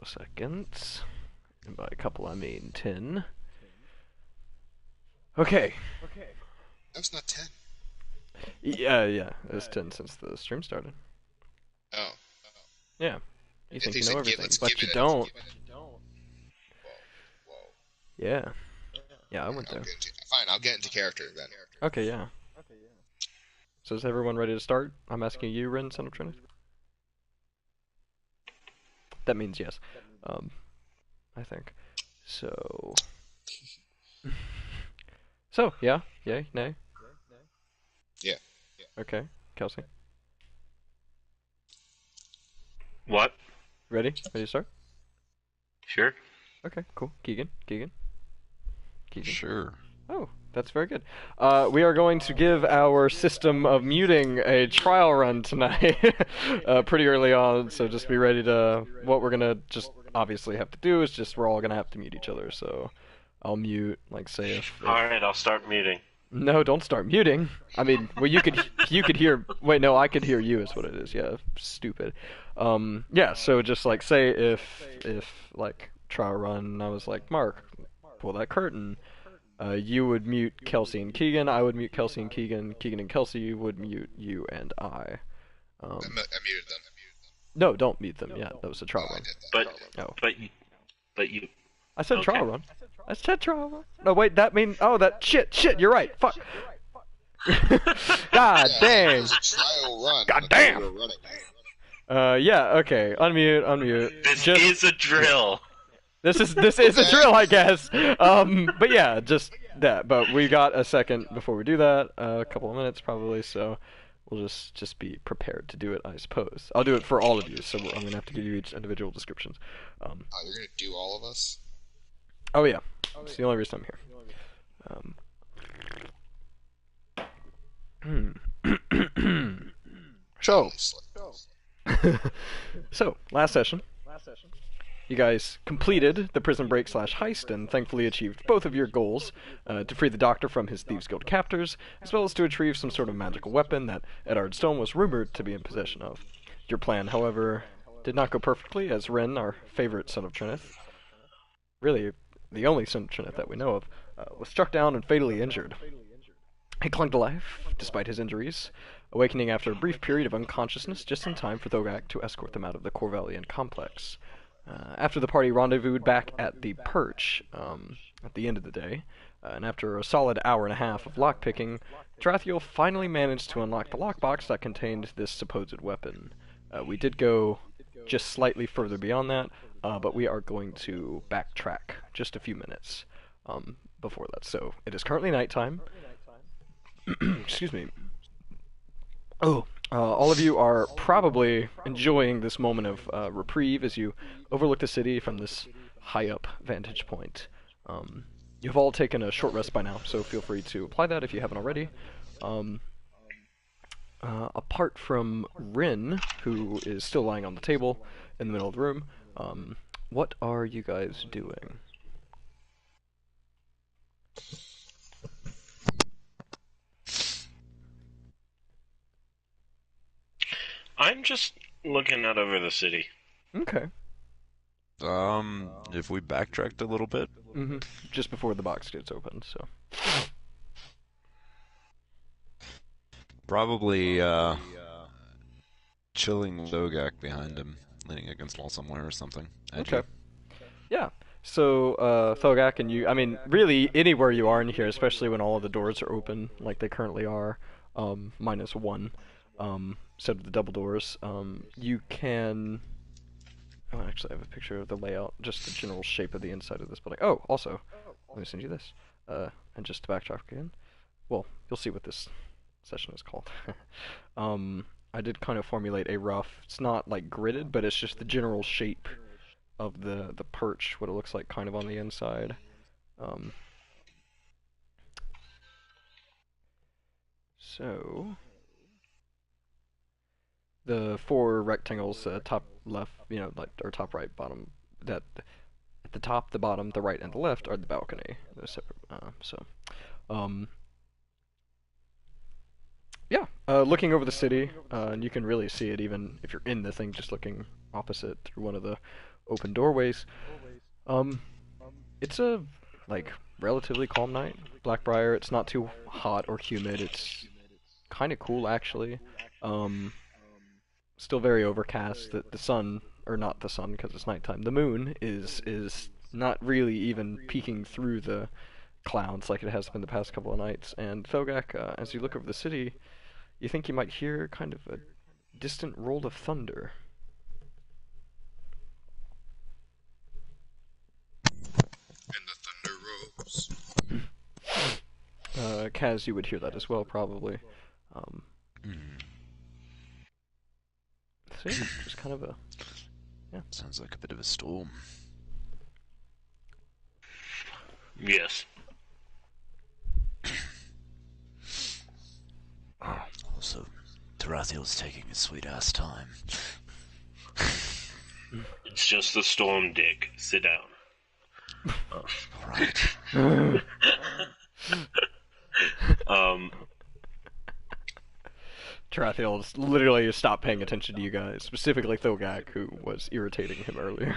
seconds. And by a couple, I mean 10. Okay. That's not 10. Yeah. It's 10 since the stream started. Oh. Yeah. You I think you think know so, everything, let's but give you it don't. Whoa. Yeah. Yeah, I Alright, went there. fine, I'll get into character then. Okay, yeah. So is everyone ready to start? I'm asking you, Rin, son of Trinity. That means yes. I think. So... So, yeah? Yay? Nay? Yeah. Okay. Kelsey? What? Ready? Ready to start? Sure. Okay, cool. Keegan? Sure. Oh, that's very good. We are going to give our system of muting a trial run tonight, pretty early on, so just be ready to... What we're gonna just obviously have to do is just we're all gonna have to mute each other, so I'll mute, like, say if... Alright, I'll start muting. No, don't start muting. I mean, well, you could hear... Wait, no, I could hear you is what it is, yeah, stupid. Yeah, so just, like, say if like, trial run, I was like, Mark, pull that curtain... you would mute Kelsey and Keegan, I would mute Kelsey and Keegan and Kelsey would mute you and I. I muted them. No, don't mute them, yeah, that was a trial Oh, I run. did that. No. But you... I said Okay. trial run. I said trial run. No, wait, that mean... Oh, that... Shit, you're right, fuck. God dang. It was a trial run. God Okay, damn. we were running. Yeah, okay, unmute. This is a drill! This is a drill, I guess. But yeah, just that. But we got a second before we do that, a couple of minutes probably. So we'll just be prepared to do it, I suppose. I'll do it for all of you. So I'm gonna have to give you each individual descriptions. Oh, you're gonna do all of us? Oh yeah, it's the only reason I'm here. So, so last session. You guys completed the prison break / heist and thankfully achieved both of your goals, to free the Doctor from his Thieves Guild captors, as well as to retrieve some sort of magical weapon that Eddard Stone was rumored to be in possession of. Your plan, however, did not go perfectly, as Ren, our favorite son of Trinith, really the only son of Trinith that we know of, was struck down and fatally injured. He clung to life, despite his injuries, awakening after a brief period of unconsciousness just in time for Thogak to escort them out of the Corvellian complex. After the party rendezvoused back at the Perch, at the end of the day, and after a solid hour and a half of lockpicking, Drathiel finally managed to unlock the lockbox that contained this supposed weapon. We did go just slightly further beyond that, but we are going to backtrack just a few minutes before that. So, it is currently nighttime. Excuse me. Oh, all of you are probably enjoying this moment of reprieve as you overlook the city from this high-up vantage point. You've all taken a short rest by now, so feel free to apply that if you haven't already. Apart from Rin, who is still lying on the table in the middle of the room, what are you guys doing? I'm just looking out over the city. Okay. If we backtracked a little bit, Just before the box gets opened, so. probably, chilling Zogak behind him, leaning against wall somewhere or something. Edgy. Okay. Yeah. So, Thogak and you, I mean, really, anywhere you are in here, especially when all of the doors are open, like they currently are, minus one, instead of the double doors, you can... Oh, actually, I have a picture of the layout, just the general shape of the inside of this building. Oh, also, let me send you this. And just to backtrack again, well, you'll see what this session is called. I did kind of formulate a rough, it's not like gridded, but it's just the general shape of the perch, what it looks like kind of on the inside. So the four rectangles, top left, like, or top right, bottom, that at the top, the bottom, the right, and the left are the balcony. They're separate. Yeah, looking over the city, and you can really see it even if you're in the thing, just looking opposite through one of the open doorways. Um, it's a like relatively calm night. Blackbriar. It's not too hot or humid. It's kind of cool actually. Um, Still very overcast. The sun, or not the sun because it's nighttime. The moon is not really even peeking through the clouds like it has been the past couple of nights. And Thogak, as you look over the city, you think you might hear kind of a distant roll of thunder. And the thunder rose. Kaz, you would hear that as well, probably. So yeah, just kind of a... Yeah. Sounds like a bit of a storm. Yes. Also, Tarathiel's taking his sweet-ass time. It's just a storm, Dick. Sit down. Alright. Tarathiel literally stopped paying attention to you guys, specifically Thogak, who was irritating him earlier,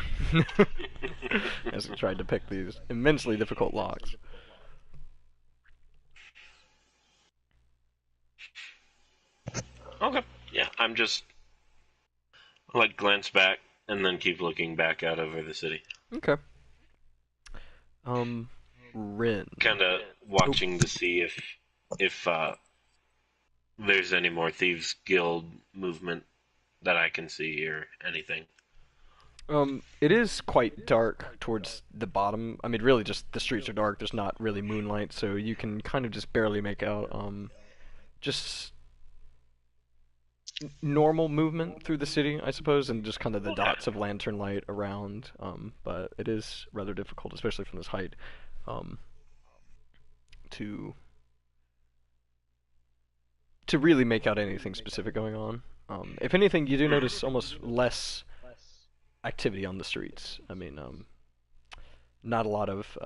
as he tried to pick these immensely difficult locks. Okay. Yeah, I'm just like glance back and then keep looking back out over the city. Okay. Rin. Kind of watching to see if there's any more Thieves Guild movement that I can see or anything. It is quite dark towards the bottom. I mean, really, just the streets are dark. There's not really moonlight, so you can kind of just barely make out, just normal movement through the city, I suppose, and just kind of the dots of lantern light around. But it is rather difficult, especially from this height, to really make out anything specific going on. If anything, you do notice almost less activity on the streets. I mean, not a lot of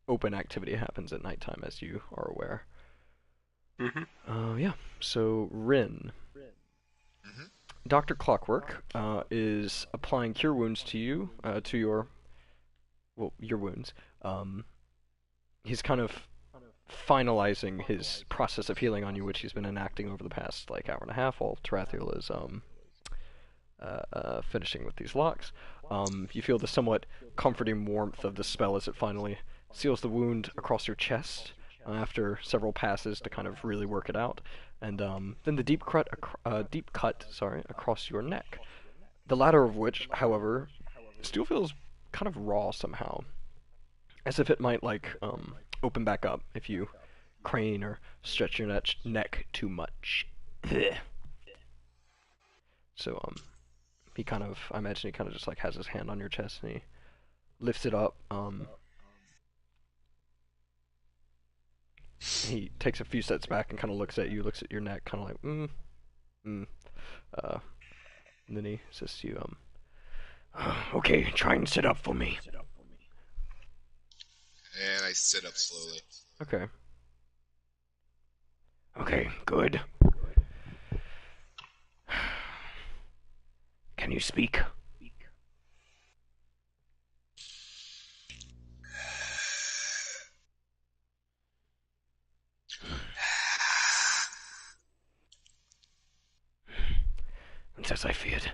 open activity happens at nighttime, as you are aware. Yeah. So Rin, Dr. Clockwork is applying cure wounds to you, to your wounds. He's kind of finalizing his process of healing on you, which he's been enacting over the past like hour and a half, while Tarathiel is finishing with these locks. You feel the somewhat comforting warmth of the spell as it finally seals the wound across your chest after several passes to kind of really work it out, and then the deep cut across your neck. The latter of which, however, still feels kind of raw somehow, as if it might like open back up if you crane or stretch your neck too much. So he kind of, I imagine he kind of just like has his hand on your chest and he lifts it up. He takes a few steps back and kind of looks at you, looks at your neck, kind of like, and then he says to you, okay, try and sit up for me. And I sit up slowly. Okay. Okay, good. Can you speak? It's as I feared.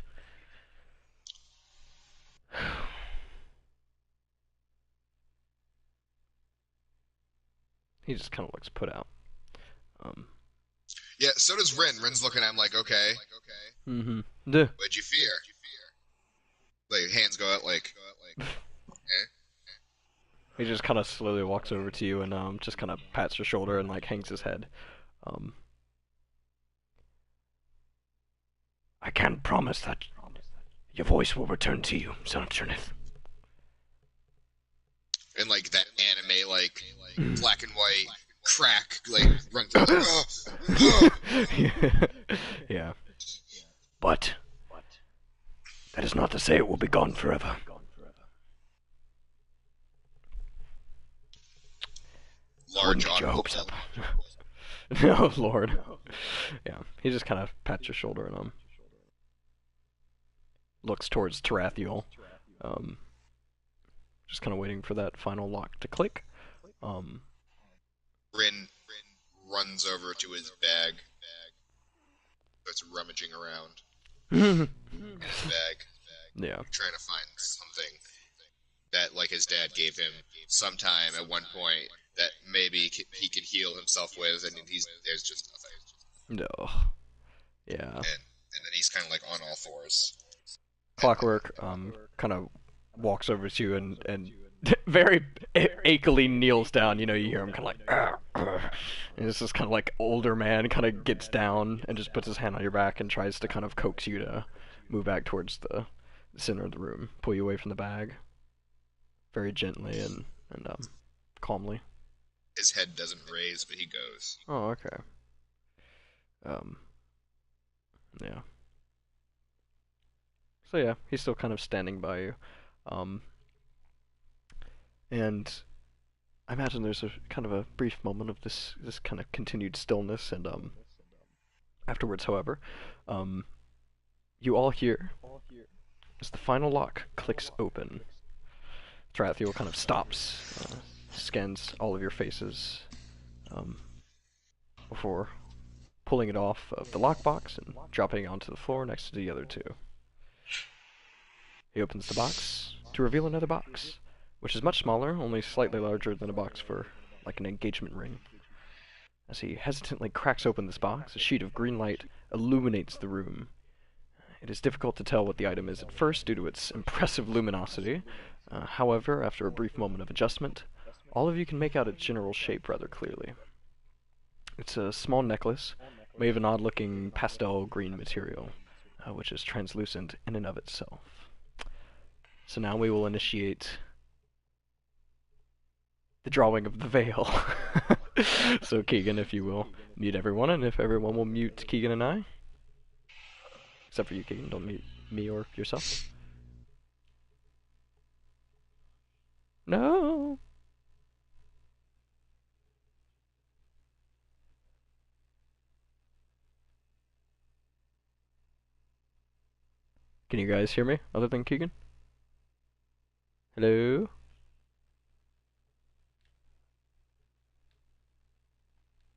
He just kind of looks put out. Yeah, so does Rin. Rin's looking at him like, okay. Mm-hmm. What'd you fear? Like, hands go out like, eh? He just kind of slowly walks over to you and just kind of pats your shoulder and like hangs his head. I can't promise that your voice will return to you, son of Chernith. And like that anime, like black and white crack, like run through. Yeah. But that is not to say it will be gone forever. Large Get your hopes up. No, Lord. Yeah, he just kind of pats your shoulder and looks towards Tarathiel. Just kind of waiting for that final lock to click. Rin runs over to his bag, starts rummaging around his bag, Yeah. trying to find something that, like his dad gave him sometime at one point, that maybe he could heal himself with, and there's just nothing. No. Yeah. And then he's kind of like on all fours. Clockwork kind of walks over to you and very achy kneels down. You hear him kind of like, and it's this kind of like older man kind of gets down and just puts his hand on your back and tries to kind of coax you to move back towards the center of the room, pull you away from the bag, very gently and calmly. His head doesn't raise, but he goes. Oh, okay. Yeah. So yeah, he's still kind of standing by you. And I imagine there's a kind of a brief moment of this kind of continued stillness, and afterwards, however, you all hear as the final lock clicks open. Tarathiel kind of stops, scans all of your faces, before pulling it off of the lockbox and dropping it onto the floor next to the other two. He opens the box to reveal another box, which is much smaller, only slightly larger than a box for, like, an engagement ring. As he hesitantly cracks open this box, a sheet of green light illuminates the room. It is difficult to tell what the item is at first due to its impressive luminosity. However, after a brief moment of adjustment, all of you can make out its general shape rather clearly. It's a small necklace made of an odd-looking pastel green material, which is translucent in and of itself. So now we will initiate the drawing of the veil. So Keegan, if you will, mute everyone, and if everyone will mute Keegan and I. Except for you, Keegan, don't mute me or yourself. No! Can you guys hear me, other than Keegan? Hello?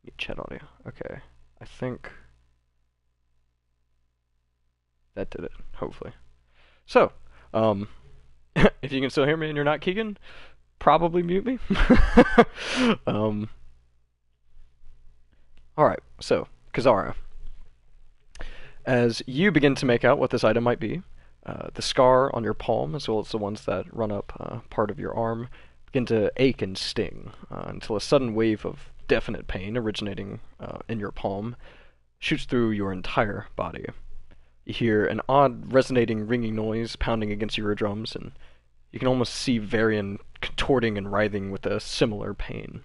Mute chat audio. Okay. I think that did it, hopefully. So, if you can still hear me and you're not Keegan, probably mute me. Alright, so, Kazara. As you begin to make out what this item might be, the scar on your palm, as well as the ones that run up part of your arm, begin to ache and sting until a sudden wave of definite pain originating in your palm shoots through your entire body. You hear an odd, resonating, ringing noise pounding against your eardrums, and you can almost see Varian contorting and writhing with a similar pain.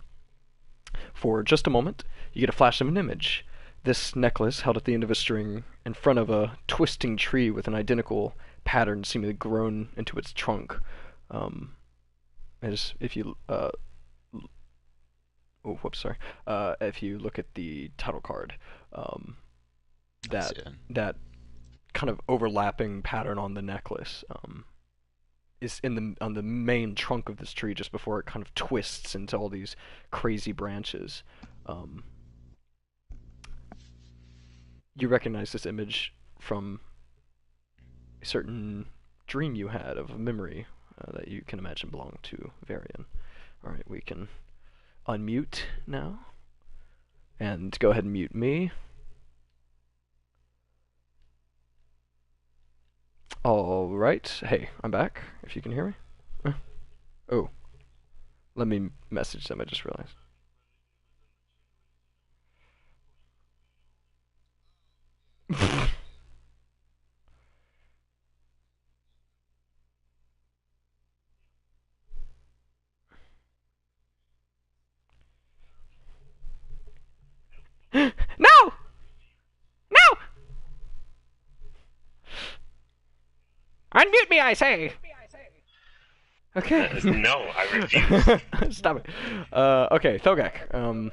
For just a moment, you get a flash of an image. This necklace held at the end of a string in front of a twisting tree with an identical pattern seemingly grown into its trunk. As if you if you look at the title card, that kind of overlapping pattern on the necklace is on the main trunk of this tree just before it kind of twists into all these crazy branches. You recognize this image from a certain dream you had of a memory that you can imagine belonged to Varian. Alright, we can unmute now. And go ahead and mute me. Alright, hey, I'm back, if you can hear me. Oh, let me message them, I just realized. No! No! Unmute me, I say! Okay. No, I refuse. Stop it. Okay, Thogak.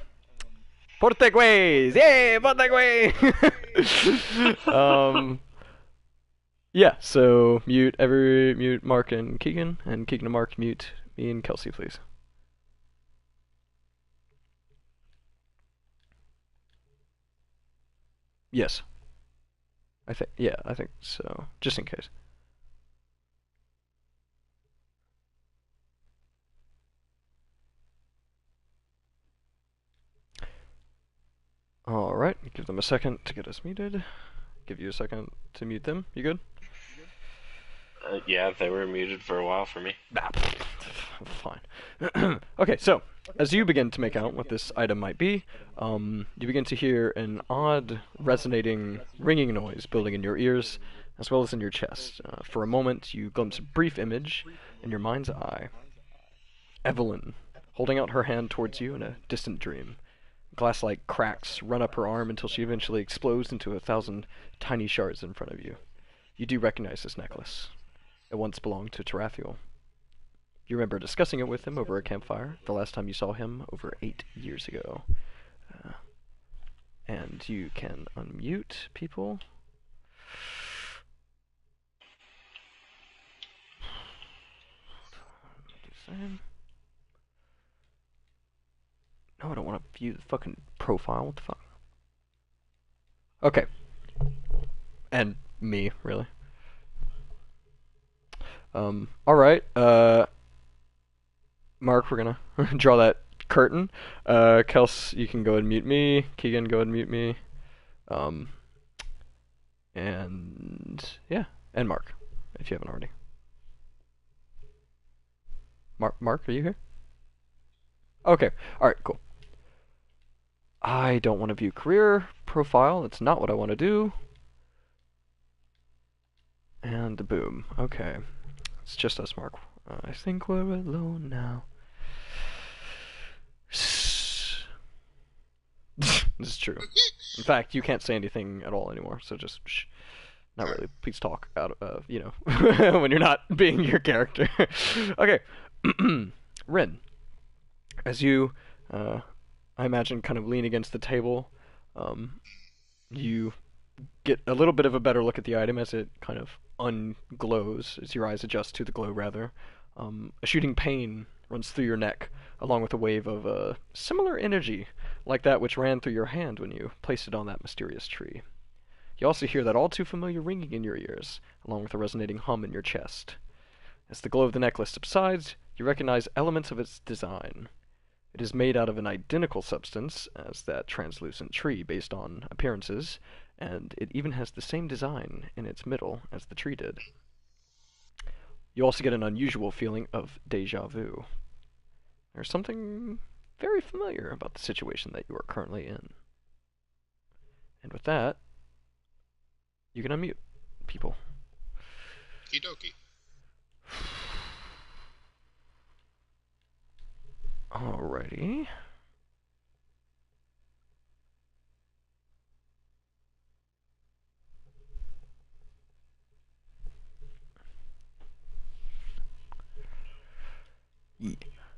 Portegues! Yay, Portegues! Yeah, so mute Mark and Keegan, and Keegan and Mark mute me and Kelsey, please. Yes. I think so. Just in case. Alright, give them a second to get us muted. Give you a second to mute them. You good? Yeah, they were muted for a while for me. Fine. Okay, so as you begin to make out what this item might be, you begin to hear an odd, resonating, ringing noise building in your ears, as well as in your chest. For a moment, you glimpse a brief image in your mind's eye. Evelyn, holding out her hand towards you in a distant dream. Glass-like cracks run up her arm until she eventually explodes into 1,000 tiny shards in front of you. You do recognize this necklace. It once belonged to Tarathiel. You remember discussing it with him over a campfire the last time you saw him over 8 years ago. And you can unmute people. No, I don't want to view the fucking profile. What the fuck? Okay. And me, really. Alright, Mark, we're gonna draw that curtain. Kels, you can go and mute me. Keegan, go and mute me. And yeah, and Mark, if you haven't already. Mark, are you here? Okay, alright, cool. I don't want to view career profile. That's not what I want to do. And boom. Okay. It's just us, Mark. I think we're alone now. This is true. In fact, you can't say anything at all anymore, so just shh. Not really. Please talk out of, when you're not being your character. Okay. Rin, as you, I imagine, kind of lean against the table, you get a little bit of a better look at the item as it kind of unglows, as your eyes adjust to the glow, rather. A shooting pain runs through your neck, along with a wave of similar energy, like that which ran through your hand when you placed it on that mysterious tree. You also hear that all too familiar ringing in your ears, along with a resonating hum in your chest. As the glow of the necklace subsides, you recognize elements of its design. It is made out of an identical substance as that translucent tree based on appearances, and it even has the same design in its middle as the tree did. You also get an unusual feeling of déjà vu. There's something very familiar about the situation that you are currently in. And with that, you can unmute people. Kidoki. Alrighty.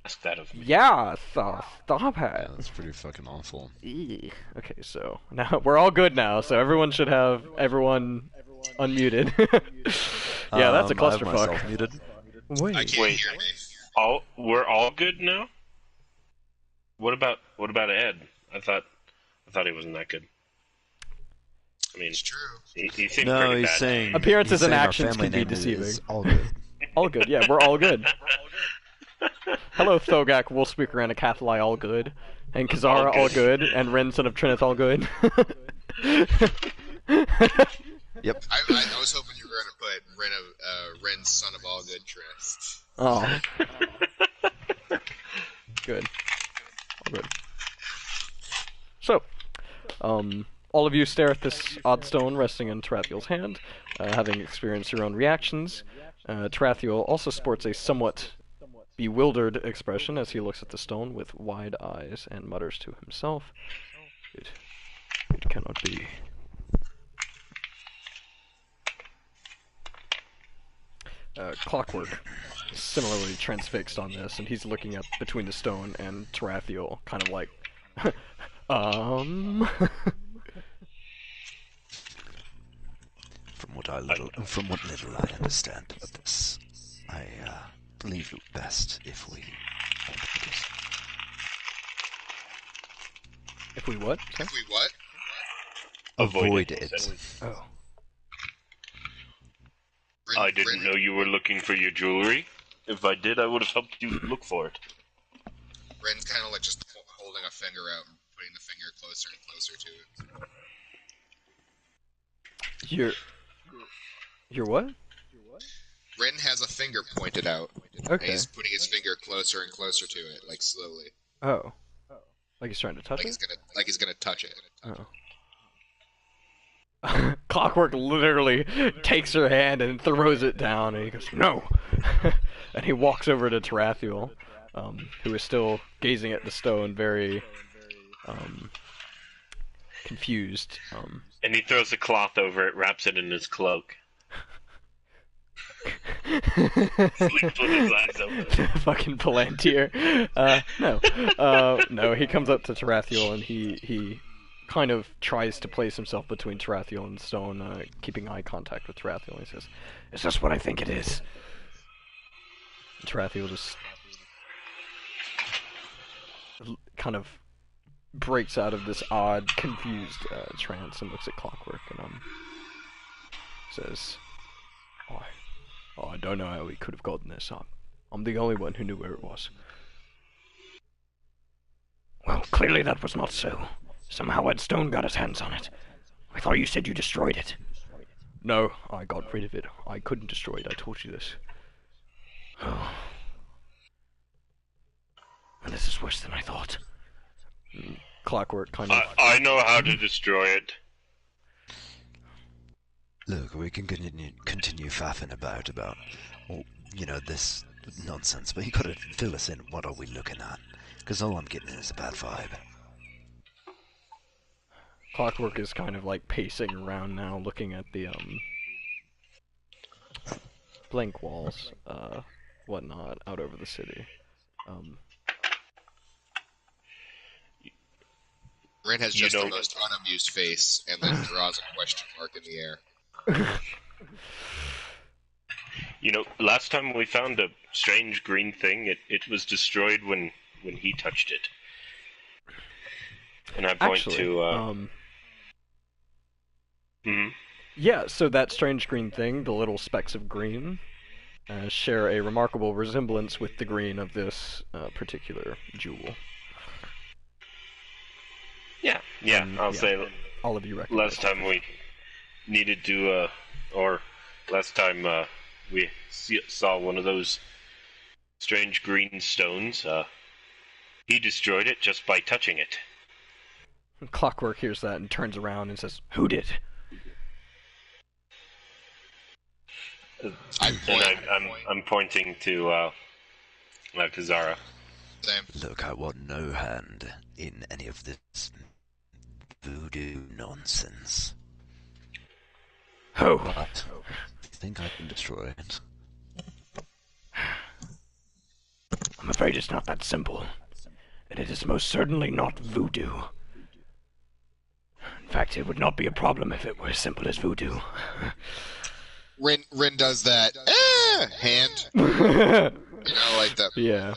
Ask that of me. Yeah, stop it. Yeah, that's pretty fucking awful. Okay, so now we're all good now, so everyone should have everyone unmuted. Yeah, that's a I have clusterfuck. myself muted. I can't Wait. hear me. We're all good now? What about Ed? I thought he wasn't that good. I mean, It's true. he seemed No, pretty he's bad. saying Appearances he's and saying our actions family can be name deceiving. is all good. All good, yeah, we're all good. Hello, Thogak, Wolfspeaker, and Akathali, all good. And Kazara, all good. And Ren, son of Trinith, all good. Yep. I was hoping you were going to put Ren, son of all good Trist. Oh. Good. All good. So, all of you stare at this odd stone resting in Tarathiel's hand, having experienced your own reactions. Tarathiel also sports a somewhat bewildered expression as he looks at the stone with wide eyes and mutters to himself, It cannot be. Clockwork similarly transfixed on this, and he's looking up between the stone and Tarathiel, kind of like, From from what little I understand of this, I believe it best if we If we what? Sorry? If we what? avoid it. Oh. I didn't know you were looking for your jewelry. If I did, I would have helped you look for it. Ren's kind of like just holding a finger out and putting the finger closer and closer to it. You're what? Ren has a finger pointed out. Okay. And he's putting his finger closer and closer to it, like slowly. Oh. Like he's trying to touch Like it? he's gonna touch it. Oh. Clockwork literally takes her hand and throws it down, and he goes, "No!" And he walks over to Tarathiel, who is still gazing at the stone, very confused. And he throws a cloth over it, wraps it in his cloak. Sleeps with his eyes open. Fucking Palantir. No, he comes up to Tarathiel, and he kind of tries to place himself between Tarathiel and Stone, keeping eye contact with Tarathiel. He says, "Is this what I think it is?" And Tarathiel just kind of breaks out of this odd, confused trance and looks at Clockwork and says, I don't know how he could have gotten this. I'm the only one who knew where it was." "Well, clearly that was not so. Somehow Ed Stone got his hands on it. I thought you said you destroyed it." "No, I got rid of it. I couldn't destroy it. I told you this." "Oh. Well, this is worse than I thought." Clockwork kind of... I know how to destroy it. Look, we can continue faffing about, this nonsense, but you gotta fill us in. What are we looking at? Because all I'm getting is a bad vibe. Clockwork is kind of like pacing around now, looking at the blank walls, whatnot, out over the city. Ren has just the most unamused face, and then draws a question mark in the air. Last time we found a strange green thing, it was destroyed when he touched it. And I point to, Yeah, so that strange green thing, the little specks of green, share a remarkable resemblance with the green of this particular jewel. Yeah, I'll say all of you recognize. Last time we needed to, last time we saw one of those strange green stones, he destroyed it just by touching it. Clockwork hears that and turns around and says, "Who did?" I'm pointing to Kazara. Same. Look, I want no hand in any of this voodoo nonsense. Oh. But I think I can destroy it. I'm afraid it's not that simple. And it is most certainly not voodoo. In fact, it would not be a problem if it were as simple as voodoo. Rin does that hand. Like that. Yeah.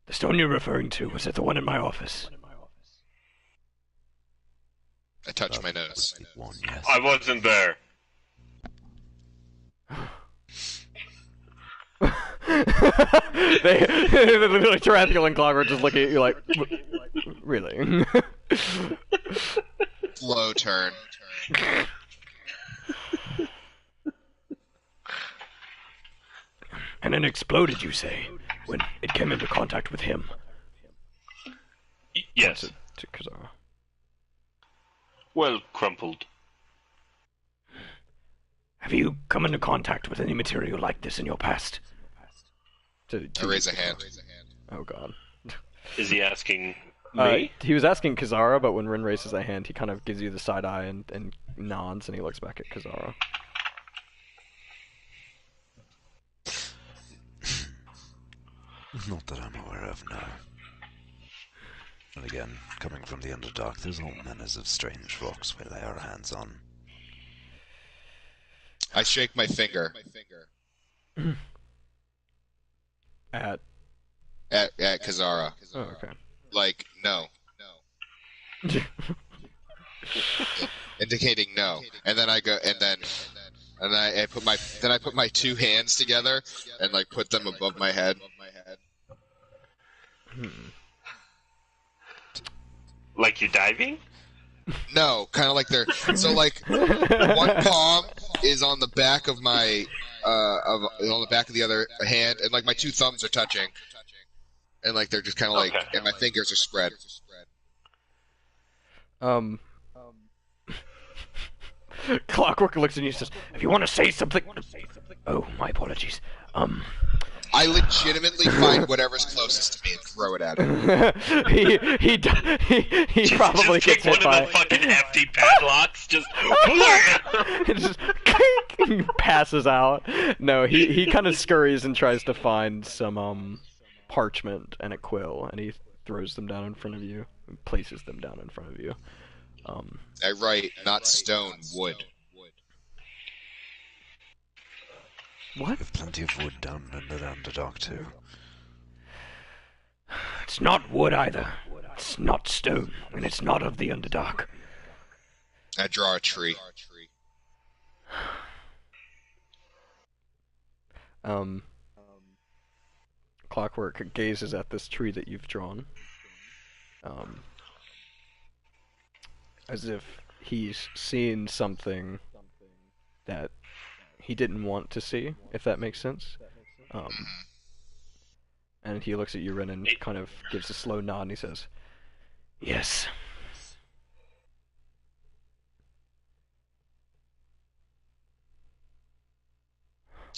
The stone you're referring to, was it the one in my office? I touched my nose. One, yes. I wasn't there. They literally Tarathiel and Clockwork just looking at you like, really? Slow turn. And it exploded, you say, when it came into contact with him? Yes. To Kazara. Well, crumpled. Have you come into contact with any material like this in your past? I raise a hand. Oh god. Is he asking me? He was asking Kazara, but when Rin raises a hand, he kind of gives you the side eye and nods, and he looks back at Kazara. Not that I'm aware of, no. And again, coming from the Underdark, there's all manners of strange rocks we lay our hands on. I shake my finger. At Kazara. Oh, okay. Like, no. Indicating no. And then I go, and I put my two hands together and like put them above my head. Like you're diving? No, kind of like they're so like one palm is on the back of my on the back of the other hand, and like my two thumbs are touching, and like they're just kind of like, and my fingers are spread. Clockwork looks at you and says, "If you want to say something." Oh, my apologies. I legitimately find whatever's closest to me and throw it at him. he probably just gets take hit one by of the fucking hefty padlocks, just it just he passes out. No, he kind of scurries and tries to find some parchment and a quill, and he throws them down in front of you, and places them down in front of you. I write, not stone, wood. What? We have plenty of wood down in the Underdark too. It's not wood either. It's not stone, and it's not of the Underdark. I draw a tree. Clockwork gazes at this tree that you've drawn, as if he's seen something that he didn't want to see, if that makes sense. And he looks at you, Ren, and kind of gives a slow nod, and he says, "Yes."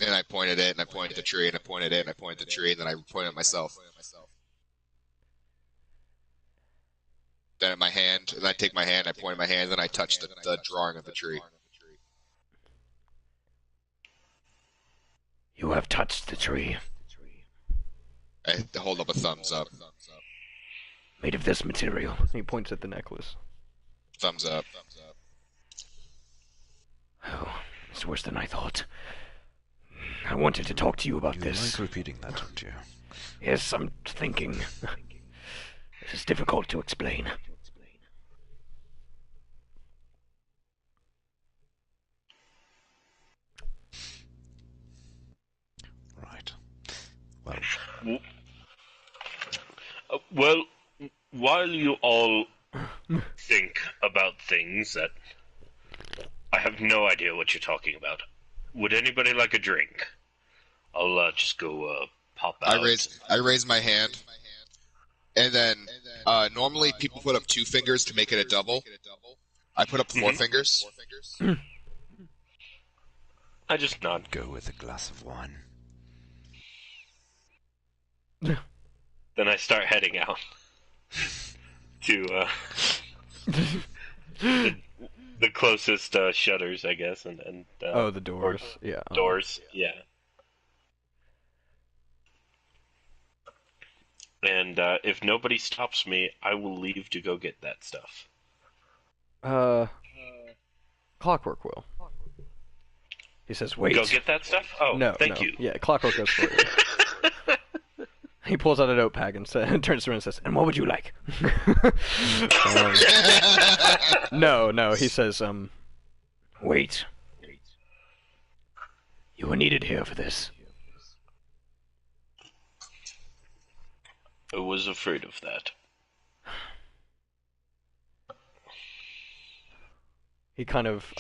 And I point at it, and I point at the tree, and I point at it, and I point at the tree, and then I point at myself. Then at my hand, and I take my hand, I point at my hand, and then I touch the drawing of the tree. You have touched the tree. I hold up a thumbs up. Made of this material. He points at the necklace. Thumbs up. Oh, it's worse than I thought. I wanted to talk to you about You this. like repeating that, don't you? Yes, I'm thinking. This is difficult to explain. Right. Well, well, while you all think about things that I have no idea what you're talking about, would anybody like a drink? I'll just go pop out. I raise my hand, and then normally people put up 2 fingers to make it a double. I put up 4 fingers. I just nod. go with a glass of wine. Then I start heading out to the closest shutters, I guess, and Oh, the doors. Yeah. doors, yeah. And if nobody stops me, I will leave to go get that stuff. Clockwork will. He says, "Wait." Go get that stuff? Oh, No, thank no. you. Yeah, Clockwork goes for you. He pulls out a notepad and turns to him and says, "And what would you like?" No, he says, "Wait. You were needed here for this." I was afraid of that. He kind of,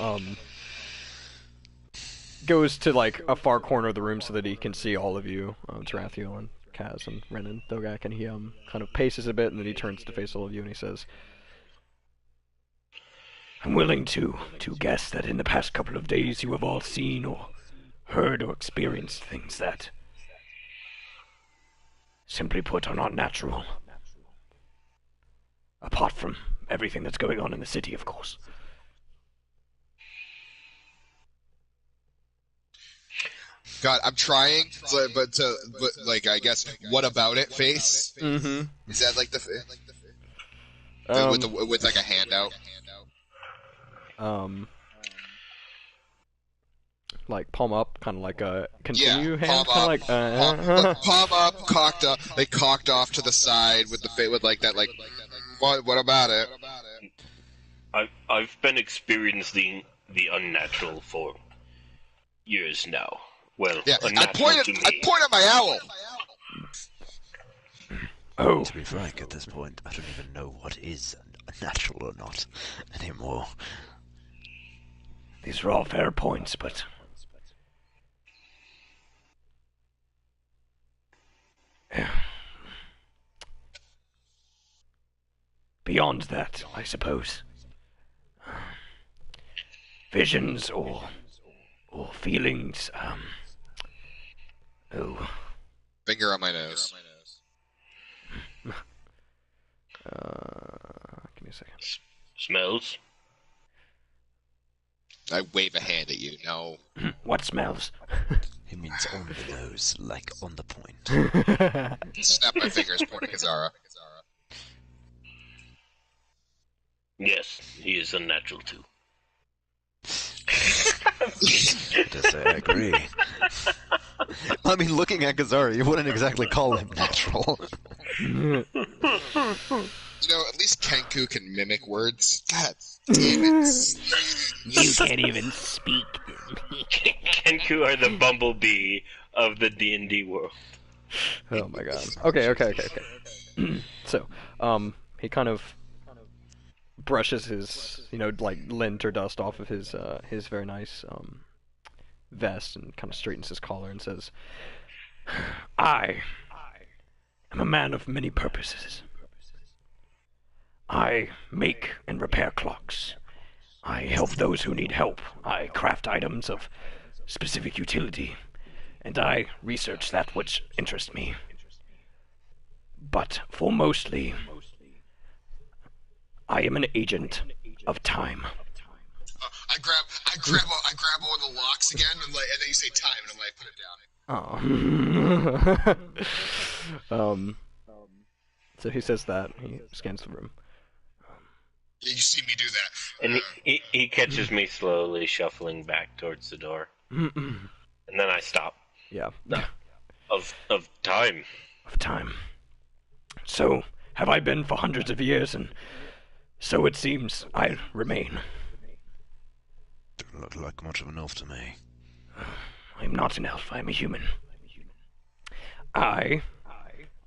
goes to, like, a far corner of the room so that he can see all of you, Tarathiel and Kaz and Ren and Thogak, and he, kind of paces a bit, and then he turns to face all of you, and he says, "I'm willing to guess that in the past couple of days you have all seen or heard or experienced things that, simply put, are not natural. Apart from everything that's going on in the city, of course." God, I'm trying, but like I guess, what about it face? Mm-hmm. Is that like the? With like a handout. Like palm up, kind of like a continue hand, palm kind up, of like palm up, cocked up. They cocked off to the side with with like that. Like, what about it? I've been experiencing the unnatural for years now. Well, yeah, I pointed at my owl. Oh. To be frank, at this point, I don't even know what is natural or not anymore. These are all fair points, but beyond that, I suppose. Visions or feelings, Finger on my nose. Give me a second. Smells? I wave a hand at you. No. What smells? He means on the nose, like on the point. Snap my fingers, pointing at Zara. Yes, he is unnatural too. Just say I agree. I mean, looking at Gazara, you wouldn't exactly call him natural. You know, at least Kenku can mimic words. God damn it. You can't even speak. Kenku are the bumblebee of the D&D world. Oh my god. Okay. So, he kind of brushes his, like lint or dust off of his very nice vest and kind of straightens his collar and says, I am a man of many purposes. I make and repair clocks. I help those who need help. I craft items of specific utility, and I research that which interests me. But foremostly, I am an agent of time. I grab one of the locks again, and then you say time, and I'm like, put it Oh. down. So he says that. He scans the room. Yeah, you see me do that. And he catches me slowly shuffling back towards the door. And then I stop. Yeah. Of time. Of time. So have I been for hundreds of years, and so it seems I remain. Don't look like much of an elf to me. I'm not an elf, I'm a human. I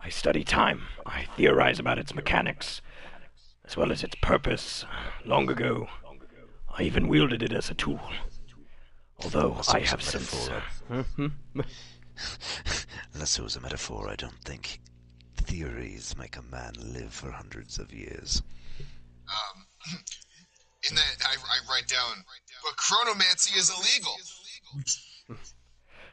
study time. I theorize about its mechanics, as well as its purpose. Long ago, I even wielded it as a tool. Although I have since... Unless it was a metaphor, I don't think theories make a man live for hundreds of years. In that, I write down, but chronomancy is illegal.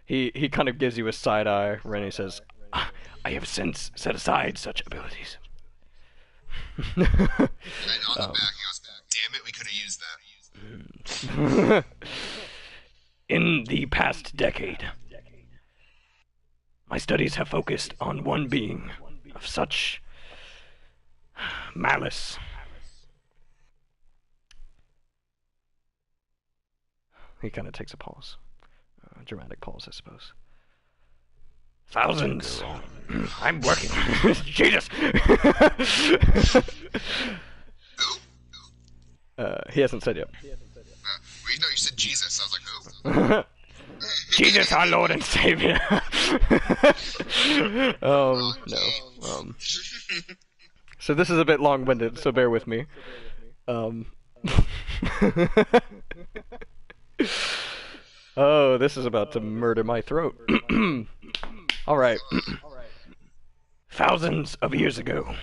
He kind of gives you a side eye, Rennie says, I have since set aside such abilities. And on the back, he goes, damn it, we could have used that. In the past decade, my studies have focused on one being of such malice. He kind of takes a pause. A dramatic pause, I suppose. Thousands. I'm working. Jesus. He hasn't said yet. Well, you said Jesus. I was like, who? Jesus, our Lord and Savior. No. So this is a bit long-winded, so bear with me. Oh, this is about to murder my throat. Alright. Thousands of years ago,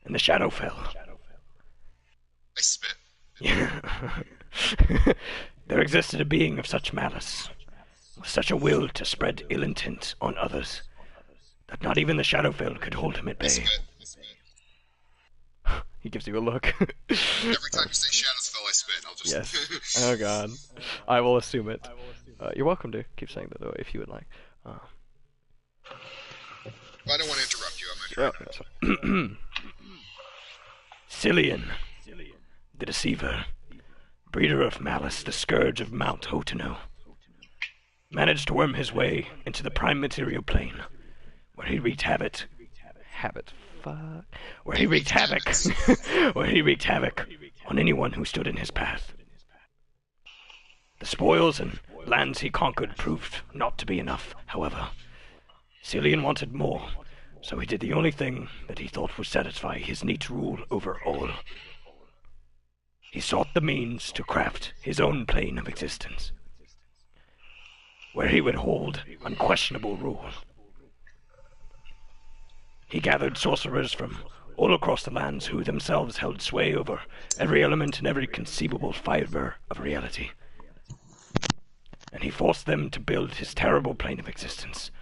in the Shadowfell. I spit. There existed a being of such malice, with such a will to spread ill intent on others, that not even the Shadowfell could hold him at bay. I spit. He gives you a look. Every time you say Shadowsfell, I spit. I'll just... Yes. Oh god. I will assume it. You're welcome to keep saying that, though, if you would like. I don't want to interrupt you. I'm not trying to... Cillian, the Deceiver, breeder of malice, the scourge of Mount Hoteno, managed to worm his way into the prime material plane, where he wreaked havoc. Where he wreaked havoc. Where he wreaked havoc on anyone who stood in his path. The spoils and lands he conquered proved not to be enough, however. Cillian wanted more, so he did the only thing that he thought would satisfy his neat rule over all. He sought the means to craft his own plane of existence, where he would hold unquestionable rule. He gathered sorcerers from all across the lands who themselves held sway over every element and every conceivable fiber of reality. And he forced them to build his terrible plane of existence,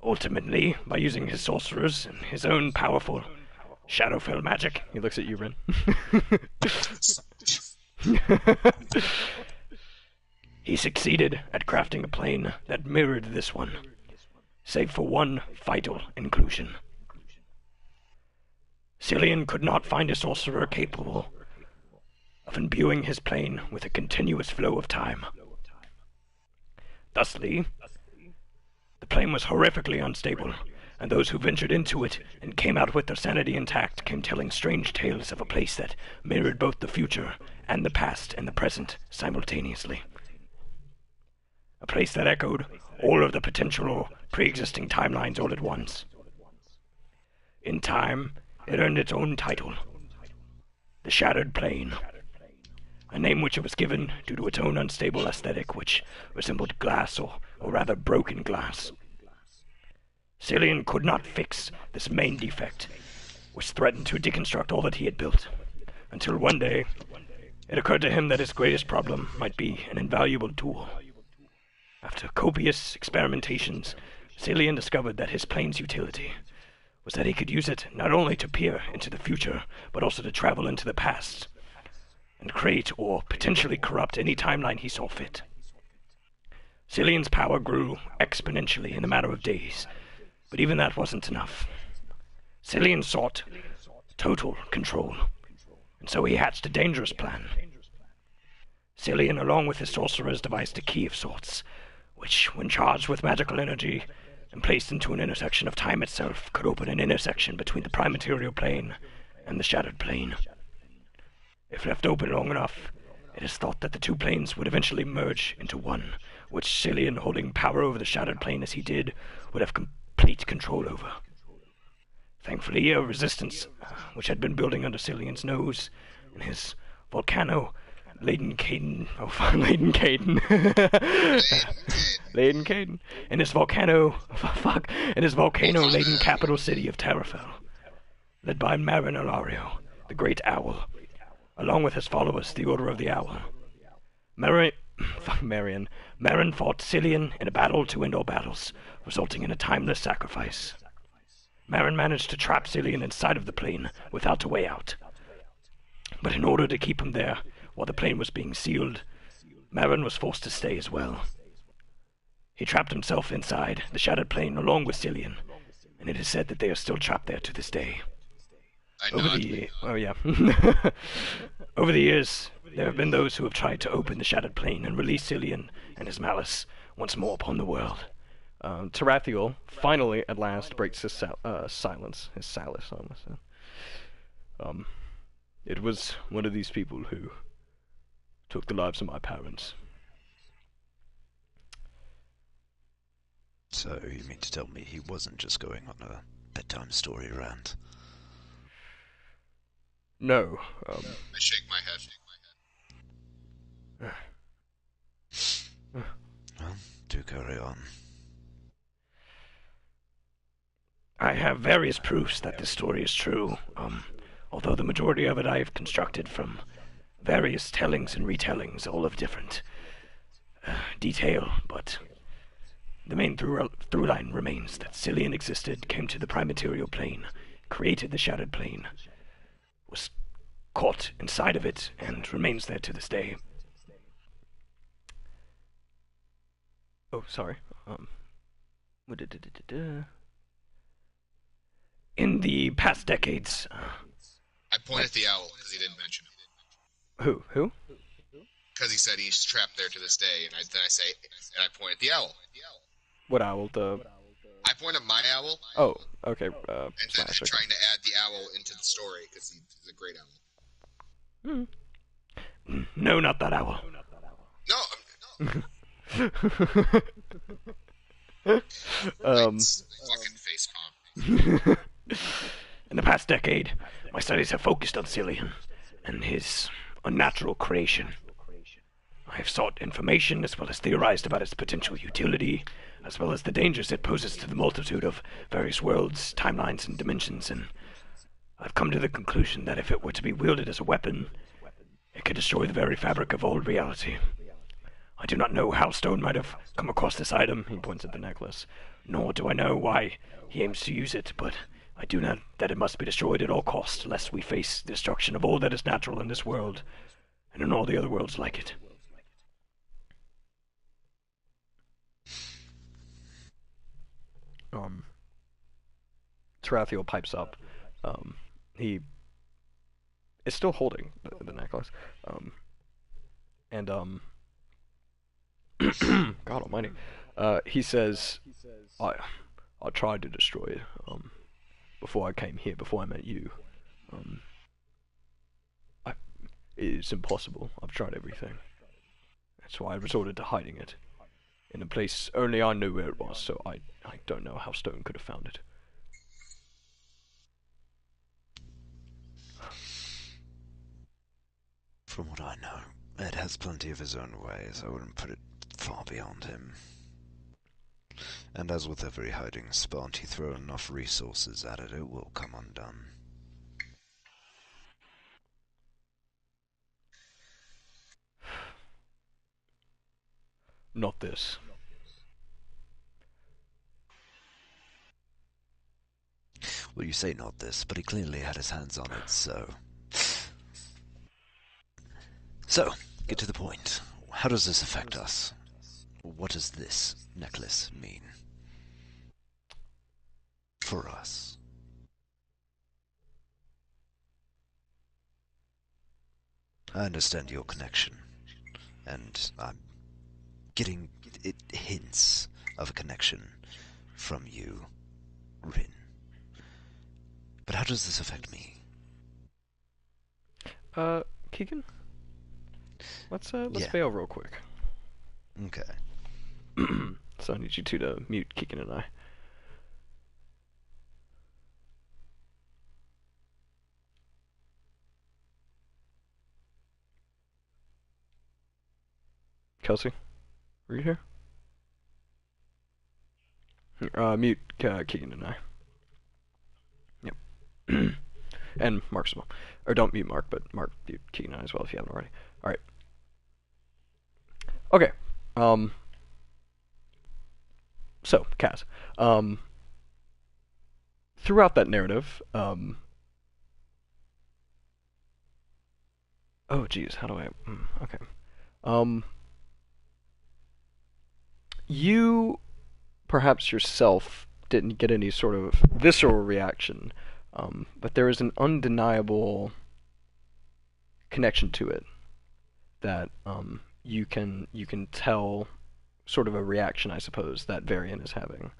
ultimately by using his sorcerers and his own powerful Shadowfell magic. He looks at you, Rin. He succeeded at crafting a plane that mirrored this one, save for one vital inclusion. Cillian could not find a sorcerer capable of imbuing his plane with a continuous flow of time. Thusly, the plane was horrifically unstable, and those who ventured into it and came out with their sanity intact came telling strange tales of a place that mirrored both the future and the past and the present simultaneously. A place that echoed all of the potential or pre-existing timelines all at once. In time, it earned its own title, the Shattered Plane, a name which it was given due to its own unstable aesthetic which resembled glass, or rather broken glass. Cillian could not fix this main defect, which threatened to deconstruct all that he had built, until one day it occurred to him that his greatest problem might be an invaluable tool. After copious experimentations, Cillian discovered that his plane's utility was that he could use it not only to peer into the future, but also to travel into the past, and create or potentially corrupt any timeline he saw fit. Cillian's power grew exponentially in a matter of days, but even that wasn't enough. Cillian sought total control, and so he hatched a dangerous plan. Cillian, along with his sorcerers, devised a key of sorts, which, when charged with magical energy and placed into an intersection of time itself, could open an intersection between the prime material plane and the Shattered Plane. If left open long enough, it is thought that the two planes would eventually merge into one, which Cillian, holding power over the Shattered Plane as he did, would have complete control over. Thankfully, a resistance, which had been building under Cillian's nose, and his volcano Laden Caden. In his volcano-laden capital city of Terrafell, led by Marin Alario, the Great Owl, along with his followers, the Order of the Owl. Marin fought Cillian in a battle to end all battles, resulting in a timeless sacrifice. Marin managed to trap Cillian inside of the plane without a way out. But in order to keep him there, while the plane was being sealed, Marin was forced to stay as well. He trapped himself inside the Shattered Plane along with Cillian, and it is said that they are still trapped there to this day. Over the years, there have been those who have tried to open the Shattered Plane and release Cillian and his malice once more upon the world. Tarathiel finally, at last, breaks his silence. It was one of these people who took the lives of my parents. So, you mean to tell me he wasn't just going on a bedtime story rant? No. I shake my head. Well, do carry on. I have various proofs that this story is true, although the majority of it I have constructed from various tellings and retellings, all of different detail, but the main through line remains that Cillian existed, came to the prime material plane, created the Shattered Plane, was caught inside of it, and remains there to this day. Oh, sorry. In the past decades, I point at the owl because he didn't mention it. Who? Because he said he's trapped there to this day, and then I say, and I point at the owl. What owl? The. I point at my owl. Oh, okay. And then I'm trying to add the owl into the story because he's a great owl. No, not that owl. No. Fucking face palm. In the past decade, my studies have focused on Cillian and his unnatural creation. I have sought information as well as theorized about its potential utility, as well as the dangers it poses to the multitude of various worlds, timelines, and dimensions, and I've come to the conclusion that if it were to be wielded as a weapon, it could destroy the very fabric of old reality. I do not know how Stone might have come across this item, he points at the necklace, nor do I know why he aims to use it, but I do know that it must be destroyed at all costs, lest we face the destruction of all that is natural in this world, and in all the other worlds like it. Tarathiel pipes up. He is still holding the necklace. God almighty. He says, I tried to destroy it, before I came here, before I met you. It's impossible. I've tried everything. That's why I resorted to hiding it in a place only I knew where it was, so I don't know how Stone could have found it. From what I know, Ed has plenty of his own ways. I wouldn't put it far beyond him. And as with every hiding spot, you throw enough resources at it, it will come undone. Not this. Well, you say not this, but he clearly had his hands on it, so... So, get to the point. How does this affect us? What does this necklace mean? For us. I understand your connection, and I'm getting hints of a connection from you, Rin. But how does this affect me? Keegan? Let's Yeah. bail real quick. Okay. So I need you two to mute Keegan and I. Kelsey, are you here? Mute Keegan and I. Yep. And Mark as well. Or don't mute Mark, but Mark mute Keegan and I as well if you haven't already. Alright. Okay. So, Kaz. Throughout that narrative, oh geez, how do I... okay. You, perhaps yourself, didn't get any sort of visceral reaction, but there is an undeniable connection to it that you can tell sort of a reaction, I suppose, that Varian is having,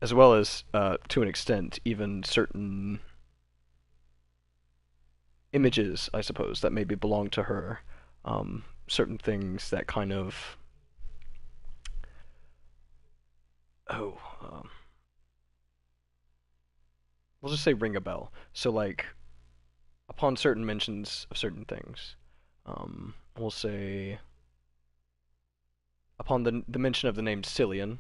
as well as to an extent even certain images, I suppose, that maybe belong to her, certain things that kind of we'll just say ring a bell. So like upon certain mentions of certain things, we'll say upon the mention of the name Cillian,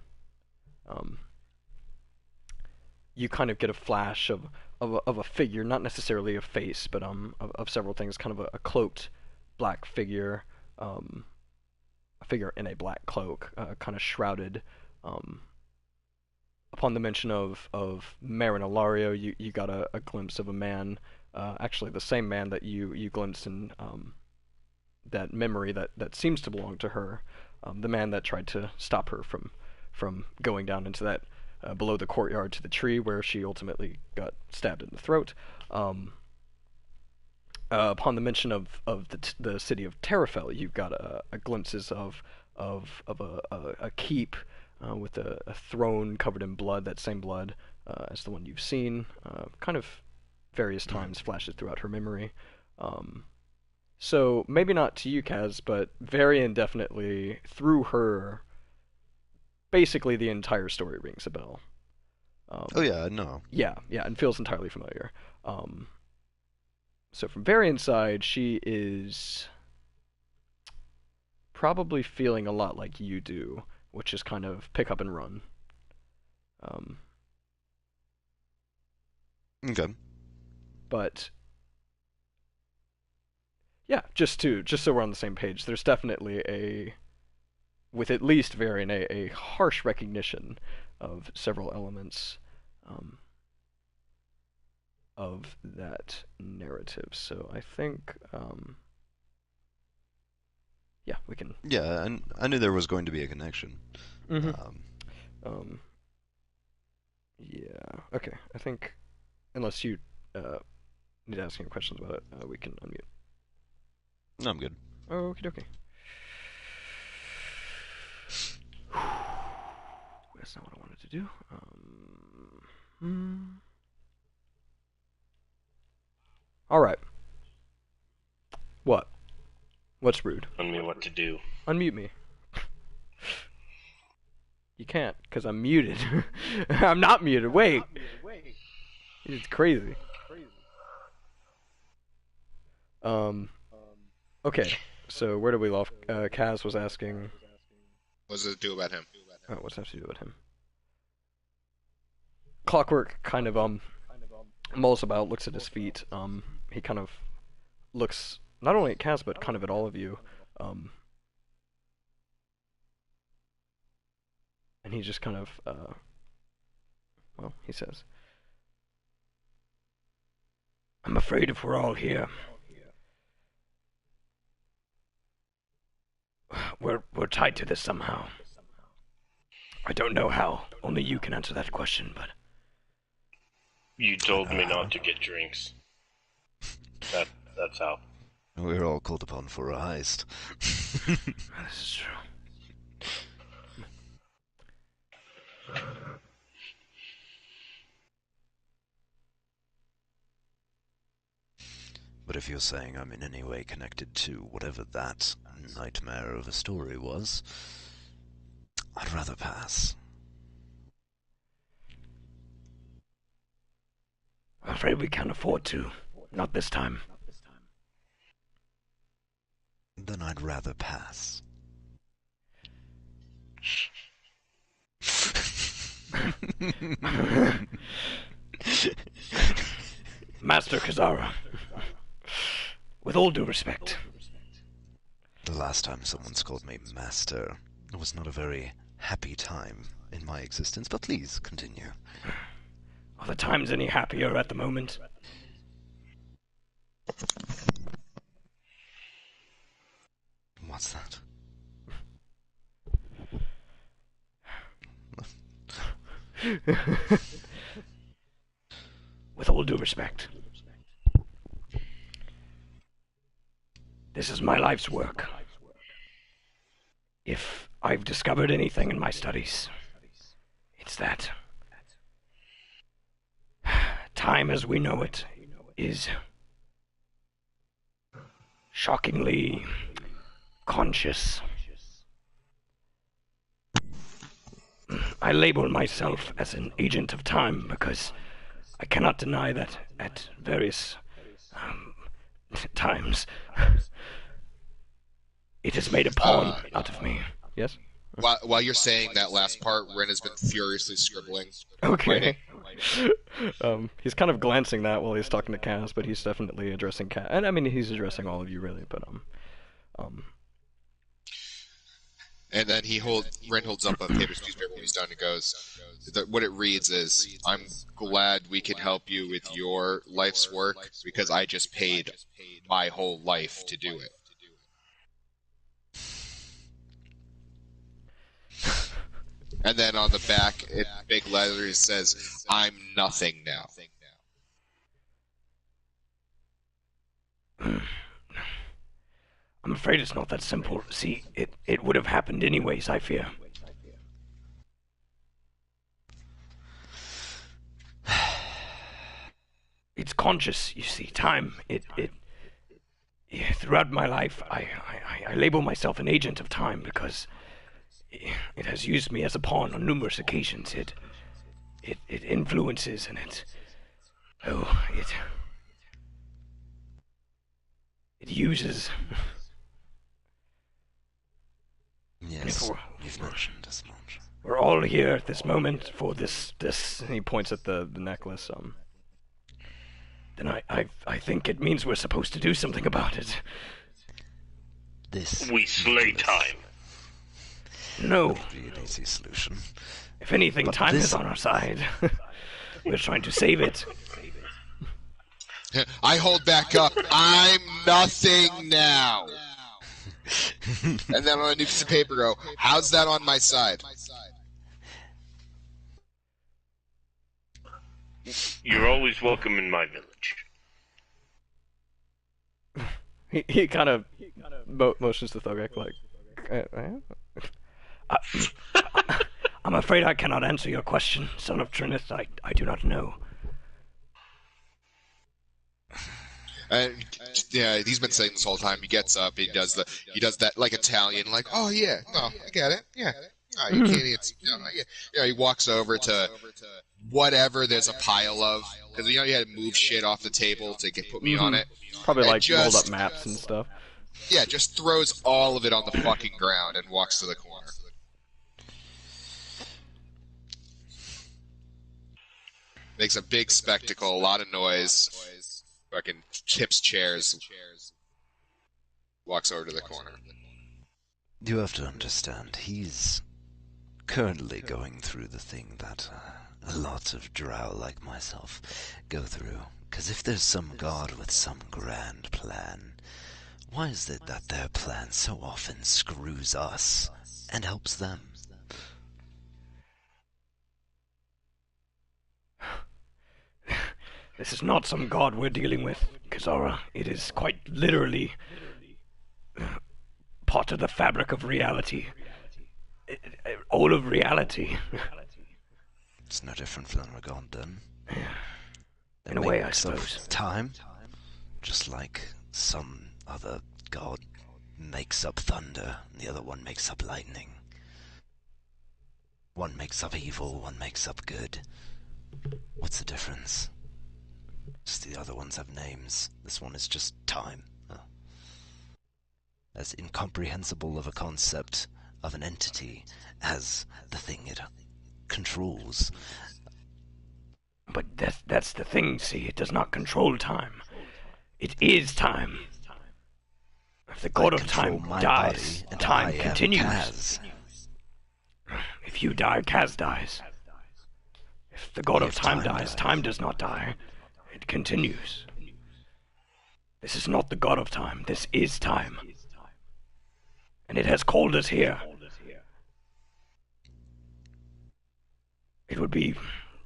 you kind of get a flash of a figure, not necessarily a face, but of several things, kind of a cloaked black figure, a figure in a black cloak, kind of shrouded. Upon the mention of Marin Alario, you got a glimpse of a man, actually the same man that you glimpsed in that memory that seems to belong to her, the man that tried to stop her from going down into that below the courtyard to the tree where she ultimately got stabbed in the throat. Upon the mention of the city of Terrafell, you've got a glimpses of a keep with a throne covered in blood, that same blood as the one you've seen, kind of various times flashes throughout her memory. So maybe not to you, Kaz, but very indefinitely through her, basically the entire story rings a bell. Oh yeah, no. Yeah, and feels entirely familiar. So from Varian's side, she is probably feeling a lot like you do, which is kind of pick up and run. Okay. But yeah, just so we're on the same page, there's definitely with at least Varian, a harsh recognition of several elements of that narrative. So I think, yeah, we can. Yeah, and I knew there was going to be a connection. Mm-hmm. Yeah. Okay. I think, unless you need to ask any questions about it, we can unmute. No, I'm good. Okie dokie. That's not what I wanted to do. All right. What? What's rude? Tell me what to do. Unmute me. You can't, because I'm muted. I'm not muted. Wait. It's crazy. Okay. So where did we leave? Kaz was asking. What does it do about him? Oh, what's that have to do with him? Clockwork kind of mulls about, looks at his feet. He kind of looks not only at Kaz but kind of at all of you. And he just kind of well, he says, I'm afraid if we're all here, we're tied to this somehow. I don't know how. Only you can answer that question, but... You told me not to get drinks. That's how. We're all called upon for a heist. This is true. But if you're saying I'm in any way connected to whatever that nightmare of a story was, I'd rather pass. I'm afraid we can't afford to. Not this time. Then I'd rather pass. Master Kazara, with all due respect. The last time someone's called me master, it was not a very happy time in my existence, but please continue. Are the times any happier at the moment? What's that? With all due respect. This is my life's work. If I've discovered anything in my studies, it's that time as we know it is shockingly conscious. I label myself as an agent of time because I cannot deny that at various times it has made a pawn out of me. yes? While you're saying that last part, Ren has been furiously scribbling. Okay. He's kind of glancing that while he's talking to Kaz, but he's definitely addressing Kaz. And I mean, he's addressing all of you, really, but, And then Ren holds up a paper newspaper when he's done and goes, what it reads is, I'm glad we can help you with your life's work, because I just paid my whole life to do it. And then on the back, in big letters, it says, "I'm nothing now." I'm afraid it's not that simple. See, it would have happened anyways, I fear. It's conscious, you see, time. Throughout my life, I label myself an agent of time because it has used me as a pawn on numerous occasions. It influences and it uses. Yes, you've mentioned as much. We're all here at this moment for this. And he points at the necklace. Then I think it means we're supposed to do something about it. This We slay time. No. would be an easy solution. If anything, But time this- is on our side. We're trying to save it. I hold back up. I'm nothing now. And then on a new piece of paper, go, "How's that on my side?" You're always welcome in my village. He kind of motions to Thogek like, I'm afraid I cannot answer your question, son of Trinith. I do not know. And yeah, he's been saying this whole time. He gets up, he does that like Italian, like, "Oh yeah, no, I get it, yeah." Oh, you can't. He walks over to whatever there's a pile of, because you had to move shit off the table to put me on it. probably And like rolled up just- maps and stuff. Yeah, just throws all of it on the fucking ground and walks to the corner. Makes a big spectacle, a lot of noise. Fucking tips chairs. Walks over to the corner. You have to understand, he's currently going through the thing that a lot of drow like myself go through. Because if there's some god with some grand plan, why is it that their plan so often screws us and helps them? This is not some god we're dealing with, Kazara. It is quite literally part of the fabric of reality. All of reality. It's no different from a god then. In a way, I Makes up suppose. time, just like some other god makes up thunder, and the other one makes up lightning. One makes up evil, one makes up good. What's the difference? Just the other ones have names. This one is just time. As incomprehensible of a concept of an entity as the thing it controls. But that's the thing, see, it does not control time. It is time. If the god I of time control my dies, body, and time I am continues. Kaz. If you die, Kaz dies. If the god of If time time dies, dies. time does not die. It continues. This is not the god of time. This is time. And it has called us here. It would be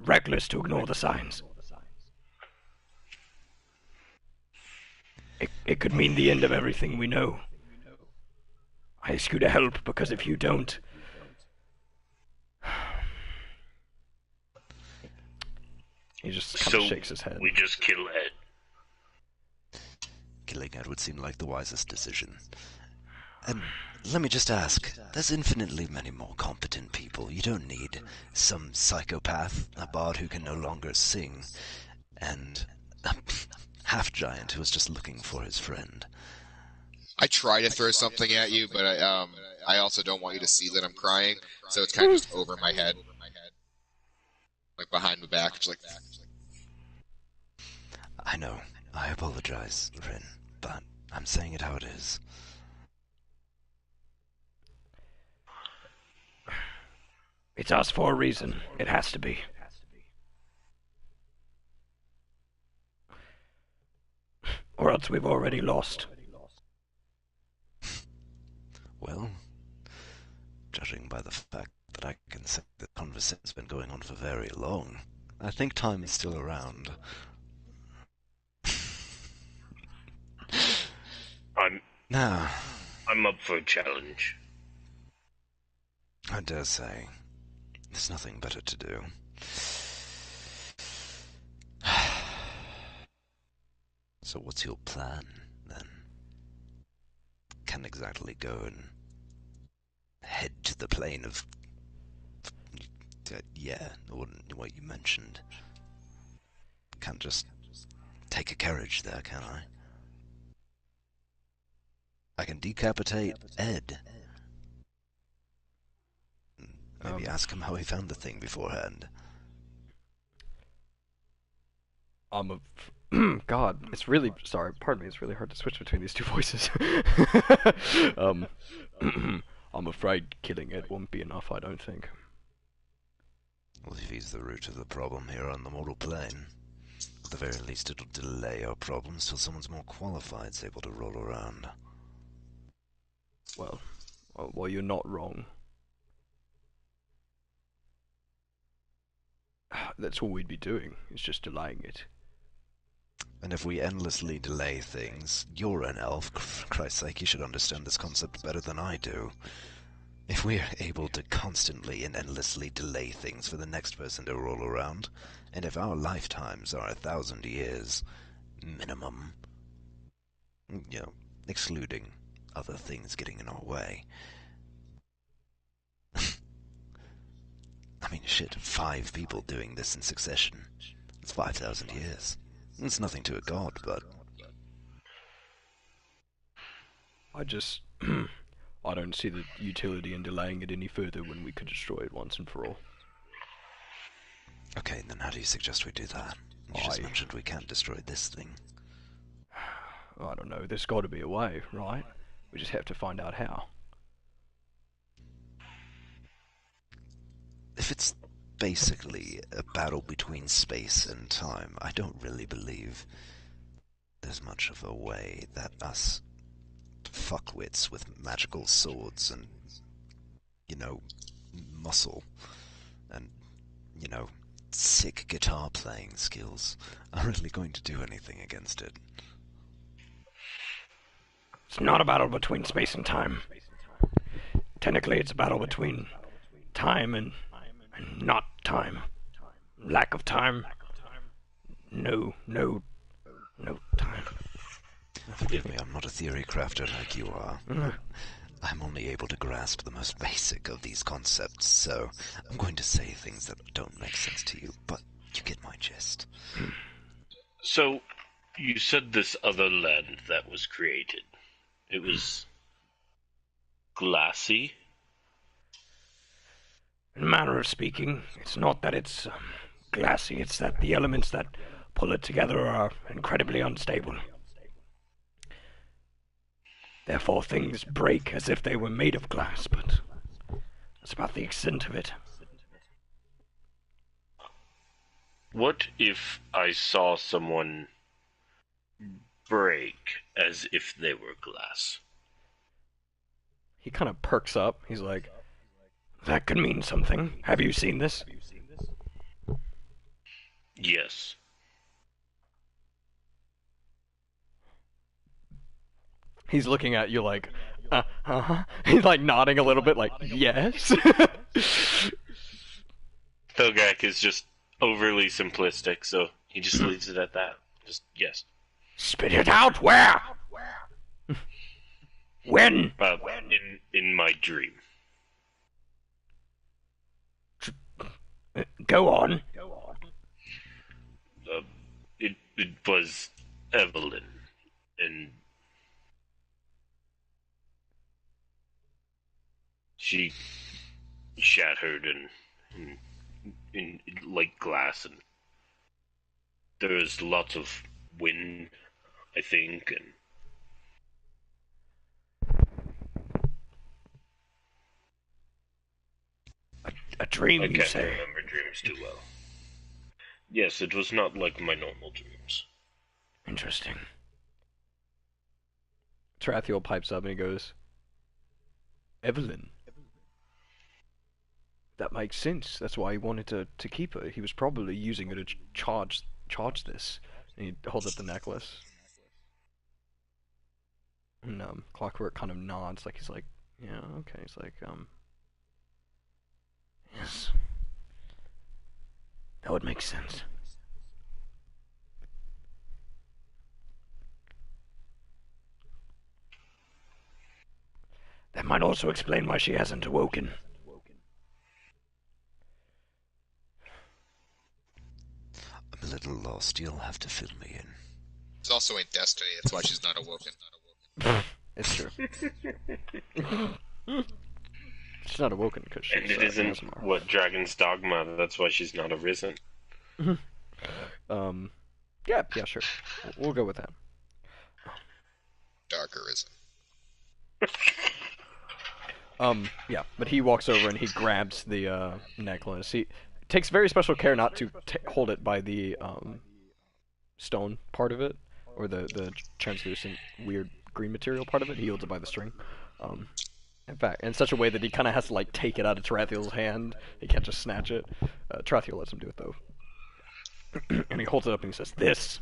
reckless to ignore the signs. It could mean the end of everything we know. I ask you to help, because if you don't... He just kind So of shakes his head. we just kill Ed. Killing Ed would seem like the wisest decision. And let me just ask, there's infinitely many more competent people. You don't need some psychopath, a bard who can no longer sing, and a half-giant who is just looking for his friend. I try to throw something at you, but I also don't want you to see that I'm crying, so it's kind of just over my head. Like behind my back, just like that. I know, I apologize, Rin, but I'm saying it how it is. It's us for a reason. It has to be. Or else we've already lost. Well, judging by the fact that I can sense conversation's been going on for very long. I think time is still around. Now, I'm up for a challenge. I dare say, there's nothing better to do. So what's your plan, then? Can't exactly go and head to the plane of... yeah, or what you mentioned. Can't just take a carriage there, can I? I can decapitate Ed. Maybe ask him how he found the thing beforehand. God, it's really... Sorry, pardon me, it's really hard to switch between these two voices. I'm afraid killing Ed won't be enough, I don't think. Well, if he's the root of the problem here on the mortal plane, at the very least it'll delay our problems till someone's more qualified is able to roll around. Well, you're not wrong. That's all we'd be doing, is just delaying it. And if we endlessly delay things, you're an elf, for Christ's sake, you should understand this concept better than I do. If we're able to constantly and endlessly delay things for the next person to roll around, and if our lifetimes are 1,000 years minimum, excluding other things getting in our way. I mean, shit, 5 people doing this in succession. It's 5,000 years. It's nothing to a god, but... I don't see the utility in delaying it any further when we could destroy it once and for all. Okay, then how do you suggest we do that? You just mentioned we can't destroy this thing. I don't know, there's got to be a way, right? We just have to find out how. If it's basically a battle between space and time, I don't really believe there's much of a way that us fuckwits with magical swords and, muscle and, sick guitar playing skills are really going to do anything against it. It's not a battle between space and time. Technically, it's a battle between time and not time. Lack of time. No time. Forgive me, I'm not a theory crafter like you are. I'm only able to grasp the most basic of these concepts, so I'm going to say things that don't make sense to you, but you get my gist. So, you said this other land that was created. It was glassy? In a manner of speaking, it's not that it's glassy, it's that the elements that pull it together are incredibly unstable. Therefore, things break as if they were made of glass, but that's about the extent of it. What if I saw someone break as if they were glass? He kind of perks up. He's like, that could mean something. Have you seen this? Yes. He's looking at you like, He's like nodding a little bit like, yes. Thogak is just overly simplistic, so he just leaves it at that. Just, yes. Spit it out, where? When? In my dream. Go on. It was Evelyn, and she shattered in like glass, and there was lots of wind, I think, and a dream, I you can't say? remember dreams too well. Yes, it was not like my normal dreams. Interesting. Tarathiel pipes up and he goes, Evelyn. That makes sense. That's why he wanted to keep her. He was probably using her to charge this. And he holds up the necklace. And Clockwork kind of nods, like he's like, yeah, okay. He's like, Yes. That would make sense. That might also explain why she hasn't awoken. I'm a little lost. You'll have to fill me in. It's also in Destiny. That's why she's not awoken. it's true. She's not awoken because she's. And it isn't what Dragon's Dogma. That's why she's not arisen. Yeah, sure. We'll go with that. Dark arisen. Yeah, but he walks over and he grabs the necklace. He takes very special care not to hold it by the stone part of it, or the translucent weird green material part of it. He holds it by the string. In fact, in such a way that he kind of has to like take it out of Tarathiel's hand. He can't just snatch it. Tarathiel lets him do it though. And he holds it up and he says, "This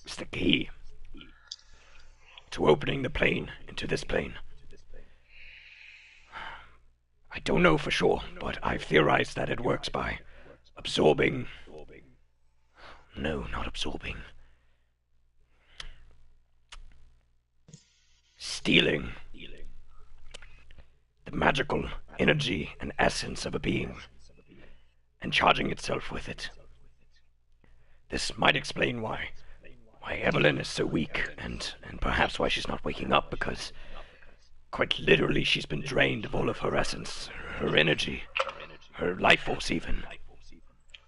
is the key to opening the plane into this plane. I don't know for sure, but I've theorized that it works by absorbing... No, not absorbing. Stealing the magical energy and essence of a being and charging itself with it. This might explain why Evelyn is so weak, and perhaps why she's not waking up, because quite literally she's been drained of all of her essence, her energy, her life force even.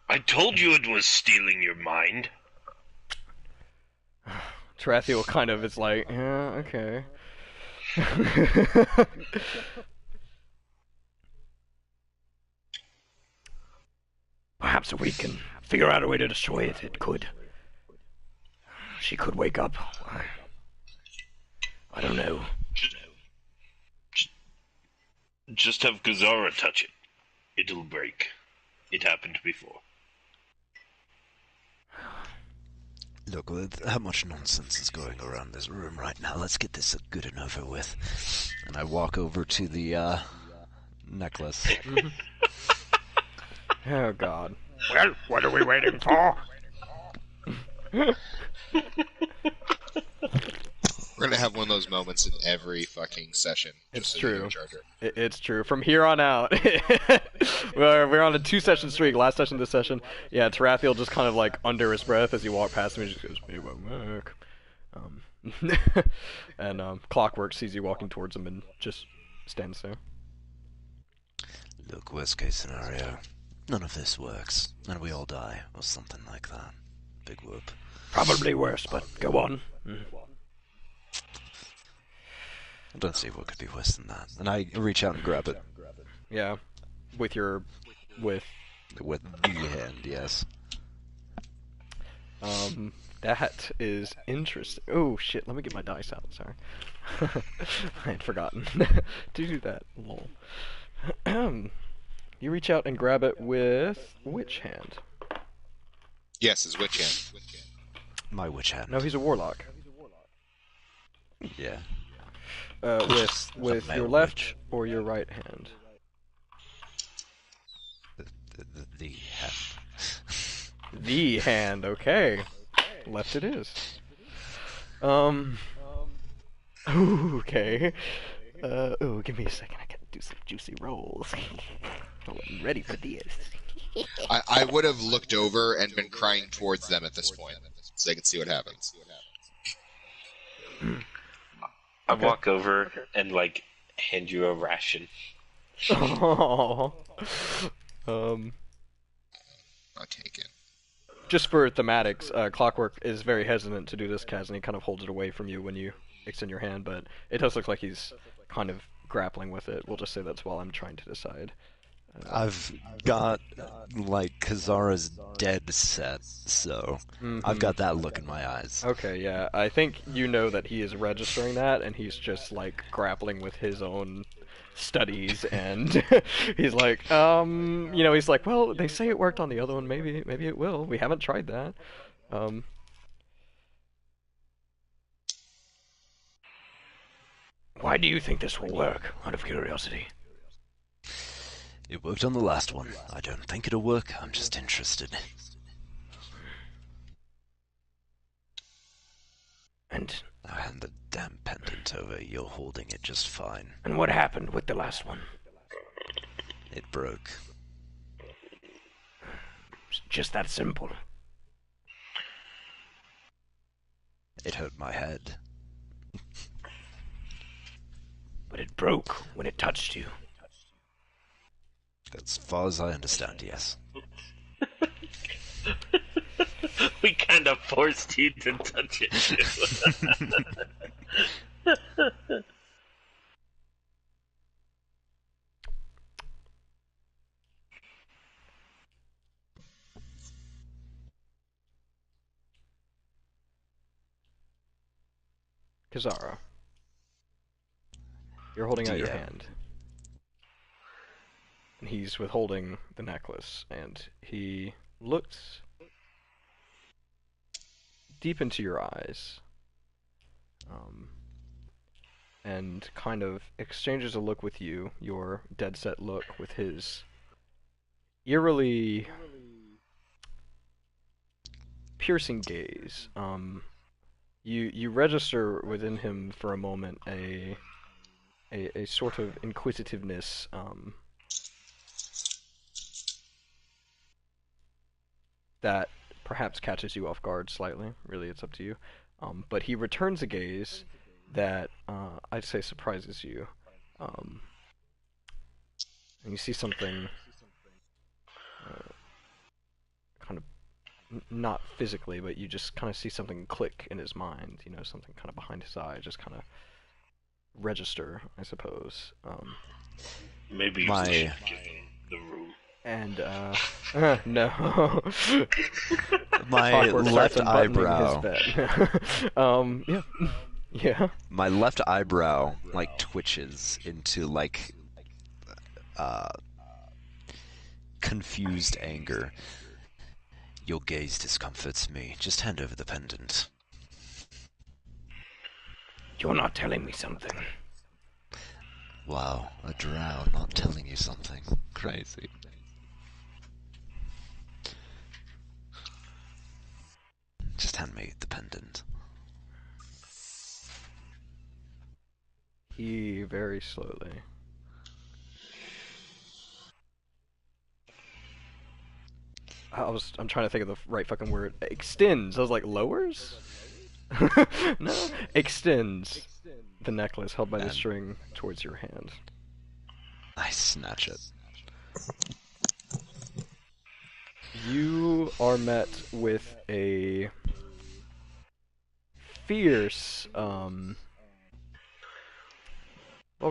I told you it was stealing your mind. Tarathiel kind of is like, yeah, okay. Perhaps if we can figure out a way to destroy it, it could. She could wake up. I don't know. Just have Kazara touch it. It'll break. It happened before. Look, with how much nonsense is going around this room right now, let's get this good and over with. And I walk over to the necklace. Oh God. Well, what are we waiting for? We're gonna have one of those moments in every fucking session. It's so true. You It's true. From here on out, we're on a 2-session streak. Last session, this session. Yeah, Tarathiel just kind of like under his breath as you walk past him, he just goes, "It won't work." And Clockwork sees you walking towards him and just stands there. Look, worst case scenario, none of this works, and we all die, or something like that. Big whoop. Probably worse, but go on. I don't see what could be worse than that. And I reach out and grab it. Yeah, with the hand, yes. That is interesting. Oh shit! Let me get my dice out. Sorry, I had forgotten to do that. Lol. You reach out and grab it with which hand? Yes, his witch hand. My witch hand. No, he's a warlock. Yeah. With your left or your right hand? The hand. The hand, okay. Left it is. Okay. Give me a second. I gotta do some juicy rolls. I'm ready for this. I would have looked over and been crying towards them at this point, so they could see what happens. I walk over and like hand you a ration. I'll take it. Just for thematics, Clockwork is very hesitant to do this, Kaz, and he kind of holds it away from you when you extend your hand, but it does look like he's kind of grappling with it. We'll just say that's while I'm trying to decide. I've got, like, Kazara's dead set, so I've got that look in my eyes. Okay, yeah. I think you know that he is registering that, and he's just, like, grappling with his own studies, and he's like, he's like, well, they say it worked on the other one, maybe it will. We haven't tried that. Why do you think this will work, out of curiosity? It worked on the last one. I don't think it'll work, I'm just interested. And Now hand the damn pendant over, you're holding it just fine. And what happened with the last one? It broke. It's just that simple. It hurt my head. But it broke when it touched you. As far as I understand, yes. We kind of forced you to touch it too. Kazara, you're holding out your DM. hand. And he's withholding the necklace, and he looks deep into your eyes, and kind of exchanges a look with you, your dead-set look, with his eerily piercing gaze. You register within him for a moment a sort of inquisitiveness, that perhaps catches you off guard slightly. Really, it's up to you. But he returns a gaze that I'd say surprises you. And you see something kind of not physically, but you just kind of see something click in his mind. You know, something kind of behind his eye, just kind of register, I suppose. Maybe you My- should give him the room. And no. My Clockwork left starts unbuttoning eyebrow. his bed. Yeah. My left eyebrow, like, twitches into, like, confused anger. Your gaze discomforts me. Just hand over the pendant. You're not telling me something. Wow, a drow not telling you something. Crazy. Just hand me the pendant. He very slowly. I'm trying to think of the right fucking word. Extends. I was like, lowers? No. Extends the necklace held by the And- string towards your hand. I snatch it. You are met with a fierce, well,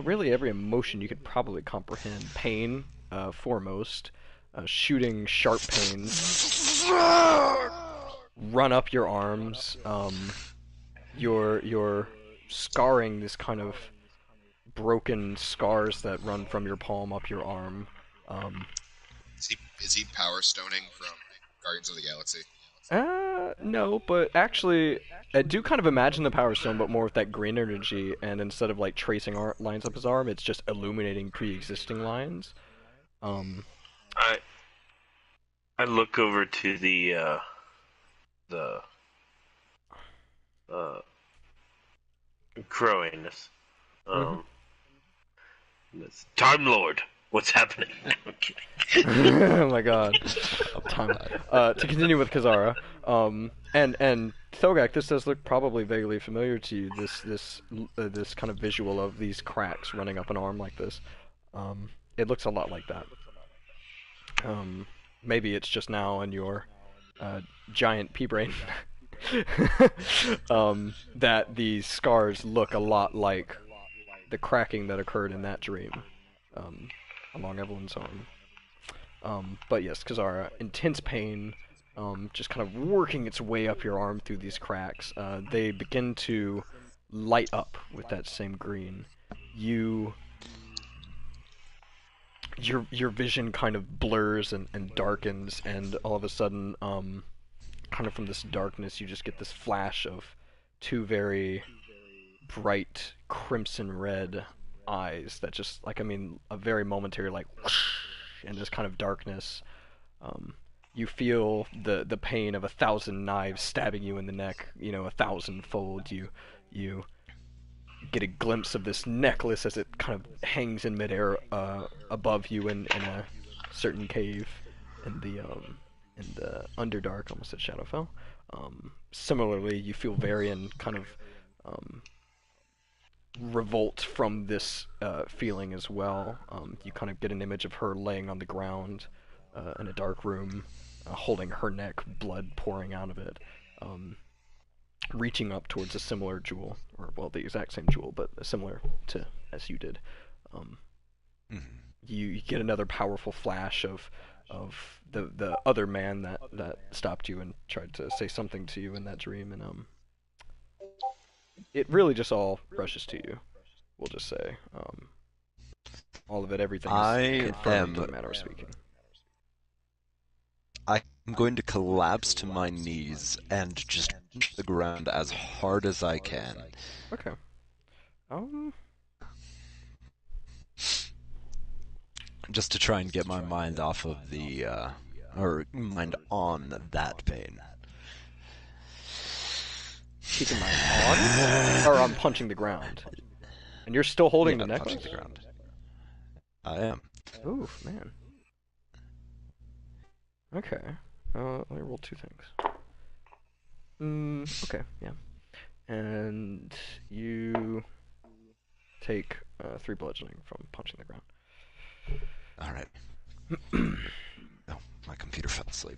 really every emotion you could probably comprehend. Pain, foremost, shooting sharp pains run up your arms. You're scarring this kind of broken scars that run from your palm up your arm. Is he power stoning from Guardians of the Galaxy? No, but actually, I do kind of imagine the Power Stone, but more with that green energy, and instead of like tracing lines up his arm, it's just illuminating pre-existing lines. I look over to the crowing. This Time Lord. What's happening? I'm kidding. Oh my god. Time. To continue with Kazara, and Thogak, this does look probably vaguely familiar to you. This kind of visual of these cracks running up an arm like this. It looks a lot like that. Maybe it's just now in your giant pea brain that these scars look a lot like the cracking that occurred in that dream along Evelyn's arm. But yes, Kazara, intense pain, just kind of working its way up your arm through these cracks. They begin to light up with that same green. You your vision kind of blurs and darkens, and all of a sudden, kind of from this darkness, you just get this flash of two very bright crimson red eyes that just, like, I mean, a very momentary, like, whoosh, in this kind of darkness. You feel the pain of 1,000 knives stabbing you in the neck, 1,000-fold. You get a glimpse of this necklace as it kind of hangs in midair above you in a certain cave in the Underdark, almost at Shadowfell. Similarly, you feel Varian kind of revolt from this feeling as well. You kind of get an image of her laying on the ground in a dark room, holding her neck, blood pouring out of it, reaching up towards a similar jewel, or, well, the exact same jewel, but similar to as you did. You get another powerful flash of the other man that stopped you and tried to say something to you in that dream, and it really just all rushes to you. We'll just say, all of it, everything is confirmed in a matter of speaking. I'm going to collapse to my knees and just hit the ground as hard as I can. Okay. Just to try and get my mind off of the, or mind on that pain. Keeping my on? Or I'm punching the ground. And you're still holding the necklace? Punching the ground. I am. Ooh, man. Okay. Let me roll two things. Okay, yeah. And you take 3 bludgeoning from punching the ground. Alright. Oh, my computer fell asleep.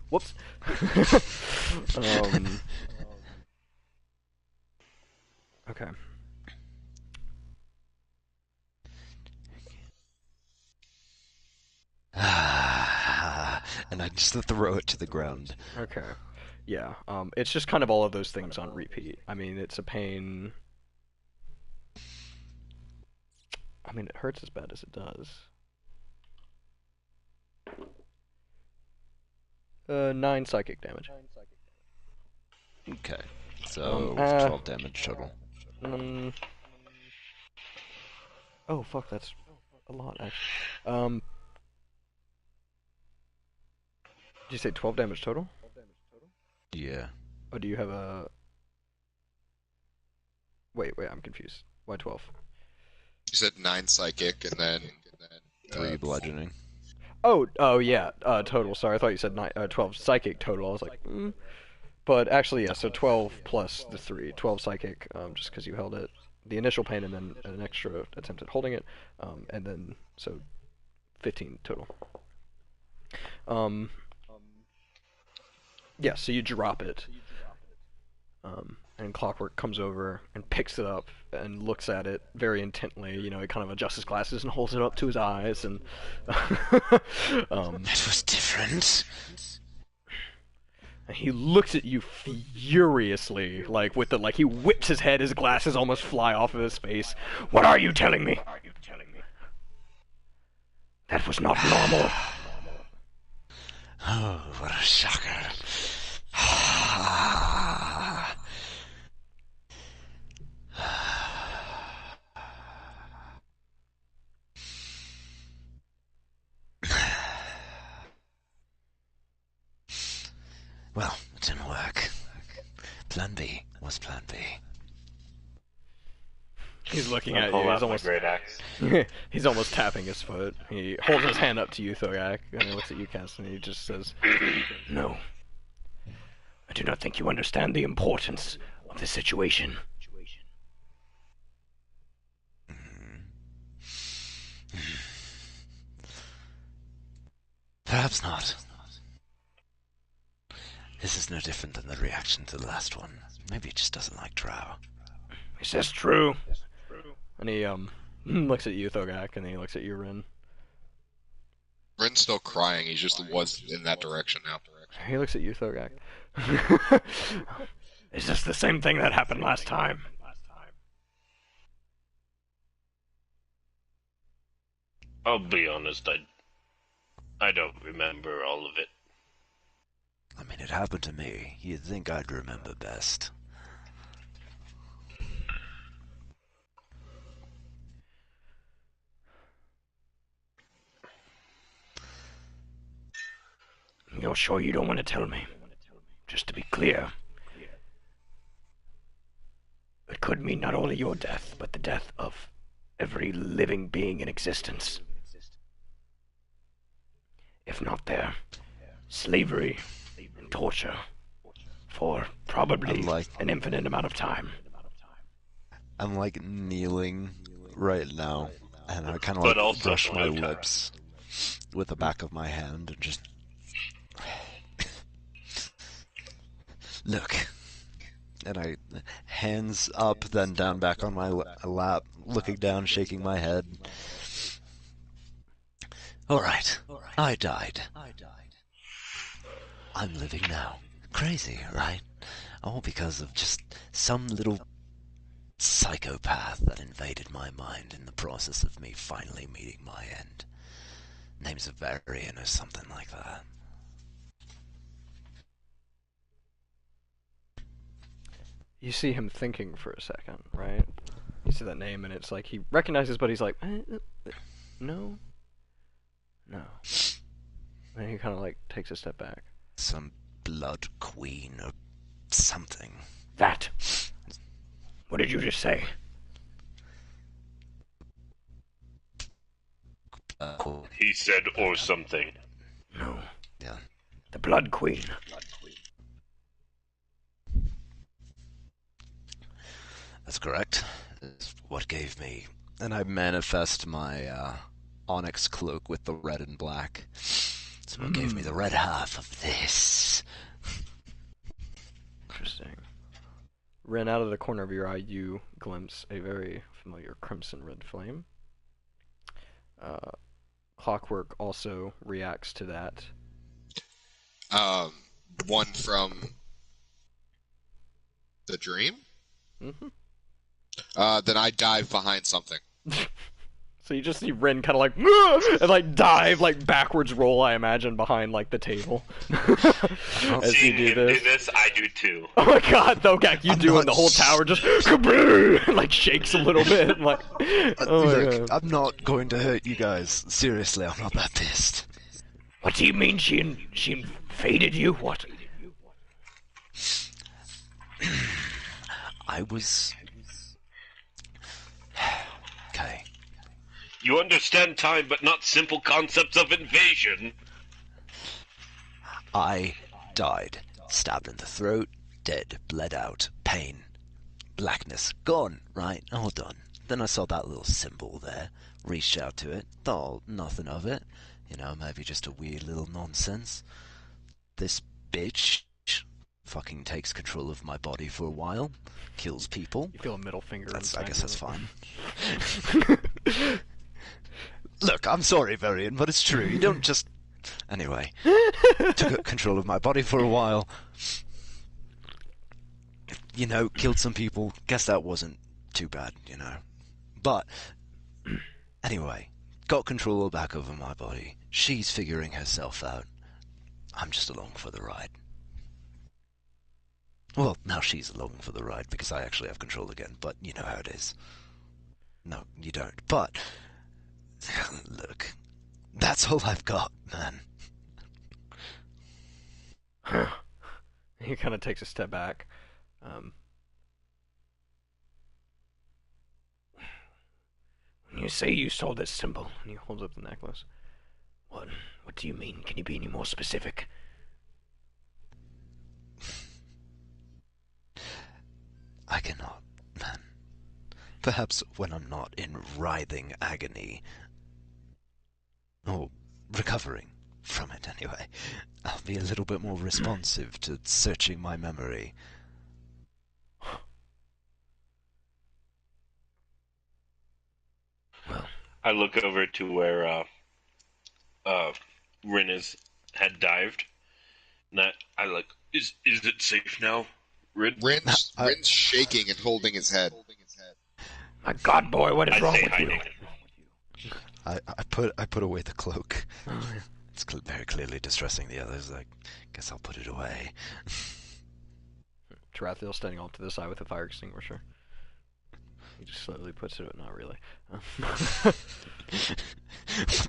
Whoops. Okay. And I just throw it to the ground. Okay. Yeah. It's just kind of all of those things on repeat. I mean, it's a pain. I mean, it hurts as bad as it does. 9 psychic damage. Okay. So, 12 damage total. Oh, fuck, that's a lot, actually. Did you say 12 damage total? Yeah. Oh, do you have a... Wait, I'm confused. Why 12? You said 9 psychic and then 3 bludgeoning. Oh, yeah, total. Sorry, I thought you said 12 psychic total. I was like, But actually, yeah, so 12 plus the 3. 12 psychic, just because you held it. The initial pain and then an extra attempt at holding it. And then, so 15 total. Yeah, so you drop it. And Clockwork comes over and picks it up and looks at it very intently. He kind of adjusts his glasses and holds it up to his eyes, and That was different. and he looks at you furiously, he whips his head, his glasses almost fly off of his face. What are you telling me? That was not normal. Oh, what a shocker. Well, it didn't work. Plan B was Plan B. He's looking at you. He's almost great axe. He's almost tapping his foot. He holds his hand up to you, Thogak, and he looks at you, Cass, and he just says, No. I do not think you understand the importance of the situation. Perhaps not. This is no different than the reaction to the last one. Maybe it just doesn't like Drow. Is this true? and he looks at you, Thogak, and then he looks at you, Rin. Rin's still crying, he just was in that direction now. He looks at you, Thogak. Is this the same thing that happened last time? I'll be honest, I don't remember all of it. I mean, it happened to me. You'd think I'd remember best. You're sure you don't want to tell me? Just to be clear, it could mean not only your death, but the death of every living being in existence. If not there, slavery and torture for probably an infinite amount of time. I'm like kneeling right now, and I kind of But like also brush for my no time. lips with the back of my hand and just look. And I hands up, then down back on my lap, looking down, shaking my head. All right, I died. I'm living now. Crazy, right? All because of just some little psychopath that invaded my mind in the process of me finally meeting my end. Name's Varian or something like that. You see him thinking for a second, right? You see that name, and it's like he recognizes, but he's like, no. And he kind of like takes a step back. Some blood queen or something. That. What did you just say? He said or something. No. Yeah. The Blood Queen. That's correct. It's what gave me... And I manifest my onyx cloak with the red and black. It's what gave me the red half of this. Interesting. Ren, out of the corner of your eye, you glimpse a very familiar crimson red flame. Clockwork also reacts to that. One from the dream? Mm-hmm. Then I dive behind something. So you just see Ren kind of like, "Aah!" and like dive, like backwards roll, I imagine, behind like the table. As you do this. I do too. Oh my god, though, Gak, you do, and the whole tower just kaboom, like shakes a little bit. Like, oh my Look, god. I'm not going to hurt you guys. Seriously, I'm not that pissed. What do you mean she invaded you? What? I was... Okay. You understand time, but not simple concepts of invasion. I died. Stabbed in the throat, dead, bled out, pain, blackness, gone, right? All done. Then I saw that little symbol there, reached out to it, thought nothing of it. You know, maybe just a weird little nonsense. This bitch fucking takes control of my body for a while, kills people. You feel a middle finger. I guess that's fine. Look, I'm sorry, Varian, but it's true. You don't just... Anyway, took control of my body for a while. You know, killed some people. Guess that wasn't too bad, you know. But, anyway, got control back over my body. She's figuring herself out. I'm just along for the ride. Well, now she's along for the ride because I actually have control again, but you know how it is. No, you don't. But, look, that's all I've got, man. He kind of takes a step back. When you say you saw this symbol, And he holds up the necklace. what do you mean? Can you be any more specific? I cannot, man. Perhaps when I'm not in writhing agony, or recovering from it anyway, I'll be a little bit more responsive to searching my memory. Well, I look over to where Rin had dived. And I like, is it safe now, Rin? Rin's shaking and holding his head. my God, boy, what is I wrong say with hi, you? Nathan. I put away the cloak. Oh, yeah. It's very clearly distressing the others. I guess I'll put it away. Tarathiel standing off to the side with a fire extinguisher. He just slowly puts it, not really. What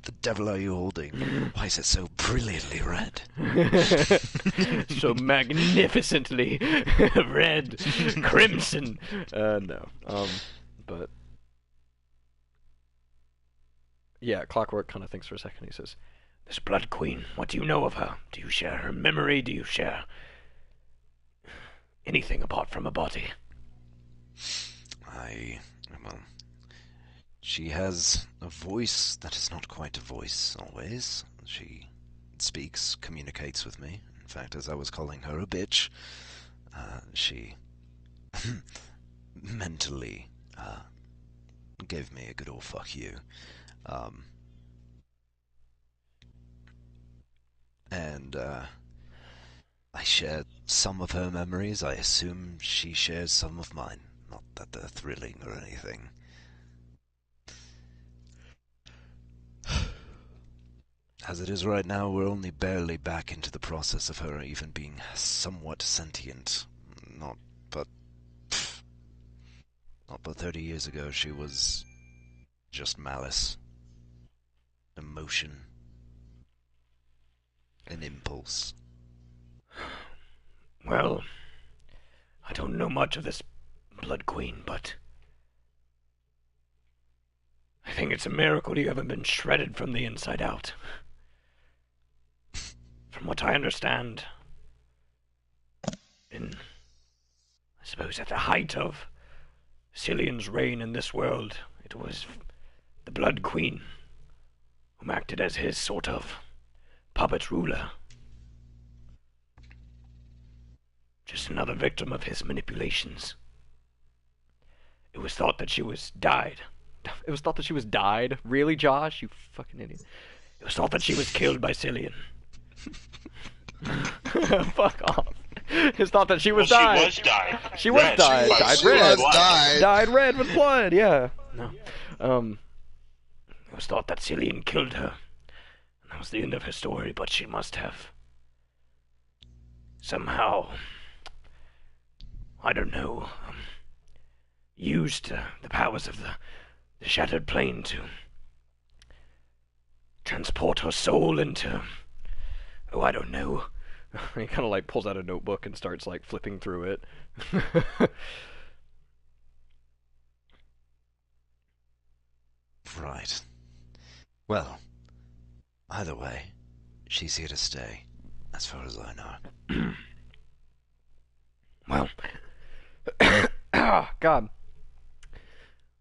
the devil are you holding? Why is it so brilliantly red? So magnificently red, crimson. No. But yeah, Clockwork kind of thinks for a second. He says, "This Blood Queen, what do you know of her? Do you share her memory? Do you share anything apart from a body?" Well, she has a voice that is not quite a voice, always. She speaks, communicates with me. In fact, as I was calling her a bitch, she mentally gave me a good old fuck you. And I share some of her memories. I assume she shares some of mine. Not that they're thrilling or anything. As it is right now, we're only barely back into the process of her even being somewhat sentient. Not but 30 years ago, she was just malice, emotion, an impulse. Well, I don't know much of this Blood Queen, but I think it's a miracle you haven't been shredded from the inside out. From what I understand, I suppose at the height of Cillian's reign in this world, it was the Blood Queen who acted as his sort of puppet ruler. Just another victim of his manipulations. It was thought that she was died. It was thought that she was died? Really, Josh? You fucking idiot. It was thought that she was killed by Cillian. Fuck off. It's thought that she was died. She was died. She was died. Died red. Died red with blood, yeah. No. It was thought that Cillian killed her. And that was the end of her story, but she must have somehow, I don't know, used the powers of the Shattered Plane to transport her soul into, oh, I don't know. He kind of like pulls out a notebook and starts like flipping through it. Right. Well, either way, she's here to stay, as far as I know. Well, Ah, God.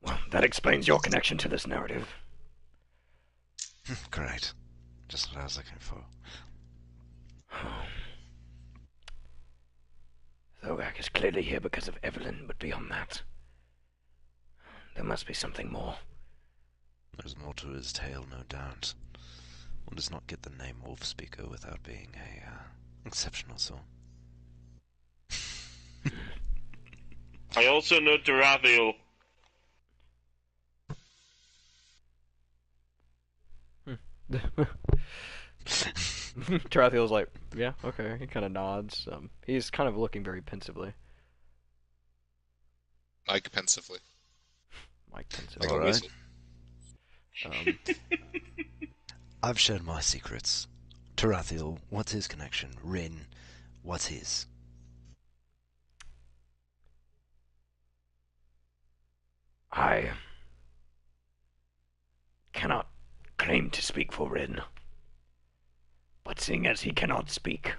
well, that explains your connection to this narrative. Great. Just what I was looking for. Thogak is clearly here because of Evelyn, but beyond that, there must be something more. There's more to his tale, no doubt. One does not get the name Wolf Speaker without being a exceptional soul. I also know Tarathiel. Tarathiel's like, yeah, okay. He kind of nods. He's kind of looking very pensively. Like pensively. Like pensively. Like a whistle. I've shared my secrets. Tarathiel, what's his connection? Rin, what's his? I cannot claim to speak for Rin, but seeing as he cannot speak...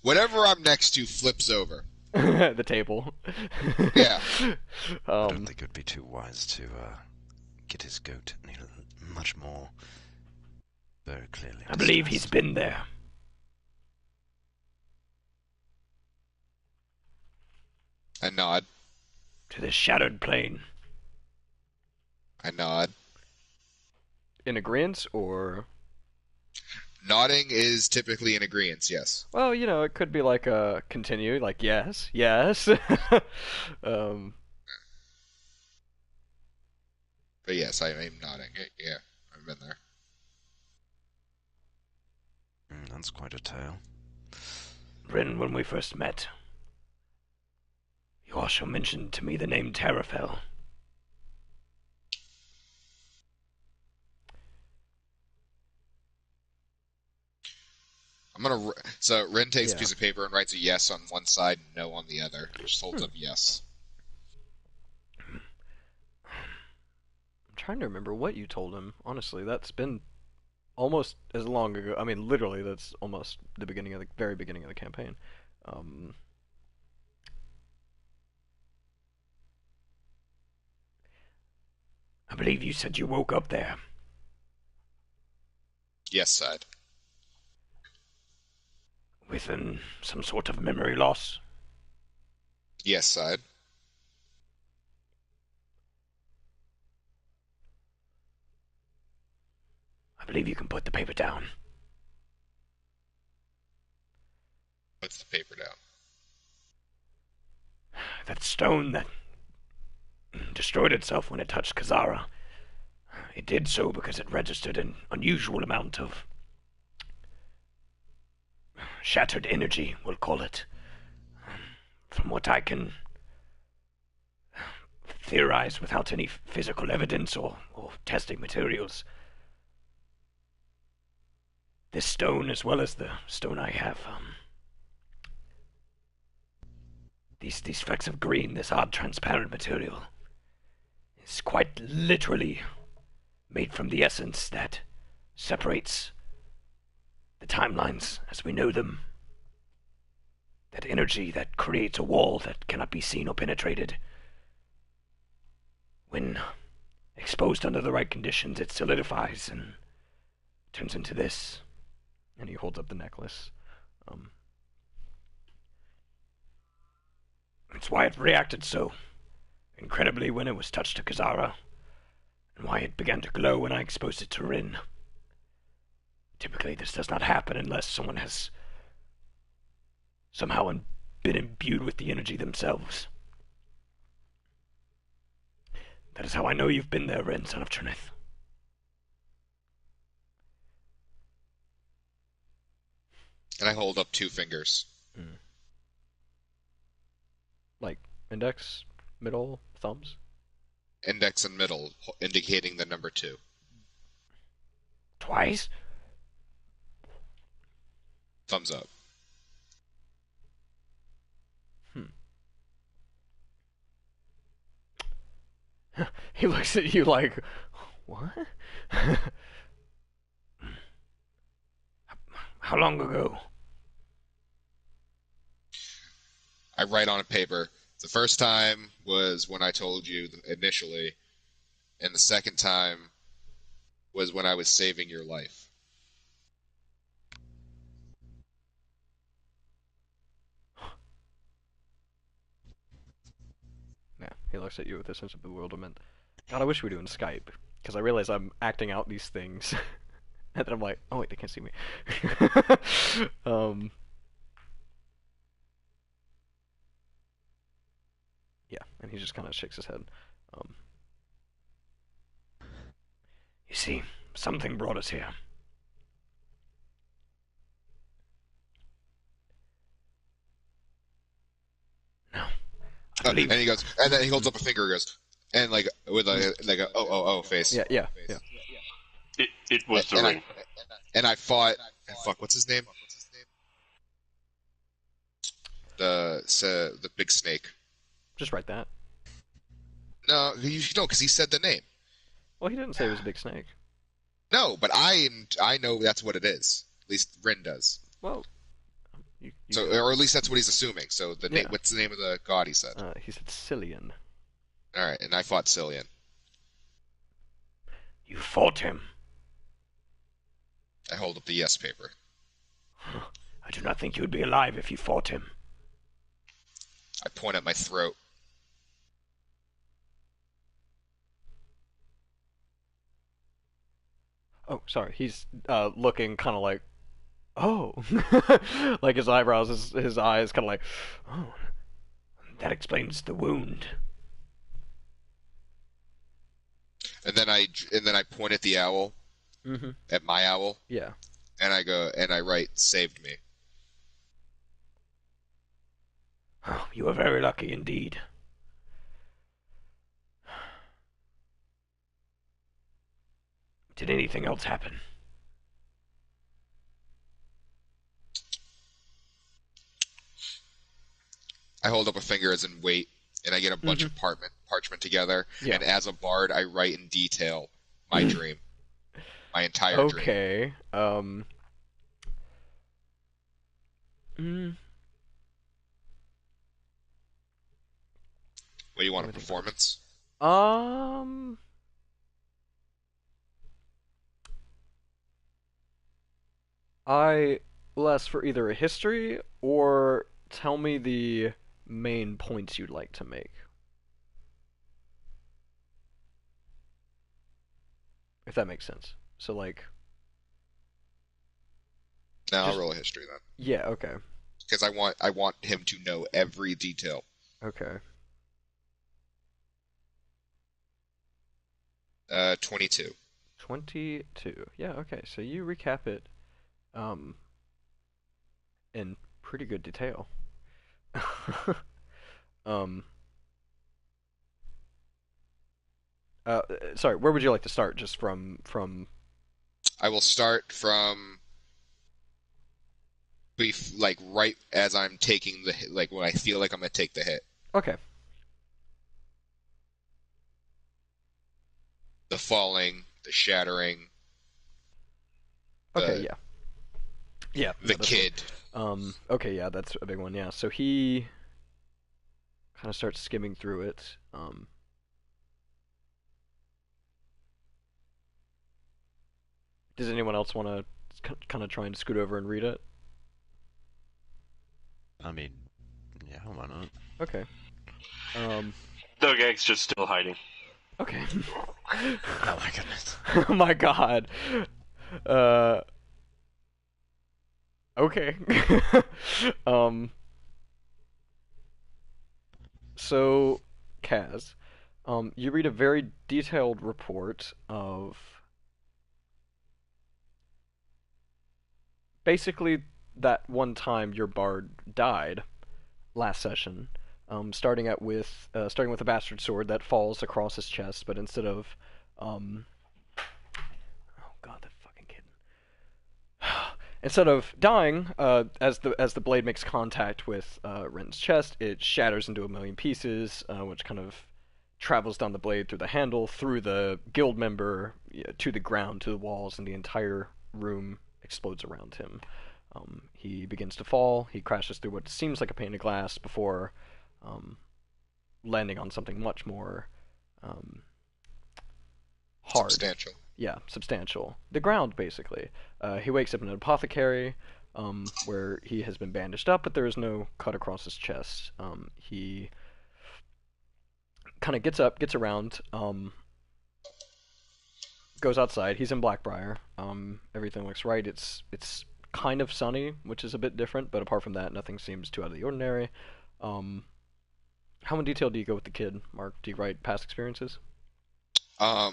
Whatever I'm next to flips over. The table. Yeah. I don't think it would be too wise to get his goat any much more very clearly. I believe he's been there. I nod. To the Shattered Plane. I nod. In agreement, or... Nodding is typically in agreement, yes. Well, you know, it could be like a continue, like yes, yes. But yes, I am nodding. Yeah, I've been there. That's quite a tale. Rin, when we first met, you also mentioned to me the name Terrafell. So Ren takes a Yeah. piece of paper and writes a yes on one side and no on the other. Just holds up yes. I'm trying to remember what you told him. Honestly, that's been almost as long ago. I mean, literally, that's almost the very beginning of the campaign. I believe you said you woke up there. Yes side. With some sort of memory loss. Yes side. I believe you can put the paper down. Puts the paper down. That stone that destroyed itself when it touched Kazara. It did so because it registered an unusual amount of shattered energy, we'll call it. From what I can theorize without any physical evidence or testing materials, this stone, as well as the stone I have, these flecks of green, this odd transparent material, is quite literally made from the essence that separates the timelines as we know them. That energy that creates a wall that cannot be seen or penetrated. When exposed under the right conditions, it solidifies and turns into this. And he holds up the necklace. It's why it reacted so incredibly when it was touched to Kazara, and why it began to glow when I exposed it to Rin. Typically, this does not happen unless someone has somehow been imbued with the energy themselves. That is how I know you've been there, Rin, son of Trinith. And I hold up 2 fingers. Like index, middle, thumbs? Index and middle, indicating the number 2. Twice? Thumbs up. He looks at you like, what? How long ago? I write on a paper. The first time was when I told you initially, and the second time was when I was saving your life. Yeah, he looks at you with a sense of bewilderment. God, I wish we were doing Skype, because I realize I'm acting out these things. And then I'm like, oh wait, they can't see me. Yeah, and he just kind of shakes his head. You see, something brought us here. No. And he goes, and then he holds up a finger and goes, and like with a oh face. Yeah. It was the ring. And I fought. Fuck, what's his name? The big snake. Just write that. No, because he said the name. Well, he didn't say it was a big snake. No, but I know that's what it is. At least Rin does. Well, or at least that's what he's assuming. So Yeah. what's the name of the god he said? He said Cillian. All right, and I fought Cillian. You fought him. I hold up the yes paper. I do not think you would be alive if you fought him. I point at my throat. Oh, sorry. He's looking kind of like, oh, like his eyebrows, his eyes, kind of like, oh. That explains the wound. and then I point at the owl, at my owl, Yeah. and I write "saved me." Oh, you are very lucky indeed. Did anything else happen? I hold up a finger as in wait, and I get a bunch of parchment together, Yeah. and as a bard, I write in detail my dream, my entire dream. Okay. What do you want, a performance? I will ask for either a history or tell me the main points you'd like to make. If that makes sense. So, like... No, I'll roll a history then. Yeah, okay. Because I want him to know every detail. Okay. 22. 22. Yeah, okay. So you recap it in pretty good detail. Sorry, where would you like to start? Just from I will start from like right as I'm taking the hit, like when I feel like I'm gonna take the hit. Okay. The falling, the shattering. Okay, yeah. Yeah. The kid. Okay, yeah, that's a big one, yeah. So he kind of starts skimming through it. Does anyone else want to kind of try and scoot over and read it? I mean, yeah, why not? Okay. Dogag's just still hiding. Okay. Oh my goodness. Oh my god. Okay. So, Kaz, you read a very detailed report of basically that one time your bard died last session. Starting with a bastard sword that falls across his chest, but instead of oh god, that fucking kid. Instead of dying, as the blade makes contact with Ren's chest, it shatters into a million pieces, which kind of travels down the blade through the handle, through the guild member, to the ground, to the walls, and the entire room explodes around him. He begins to fall. He crashes through what seems like a pane of glass before landing on something much more hard. Substantial. Yeah, substantial. The ground, basically. He wakes up in an apothecary, where he has been bandaged up, but there is no cut across his chest. He kind of gets up, gets around, goes outside. He's in Blackbriar. Everything looks right. It's kind of sunny, which is a bit different, but apart from that, nothing seems too out of the ordinary. How in detail do you go with the kid, Mark? Do you write past experiences? Or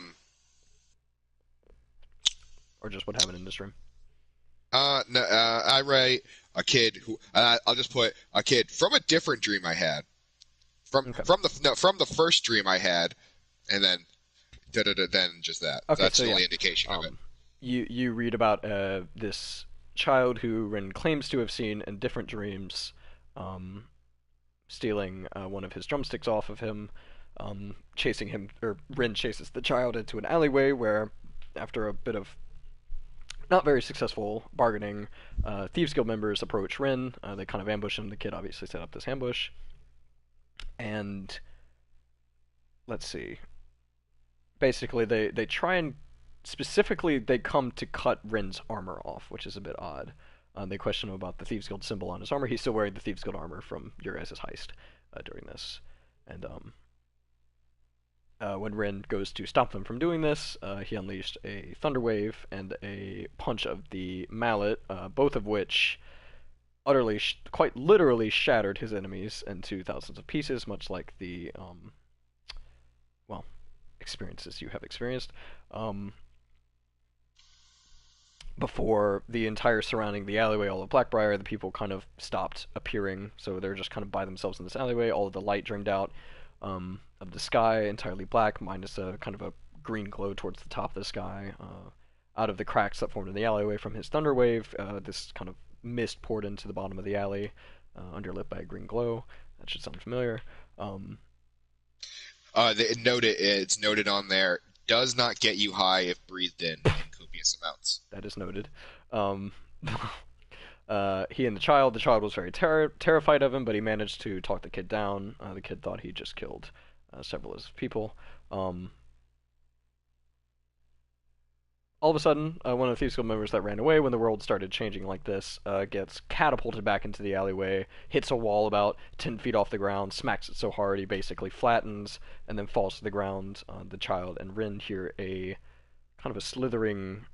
just what happened in this room? No, I write a kid who I'll just put a kid from a different dream I had, from the first dream I had, and then then just that. Okay, That's so the only yeah. indication of it. You read about this child who Rin claims to have seen in different dreams, stealing one of his drumsticks off of him, chasing him, or Rin chases the child into an alleyway where, after a bit of not very successful bargaining, Thieves Guild members approach Rin. They kind of ambush him. The kid obviously set up this ambush. And let's see. Basically, they try and specifically they come to cut Rin's armor off, which is a bit odd. They question him about the Thieves Guild symbol on his armor. He's still wearing the Thieves Guild armor from your guys' heist during this. And when Rin goes to stop them from doing this, he unleashed a thunder wave and a punch of the mallet, both of which utterly, quite literally shattered his enemies into thousands of pieces, much like the, well, experiences you have experienced. Before the entire surrounding the alleyway, all of Blackbriar, the people kind of stopped appearing, so they're just kind of by themselves in this alleyway. All of the light drained out of the sky, entirely black, minus a kind of a green glow towards the top of the sky. Out of the cracks that formed in the alleyway from his thunderwave, this kind of mist poured into the bottom of the alley, underlit by a green glow. That should sound familiar. It's noted on there. Does not get you high if breathed in copious amounts. That is noted. He and the child was very terrified of him, but he managed to talk the kid down. The kid thought he just killed several of his people. All of a sudden, one of the Thieves Guild members that ran away when the world started changing like this gets catapulted back into the alleyway, hits a wall about 10 feet off the ground, smacks it so hard he basically flattens, and then falls to the ground. The child and Rin hear a kind of a slithering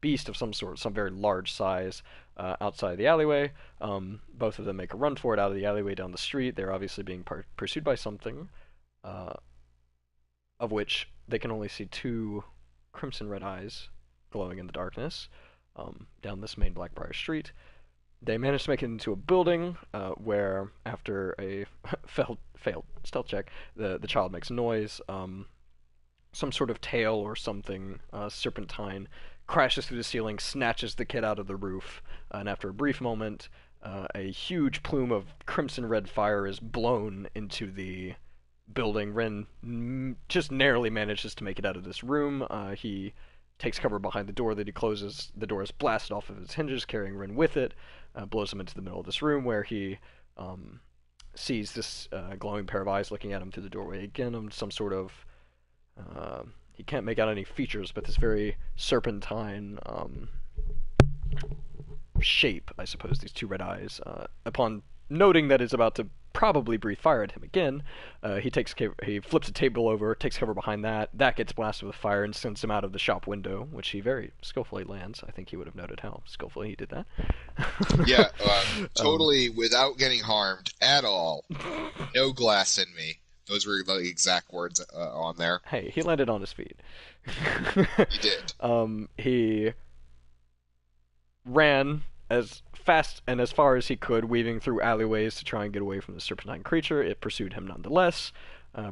beast of some sort, some very large size, outside the alleyway. Both of them make a run for it out of the alleyway down the street. They're obviously being pursued by something, of which they can only see two crimson red eyes glowing in the darkness down this main Blackbriar street. They manage to make it into a building where, after a failed stealth check, the child makes a noise. Some sort of tail or something, serpentine, crashes through the ceiling, snatches the kid out of the roof, and after a brief moment, a huge plume of crimson red fire is blown into the building. Ren just narrowly manages to make it out of this room. He takes cover behind the door that he closes. The door is blasted off of its hinges, carrying Ren with it, blows him into the middle of this room where he sees this glowing pair of eyes looking at him through the doorway again. Some sort of he can't make out any features, but this very serpentine shape, I suppose, these two red eyes. Upon noting that it's about to probably breathe fire at him again, he flips a table over, takes cover behind that. That gets blasted with fire and sends him out of the shop window, which he very skillfully lands. I think he would have noted how skillfully he did that. Yeah, totally without getting harmed at all. No glass in me. Those were the exact words on there. Hey, he landed on his feet. He did. He ran as fast and as far as he could, weaving through alleyways to try and get away from the serpentine creature. It pursued him nonetheless,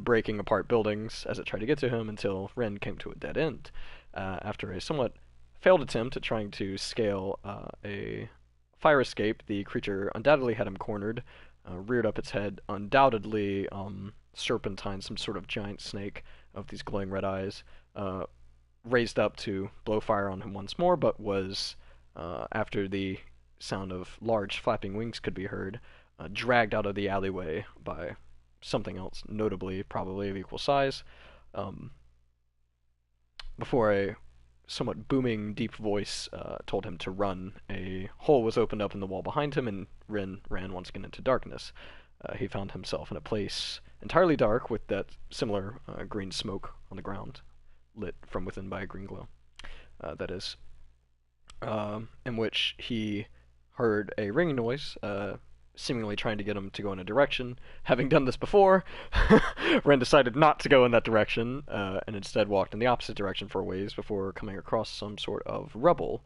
breaking apart buildings as it tried to get to him until Ren came to a dead end. After a somewhat failed attempt at trying to scale a fire escape, the creature undoubtedly had him cornered, reared up its head, undoubtedly serpentine, some sort of giant snake of these glowing red eyes, raised up to blow fire on him once more, but was, after the sound of large flapping wings could be heard, dragged out of the alleyway by something else, notably probably of equal size, before a somewhat booming, deep voice told him to run. A hole was opened up in the wall behind him, and Rin ran once again into darkness. He found himself in a place entirely dark with that similar green smoke on the ground, lit from within by a green glow. That is, in which he heard a ringing noise, seemingly trying to get him to go in a direction. Having done this before, Ren decided not to go in that direction, and instead walked in the opposite direction for a ways before coming across some sort of rubble,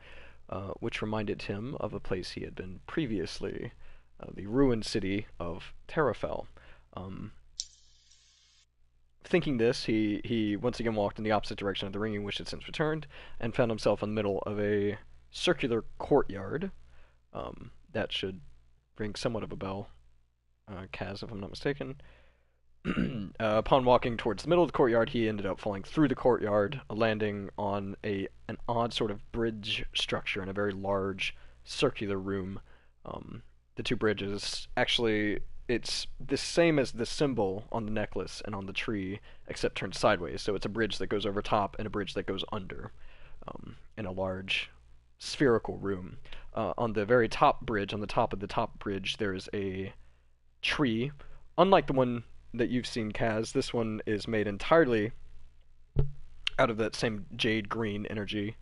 which reminded him of a place he had been previously, the ruined city of Terrafell. Thinking this, he once again walked in the opposite direction of the ringing, which had since returned, and found himself in the middle of a circular courtyard. That should ring somewhat of a bell, Kaz, if I'm not mistaken. Upon walking towards the middle of the courtyard, he ended up falling through the courtyard, landing on an odd sort of bridge structure in a very large circular room. The two bridges, actually, it's the same as the symbol on the necklace and on the tree, except turned sideways. So it's a bridge that goes over top and a bridge that goes under, in a large spherical room. On the very top bridge, on the top of the top bridge, there is a tree. Unlike the one that you've seen, Kaz, this one is made entirely out of that same jade green energy,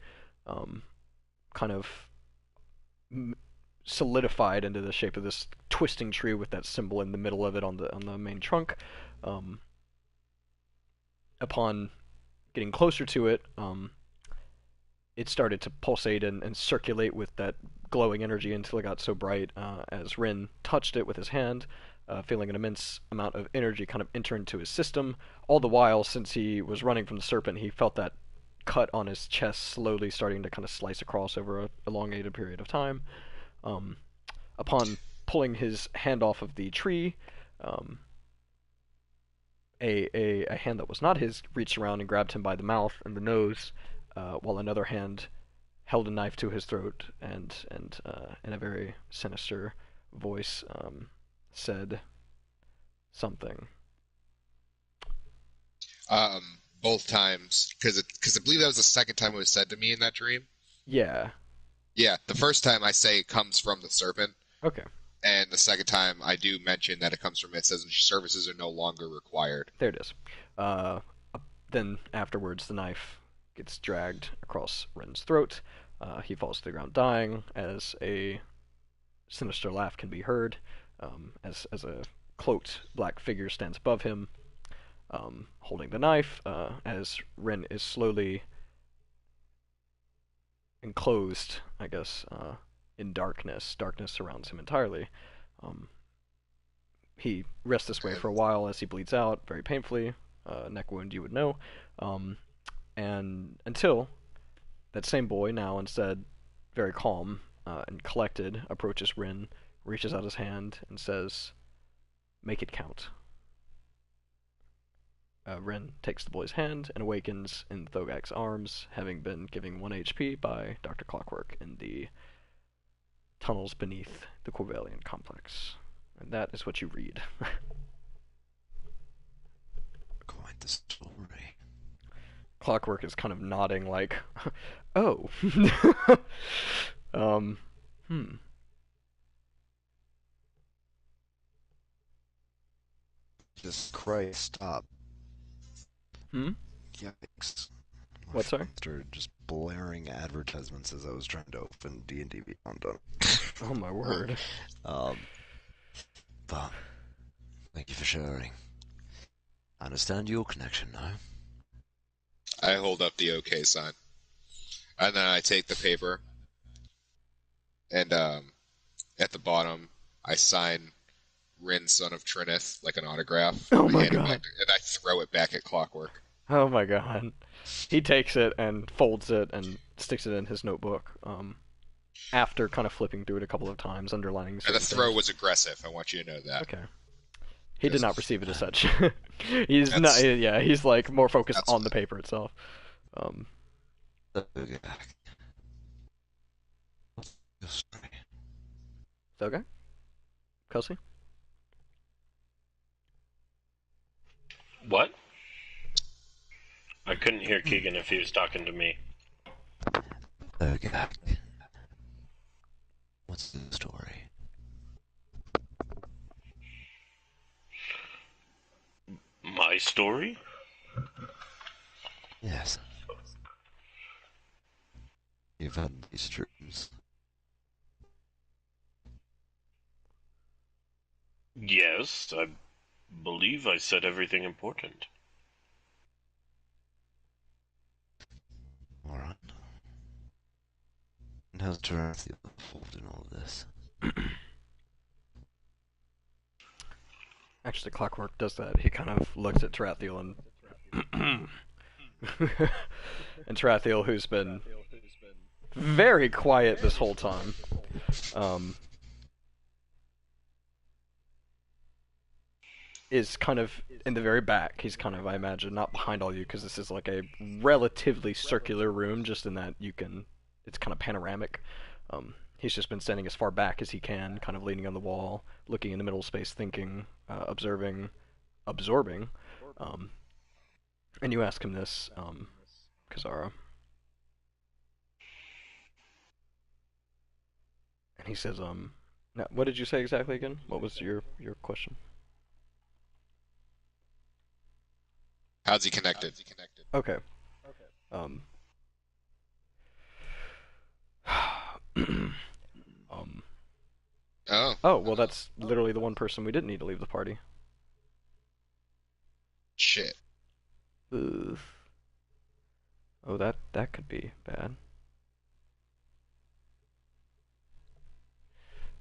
kind of solidified into the shape of this twisting tree with that symbol in the middle of it on the main trunk. upon getting closer to it, it started to pulsate and circulate with that glowing energy until it got so bright as Rin touched it with his hand, feeling an immense amount of energy kind of enter into his system. All the while, since he was running from the serpent, he felt that cut on his chest slowly starting to kind of slice across over a elongated period of time. Upon pulling his hand off of the tree, a hand that was not his reached around and grabbed him by the mouth and the nose, while another hand held a knife to his throat and in a very sinister voice said something. Both times, because I believe that was the second time it was said to me in that dream. Yeah. Yeah, the first time I say it comes from the serpent. Okay. And the second time I do mention that it comes from it says services are no longer required. There it is. Then afterwards, the knife gets dragged across Ren's throat. He falls to the ground dying as a sinister laugh can be heard as a cloaked black figure stands above him, holding the knife, as Ren is slowly enclosed, I guess, in darkness. Darkness surrounds him entirely. He rests this way for a while as he bleeds out, very painfully, neck wound you would know, and until that same boy, now instead very calm and collected, approaches Rin, reaches out his hand, and says, "Make it count." Rin takes the boy's hand and awakens in Thogak's arms, having been given 1 HP by Dr. Clockwork in the tunnels beneath the Corvellian complex. And that is what you read. Quite the story. Clockwork is kind of nodding like, oh. Just Christ, stop. Yikes. What, sorry? Started just blaring advertisements as I was trying to open D&D Beyond on it. Oh my word. But thank you for sharing. I understand your connection now. I hold up the OK sign. And then I take the paper. And at the bottom, I sign Rin, son of Trinith, like an autograph. Oh my god. And I throw it back at Clockwork. Oh my god. He takes it and folds it and sticks it in his notebook. After kind of flipping through it a couple of times, underlining. And the throw was aggressive. I want you to know that. Okay. He did not perceive it as such. He's not. Yeah, he's like more focused on the paper itself. Okay. Kelsey? What? I couldn't hear Keegan if he was talking to me. Okay. What's the story? My story? Yes. You've had these dreams. Yes, I believe I said everything important. Alright. And how's Tarathiel involved in all of this? Actually, Clockwork does that. He kind of looks at Tarathiel and... and Tarathiel, who's been very quiet this whole time, is kind of in the very back. He's kind of, I imagine, not behind all you, because this is like a relatively circular room, just in that you can... It's kind of panoramic. He's just been standing as far back as he can, kind of leaning on the wall, looking in the middle space, thinking, observing, absorbing. And you ask him this, Kazara. And he says, now, what did you say exactly again? What was your question? How's he connected? Okay. Oh, well, that's literally the one person we didn't need to leave the party. Shit. Ugh. Oh, that could be bad.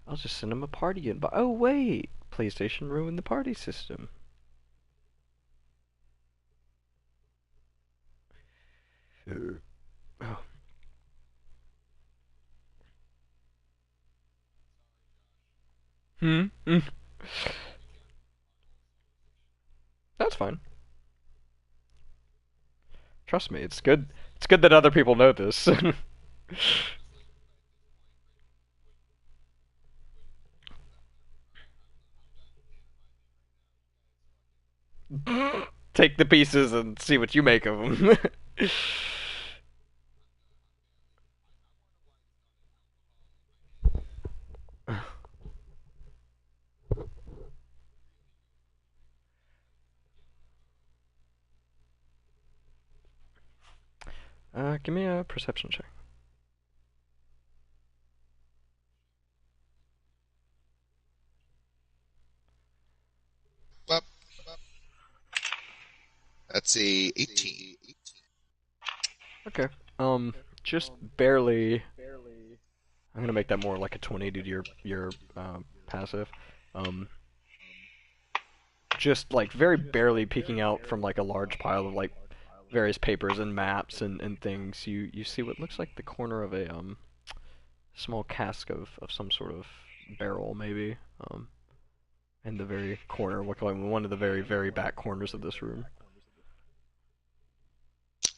I'll just send him a party invite. Oh wait, PlayStation ruined the party system. Oh. Hmm. That's fine. Trust me, it's good. It's good that other people know this. Take the pieces and see what you make of them. Give me a perception check. Well, that's a 18. Okay. Just barely. I'm gonna make that more like a 20 due to your passive. Um, just like very barely peeking out from like a large pile of like various papers and maps and things. You see what looks like the corner of a small cask of some sort of barrel maybe. In the very corner, one of the very back corners of this room.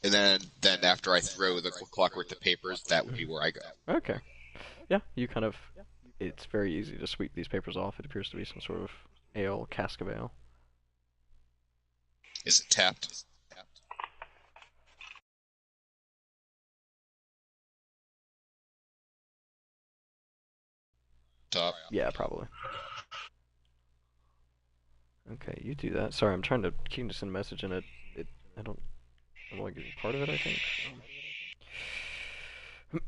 And then after I throw the clockwork to papers, that would be where I go. Okay. Yeah, you kind of. It's very easy to sweep these papers off. It appears to be some sort of ale, cask of ale. Is it tapped? Top. Yeah, probably. Okay, you do that. Sorry, I'm trying to keep to send a message and I don't want to give you part of it. I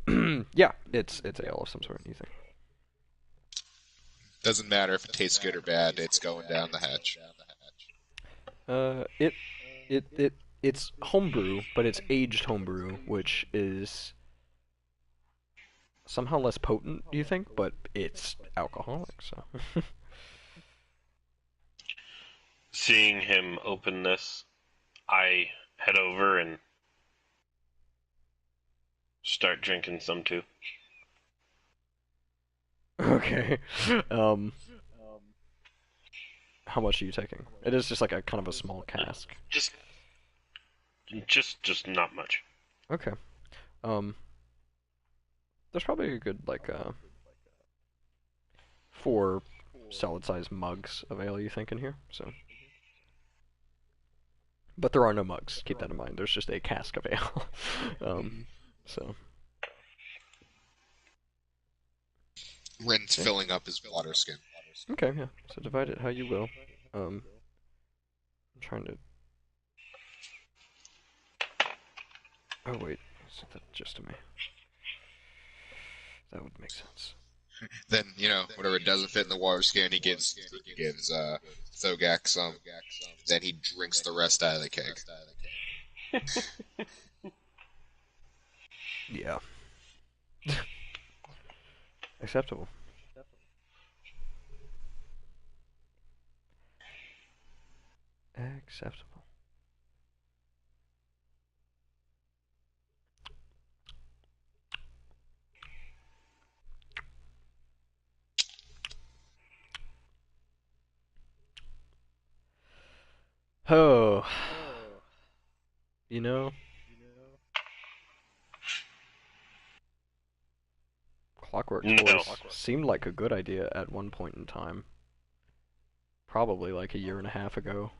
think. Yeah, it's ale of some sort. You think? Doesn't matter if it tastes good or bad. It's going down the hatch. It's homebrew, but it's aged homebrew, which is somehow less potent, do you think? But it's alcoholic, so. Seeing him open this, I head over and start drinking some too. Okay. How much are you taking? It is just like a kind of a small cask. Just not much. Okay. There's probably a good like 4 solid-sized mugs of ale you think in here. So. But there are no mugs. Keep that in mind. There's just a cask of ale. So. Rin's filling up his water skin. Okay, yeah. So divide it how you will. I'm trying to. Oh wait, is that just to me? That would make sense. Then, whatever doesn't fit in the water skin, he gives Thogak some. Then he drinks the rest out of the keg. Yeah. Acceptable. Acceptable. Oh. Clockwork Tours seemed like a good idea at one point in time. Probably like a year and a half ago.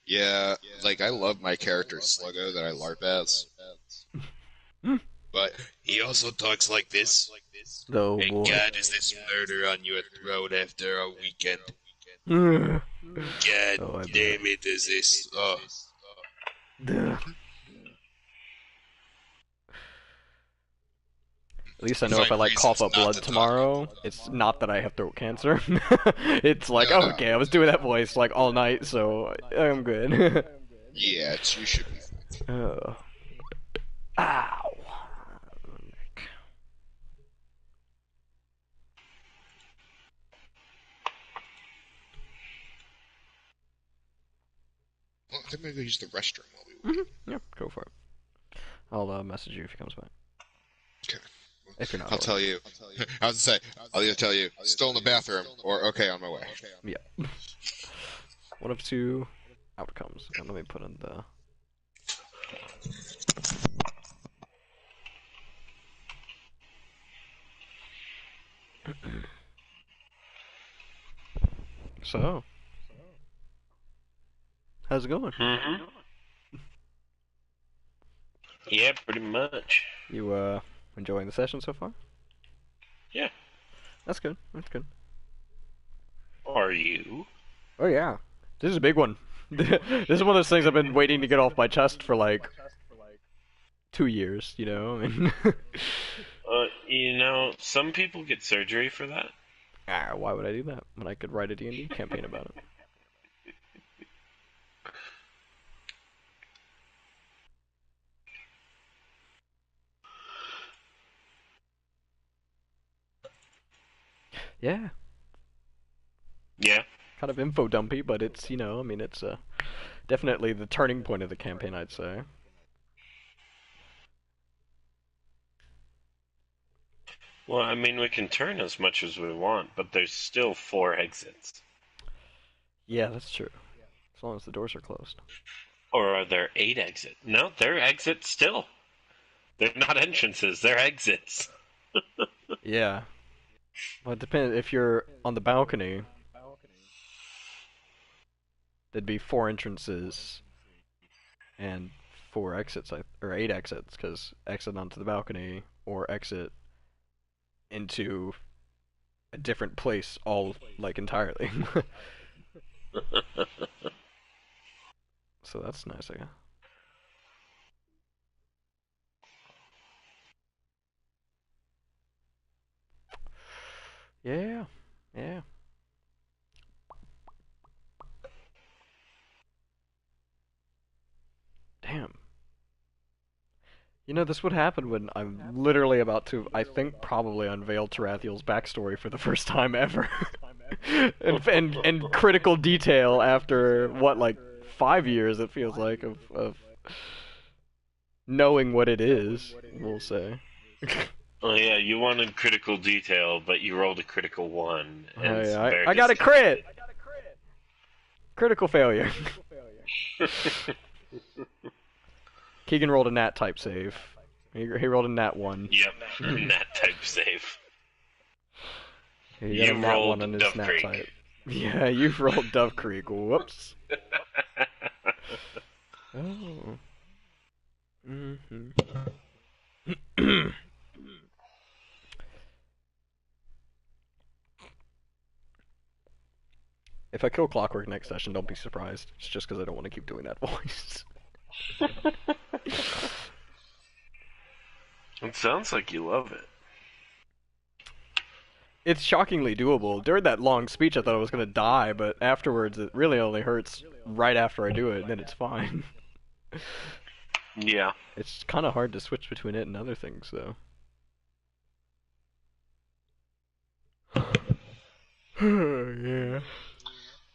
Yeah, like I love my character Sluggo that I LARP as. But he also talks like this. Oh Hey, boy. God, is this murder on your throat after a weekend? God Damn it, is this? At least I know if I like cough up blood tomorrow, it's not that I have throat cancer. It's like, oh, okay, I was doing that voice like all night, so I'm good. Yeah, you should be. Oh. Ow. Well, I think I'm gonna go use the restroom while we wait. Yeah, go for it. I'll message you if he comes back. Okay. If you're not. I'll tell you. I was gonna say, I'll either tell you, still in the bathroom, or okay, on my way. Yeah. One of two outcomes. And let me put in the... So, how's it going? Mm-hmm. Yeah, pretty much. You enjoying the session so far? Yeah. That's good. That's good. Are you? Oh yeah, this is a big one. This is one of those things I've been waiting to get off my chest for like 2 years. You know, I mean. Some people get surgery for that. Why would I do that when I could write a D&D campaign about it? Yeah. Yeah. Kind of info dumpy, but it's, I mean, it's definitely the turning point of the campaign, I'd say. Well, I mean, we can turn as much as we want, but there's still 4 exits. Yeah, that's true. As long as the doors are closed. Or are there 8 exits? No, they're exits still. They're not entrances, they're exits. Yeah. Well, it depends. If you're on the balcony, there'd be 4 entrances and 4 exits, or 8 exits, because exit onto the balcony or exit into a different place, all like entirely. So that's nice, I guess. Yeah, yeah. Damn. This would happen when I'm literally about to, I think, probably unveil Tarathiel's backstory for the first time ever. and critical detail after, what, like, 5 years, it feels like, of knowing what it is, we'll say. Oh yeah, you wanted critical detail, but you rolled a critical 1. And yeah, I got a crit! Critical failure. Keegan rolled a nat type save. He rolled a nat 1. Yep, nat type save. He got a nat 1 on his Dove nat Creek. type. Yeah, you rolled Dove Creek. Whoops. Oh. Mm-hmm. If I kill Clockwork next session, don't be surprised. It's just because I don't want to keep doing that voice. It sounds like you love it. It's shockingly doable. During that long speech, I thought I was going to die, but afterwards, it really only hurts right after I do it, and then it's fine. Yeah. It's kind of hard to switch between it and other things, though. Yeah.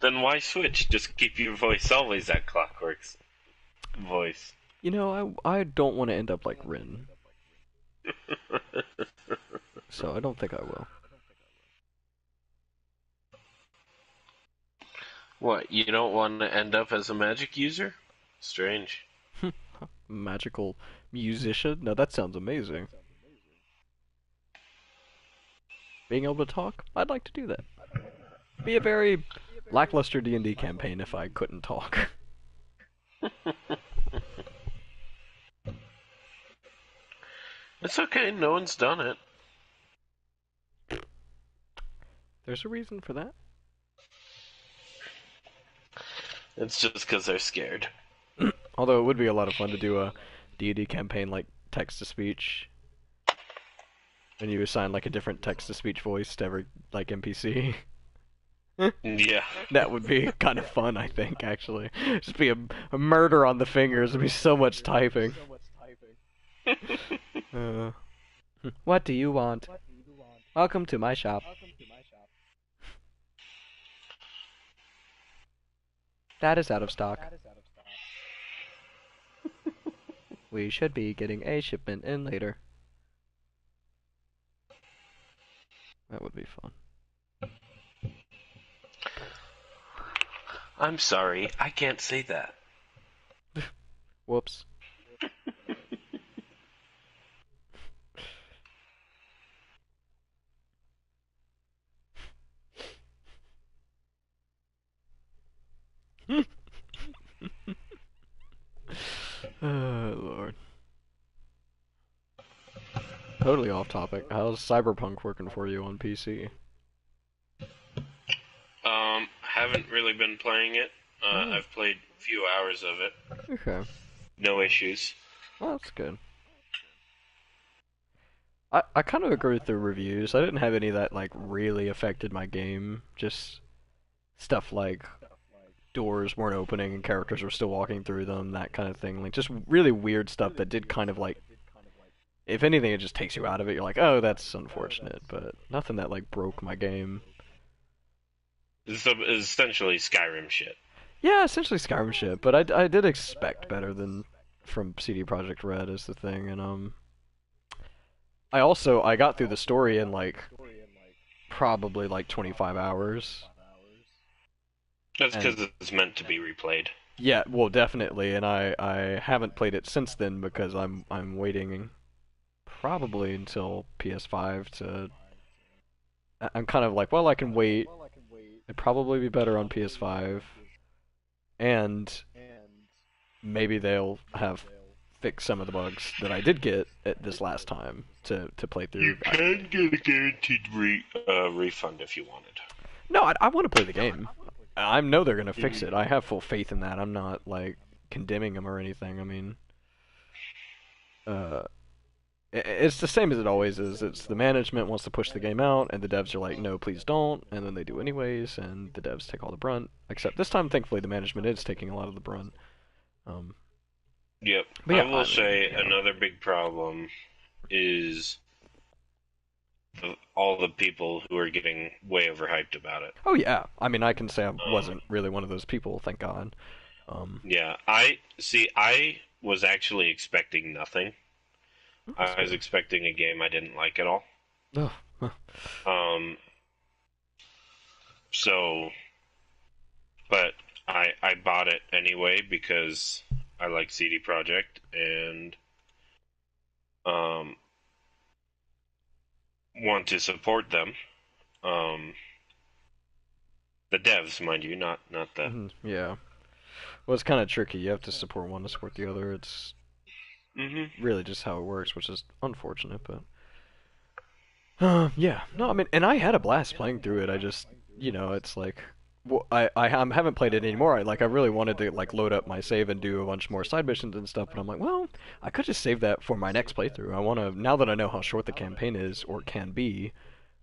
Then why switch? Just keep your voice always at Clockwork's voice. I don't want to end up like Rin. So I don't think I will. What, you don't want to end up as a magic user? Strange. Magical musician? No, that sounds amazing. Being able to talk? I'd like to do that. Be a very lackluster D&D campaign if I couldn't talk. It's okay, no one's done it. There's a reason for that. It's just because they're scared. Although it would be a lot of fun to do a D&D campaign like text-to-speech. And you assign like a different text-to-speech voice to every like NPC. Yeah. That would be kind of fun, I think, actually. Just be a murder on the fingers. It'd be so much typing. What do you want? Welcome to my shop. That is out of stock. We should be getting a shipment in later. That would be fun. I'm sorry, I can't say that. Whoops. Oh, Lord. Totally off topic. How's Cyberpunk working for you on PC? Haven't really been playing it. I've played a few hours of it. Okay. No issues. Well, that's good. I kind of agree with the reviews. I didn't have any that like really affected my game. Just stuff like doors weren't opening and characters were still walking through them, that kind of thing. Like just really weird stuff that did kind of like, if anything, it just takes you out of it. You're like, oh, that's unfortunate, but nothing that like broke my game. It's essentially Skyrim shit. Yeah, essentially Skyrim shit, but I did expect better than from CD Projekt Red is the thing, and I got through the story in like probably like 25 hours. That's because it's meant to be replayed. Yeah, well, definitely, and I haven't played it since then because I'm waiting probably until PS5 to. I'm kind of like, well, I can wait. It'd probably be better on PS5, and maybe they'll have fixed some of the bugs that I did get at this last time to play through. You can get a guaranteed refund if you wanted. No, I want to play the game. I know they're gonna fix it. I have full faith in that. I'm not like condemning them or anything. I mean, it's the same as it always is. It's the management wants to push the game out, and the devs are like, no, please don't, and then they do anyways, and the devs take all the brunt. Except this time, thankfully, the management is taking a lot of the brunt. Yep. Yeah, I will say another big problem is all the people who are getting way overhyped about it. Oh yeah, I mean, I can say I wasn't really one of those people, thank God. Yeah, I was actually expecting nothing. I was expecting a game I didn't like at all. Oh. So, but I bought it anyway because I like CD Projekt and want to support them. The devs, mind you, not the. Yeah. Well, it's kind of tricky. You have to support one to support the other. It's really just how it works, which is unfortunate, but yeah. No, I mean, and I had a blast playing through it. I just, it's like, well, I haven't played it anymore. I really wanted to like load up my save and do a bunch more side missions and stuff, but I'm like, well, I could just save that for my next playthrough. I want to, now that I know how short the campaign is or can be,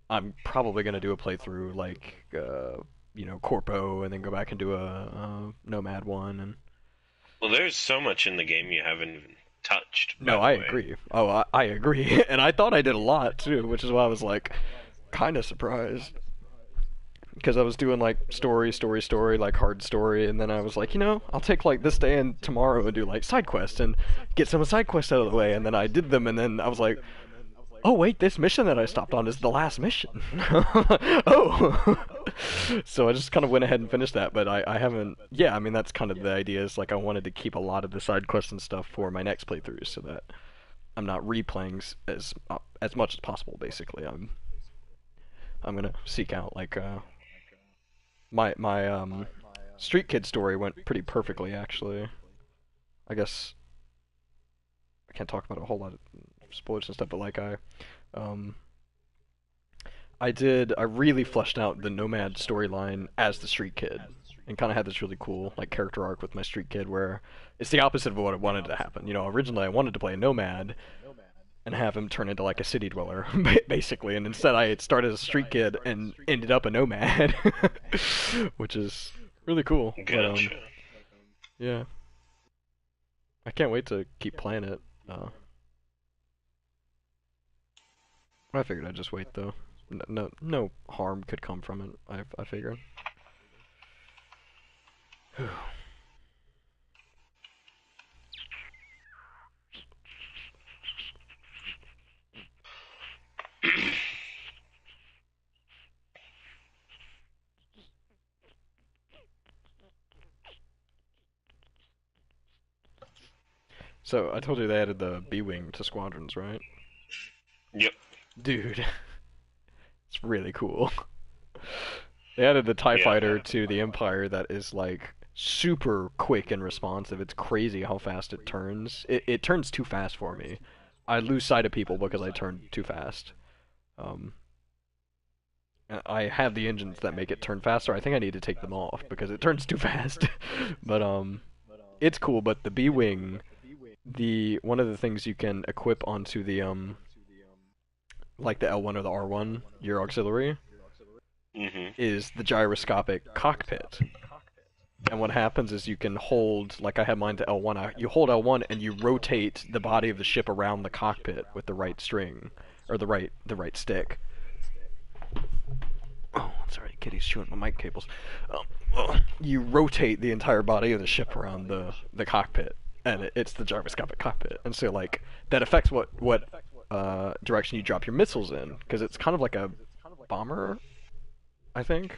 I'm probably gonna do a playthrough like Corpo, and then go back and do a Nomad one. And well, there's so much in the game you haven't even touched. No, I agree. Oh, I agree. And I thought I did a lot too, which is why I was like kind of surprised. Because I was doing like story, like hard story, and then I was like, I'll take like this day and tomorrow and do like side quests and get some side quests out of the way, and then I did them, and then I was like, oh wait, this mission that I stopped on is the last mission. Oh. So I just kind of went ahead and finished that, but I haven't. Yeah, I mean that's kind of the idea. Is like I wanted to keep a lot of the side quests and stuff for my next playthroughs, so that I'm not replaying as much as possible. Basically, I'm gonna seek out like my Street Kid story went pretty perfectly actually. I guess I can't talk about a whole lot of spoilers and stuff, but like I really fleshed out the Nomad storyline as the Street Kid, and kind of had this really cool like character arc with my Street Kid where it's the opposite of what I wanted to happen. Originally I wanted to play a Nomad, and have him turn into like a city dweller, basically. And instead, I started as a street kid and ended up a nomad, which is really cool. Gotcha. But, yeah, I can't wait to keep playing it. I figured I'd just wait though. No harm could come from it. I figured. So I told you they added the B-wing to squadrons, right? Yep. Dude, it's really cool. They added the TIE fighter to the Empire that is like super quick and responsive. It's crazy how fast it turns. It turns too fast for me. I lose sight of people because I turn too fast. I have the engines that make it turn faster. I think I need to take them off because it turns too fast. But it's cool. But the B-wing, one of the things you can equip onto the like the L1 or the R1, your auxiliary, is the gyroscopic cockpit. And what happens is you can hold, like I have mine to L1, you hold L1 and you rotate the body of the ship around the cockpit with the right string, or the right stick. Oh, sorry, kitty's chewing my mic cables. You rotate the entire body of the ship around the cockpit, and it's the gyroscopic cockpit. And so, like, that affects what direction you drop your missiles in, because it's kind of like a bomber, I think.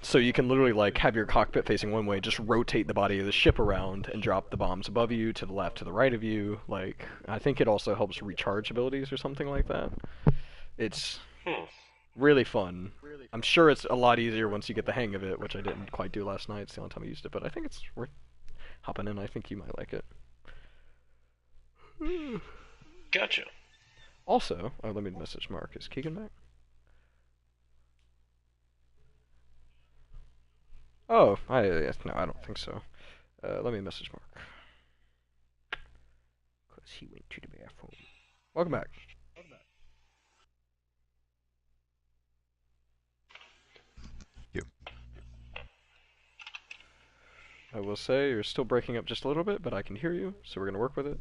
So you can literally, like, have your cockpit facing one way, just rotate the body of the ship around, and drop the bombs above you, to the left, to the right of you. Like, I think it also helps recharge abilities or something like that. It's really fun. I'm sure it's a lot easier once you get the hang of it, which I didn't quite do last night. It's the only time I used it, but I think it's worth hopping in. I think you might like it. Gotcha. Also, let me message Mark. Is Keegan back? Oh, no, I don't think so. Let me message Mark. Because he went to the bathroom. Welcome back. I will say you're still breaking up just a little bit, but I can hear you, so we're going to work with it.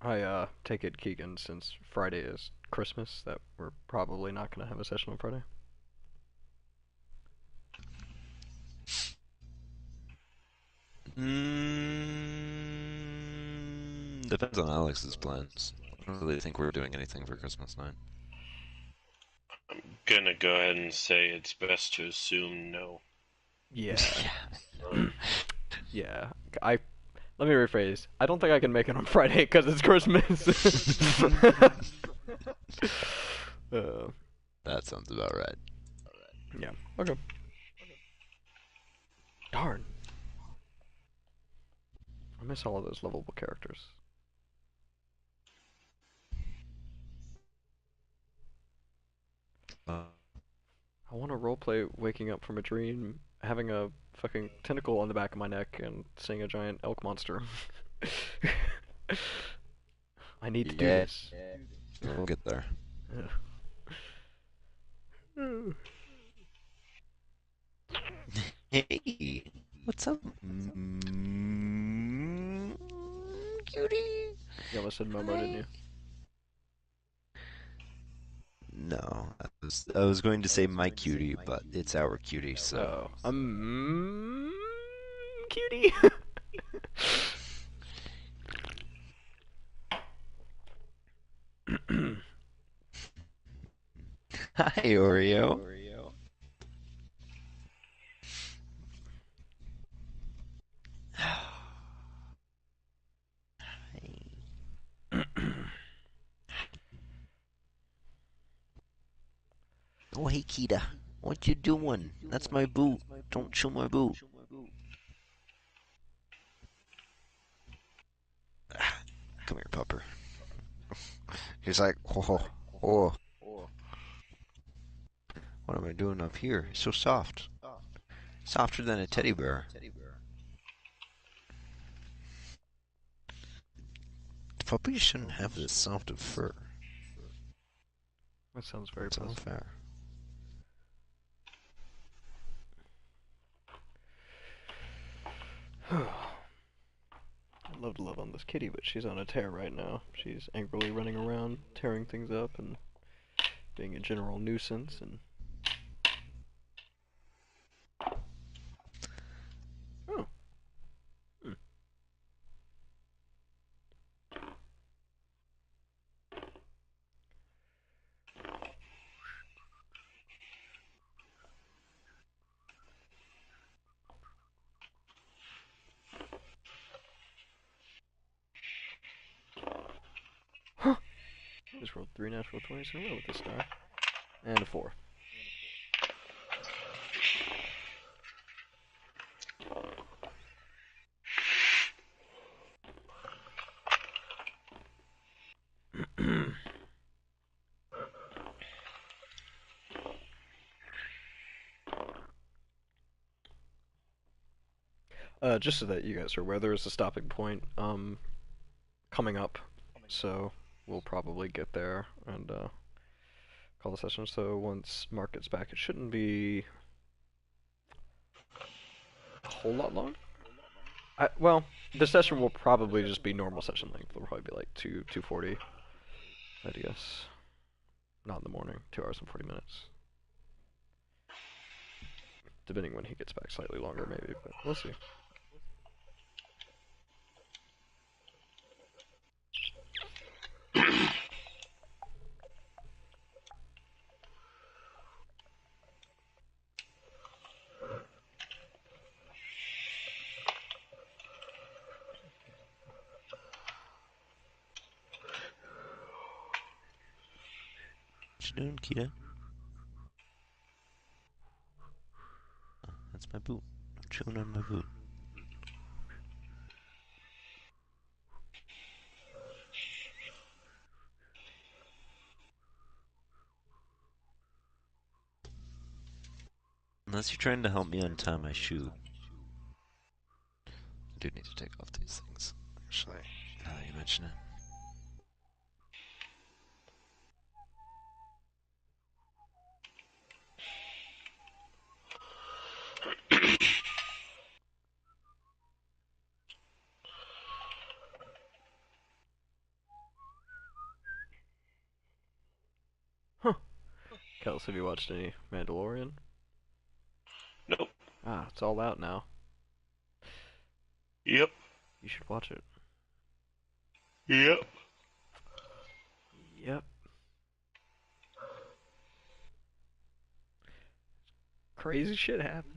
I take it, Keegan, since Friday is Christmas, that we're probably not going to have a session on Friday. Depends on Alex's plans. I don't really think we're doing anything for Christmas night. I'm gonna go ahead and say it's best to assume no. Yeah. Yeah. Let me rephrase. I don't think I can make it on Friday because it's Christmas. That sounds about right. Yeah. Okay. Darn. miss all of those lovable characters. I want to roleplay waking up from a dream, having a fucking tentacle on the back of my neck, and seeing a giant elk monster. I need to do this. We'll get there. Hey, what's up, cutie? You almost said Momo, didn't you? No, I was going to say my cutie, but it's our cutie, so. Oh, cutie. Hi, Oreo. Oh, hey, Kita. What you doing? That's my boot. Don't chew my boot. Come here, pupper. He's like, oh, oh. What am I doing up here? It's so soft. Softer than a teddy bear. Puppies shouldn't have this soft of fur. That sounds very It's unfair. I'd love to love on this kitty, but she's on a tear right now. She's angrily running around, tearing things up, and being a general nuisance, and... Oh. Hmm. Huh. Just rolled 3 natural 20s in a row with this star. And a 4. Just so that you guys are aware, there is a stopping point coming up, so we'll probably get there and call the session. So once Mark gets back, it shouldn't be a whole lot long. Well, the session will probably just be normal session length. It'll probably be like 240, I guess. Not in the morning, 2 hours and 40 minutes. Depending when he gets back, slightly longer maybe, but we'll see. What you doing, Kita? Oh, that's my boot. I'm chewing on my boot. Unless you're trying to help me untie my shoe. I do need to take off these things, actually, now that you mention it. Huh. Kels, have you watched any Mandalorian? Nope. Ah, it's all out now. Yep. You should watch it. Yep. Yep. Crazy shit happens.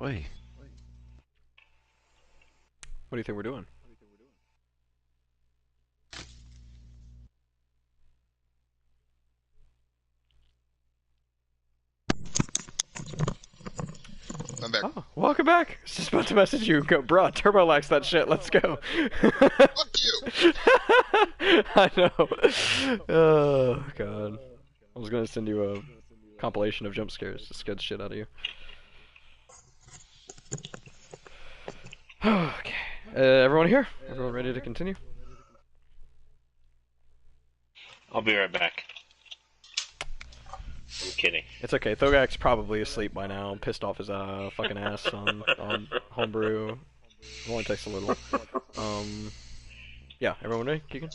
Oi. What do you think we're doing? I'm back. Oh, welcome back. I was just about to message you and go, bruh, Turbo likes that shit, let's go. Fuck you! I know. Oh, God. I was gonna send you a compilation of jump scares to scare the shit out of you. Okay. Everyone here? Everyone ready to continue? I'll be right back. I'm kidding. It's okay. Thogak's probably asleep by now, pissed off his fucking ass on homebrew. It only takes a little. Yeah, everyone ready? Keegan?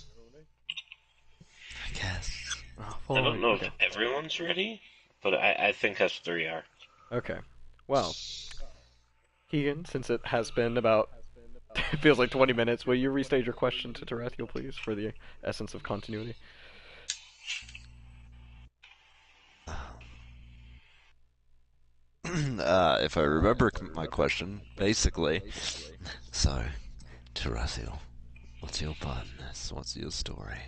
I guess. Oh, I don't know okay. if everyone's ready, but I think us three are. Okay. Well, Keegan, since it has been about, it feels like 20 minutes, will you restate your question to Tarathiel, please, for the essence of continuity? If I remember my question, basically. So, Tarathiel, what's your part in this? What's your story?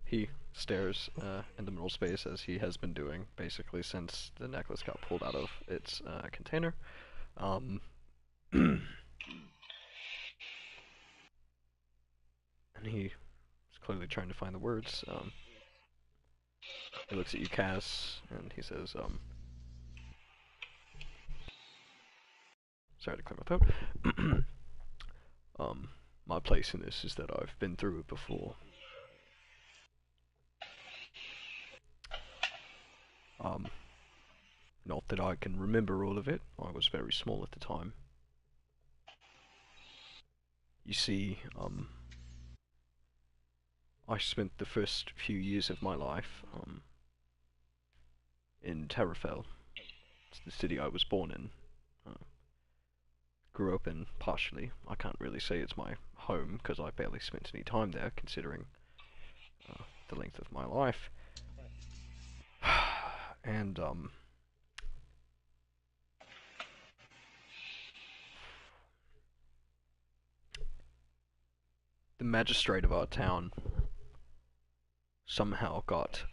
He stares in the middle space as he has been doing, basically, since the necklace got pulled out of its container. And he is clearly trying to find the words. He looks at you, Cass, and he says, sorry to clear my throat. My place in this is that I've been through it before. Not that I can remember all of it. I was very small at the time. You see, I spent the first few years of my life, in Terrafell. It's the city I was born in. Grew up in, partially. I can't really say it's my home, because I barely spent any time there, considering the length of my life. And, the magistrate of our town somehow got,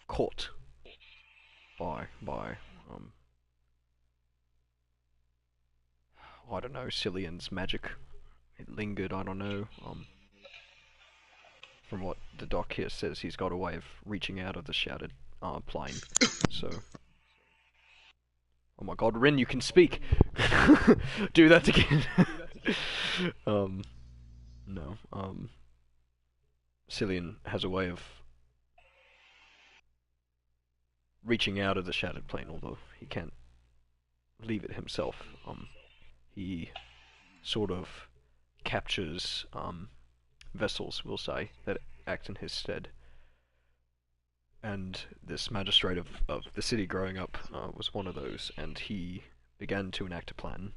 caught by, I don't know, Cillian's magic. It lingered, I don't know, from what the doc here says, he's got a way of reaching out of the shattered, plane, so... Oh my god, Rin, you can speak! Do that again! No, Cillian has a way of reaching out of the shattered plane, although he can't leave it himself. He sort of captures, vessels, we'll say, that act in his stead. And this magistrate of the city growing up was one of those, and he began to enact a plan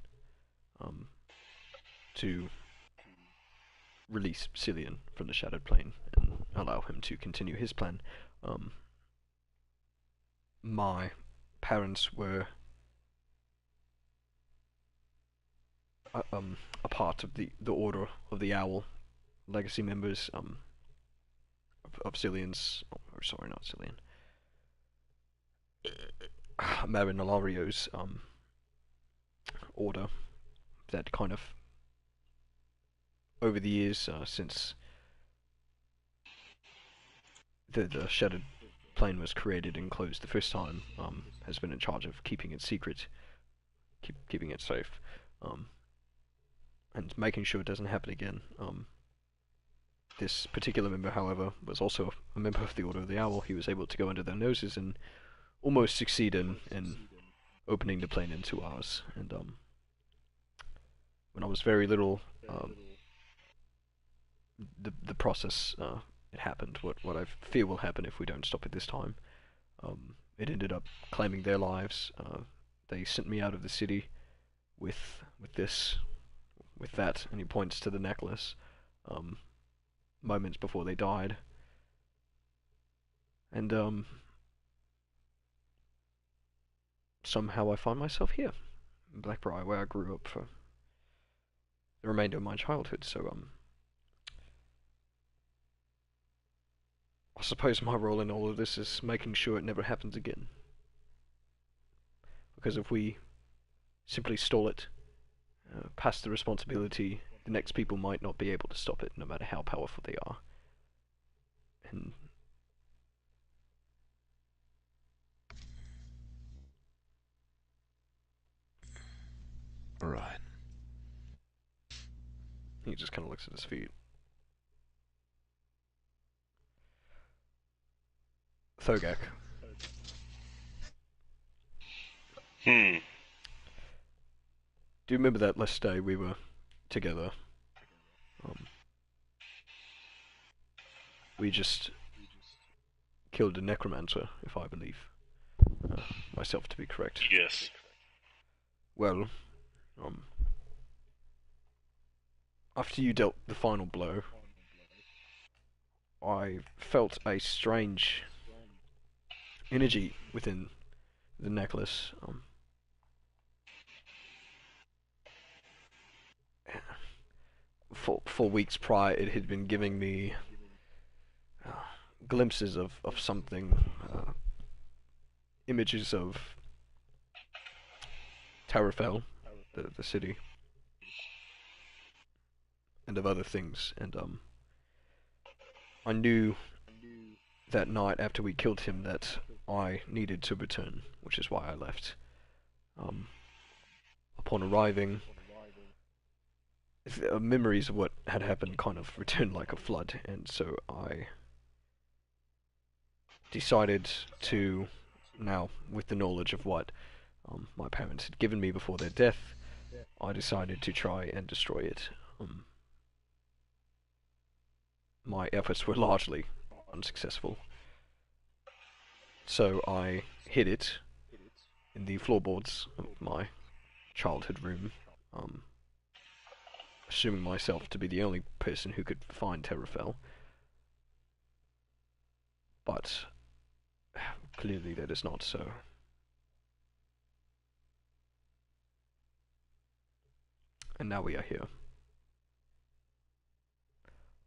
to release Cillian from the shattered plane and allow him to continue his plan. My parents were a part of the Order of the Owl, legacy members of Cillian's, or sorry, not Cillian, Marin Alario's order that kind of, over the years since the shattered plane was created and closed the first time, has been in charge of keeping it secret, keeping it safe, and making sure it doesn't happen again. This particular member, however, was also a member of the Order of the Owl. He was able to go under their noses and almost succeed in opening the plane into ours. And when I was very little, the process it happened. What I fear will happen if we don't stop it this time. It ended up claiming their lives. They sent me out of the city with that, and he points to the necklace. Moments before they died. And, somehow I find myself here, in Blackbriar, where I grew up for the remainder of my childhood, so, I suppose my role in all of this is making sure it never happens again. Because if we simply stall it, pass the responsibility, the next people might not be able to stop it, no matter how powerful they are. And Right. he just kind of looks at his feet. Thogak. Hmm. Do you remember that last day we were together? We just killed a necromancer, if I believe myself to be correct. Yes. Well, after you dealt the final blow, I felt a strange energy within the necklace. For weeks prior, it had been giving me glimpses of something, images of Terrafell, the city, and of other things, and I knew that night after we killed him that I needed to return, which is why I left. Upon arriving, memories of what had happened kind of returned like a flood, and so I decided to, now with the knowledge of what my parents had given me before their death, I decided to try and destroy it. My efforts were largely unsuccessful, so I hid it in the floorboards of my childhood room, assuming myself to be the only person who could find Terrafell. But clearly that is not so. And now we are here.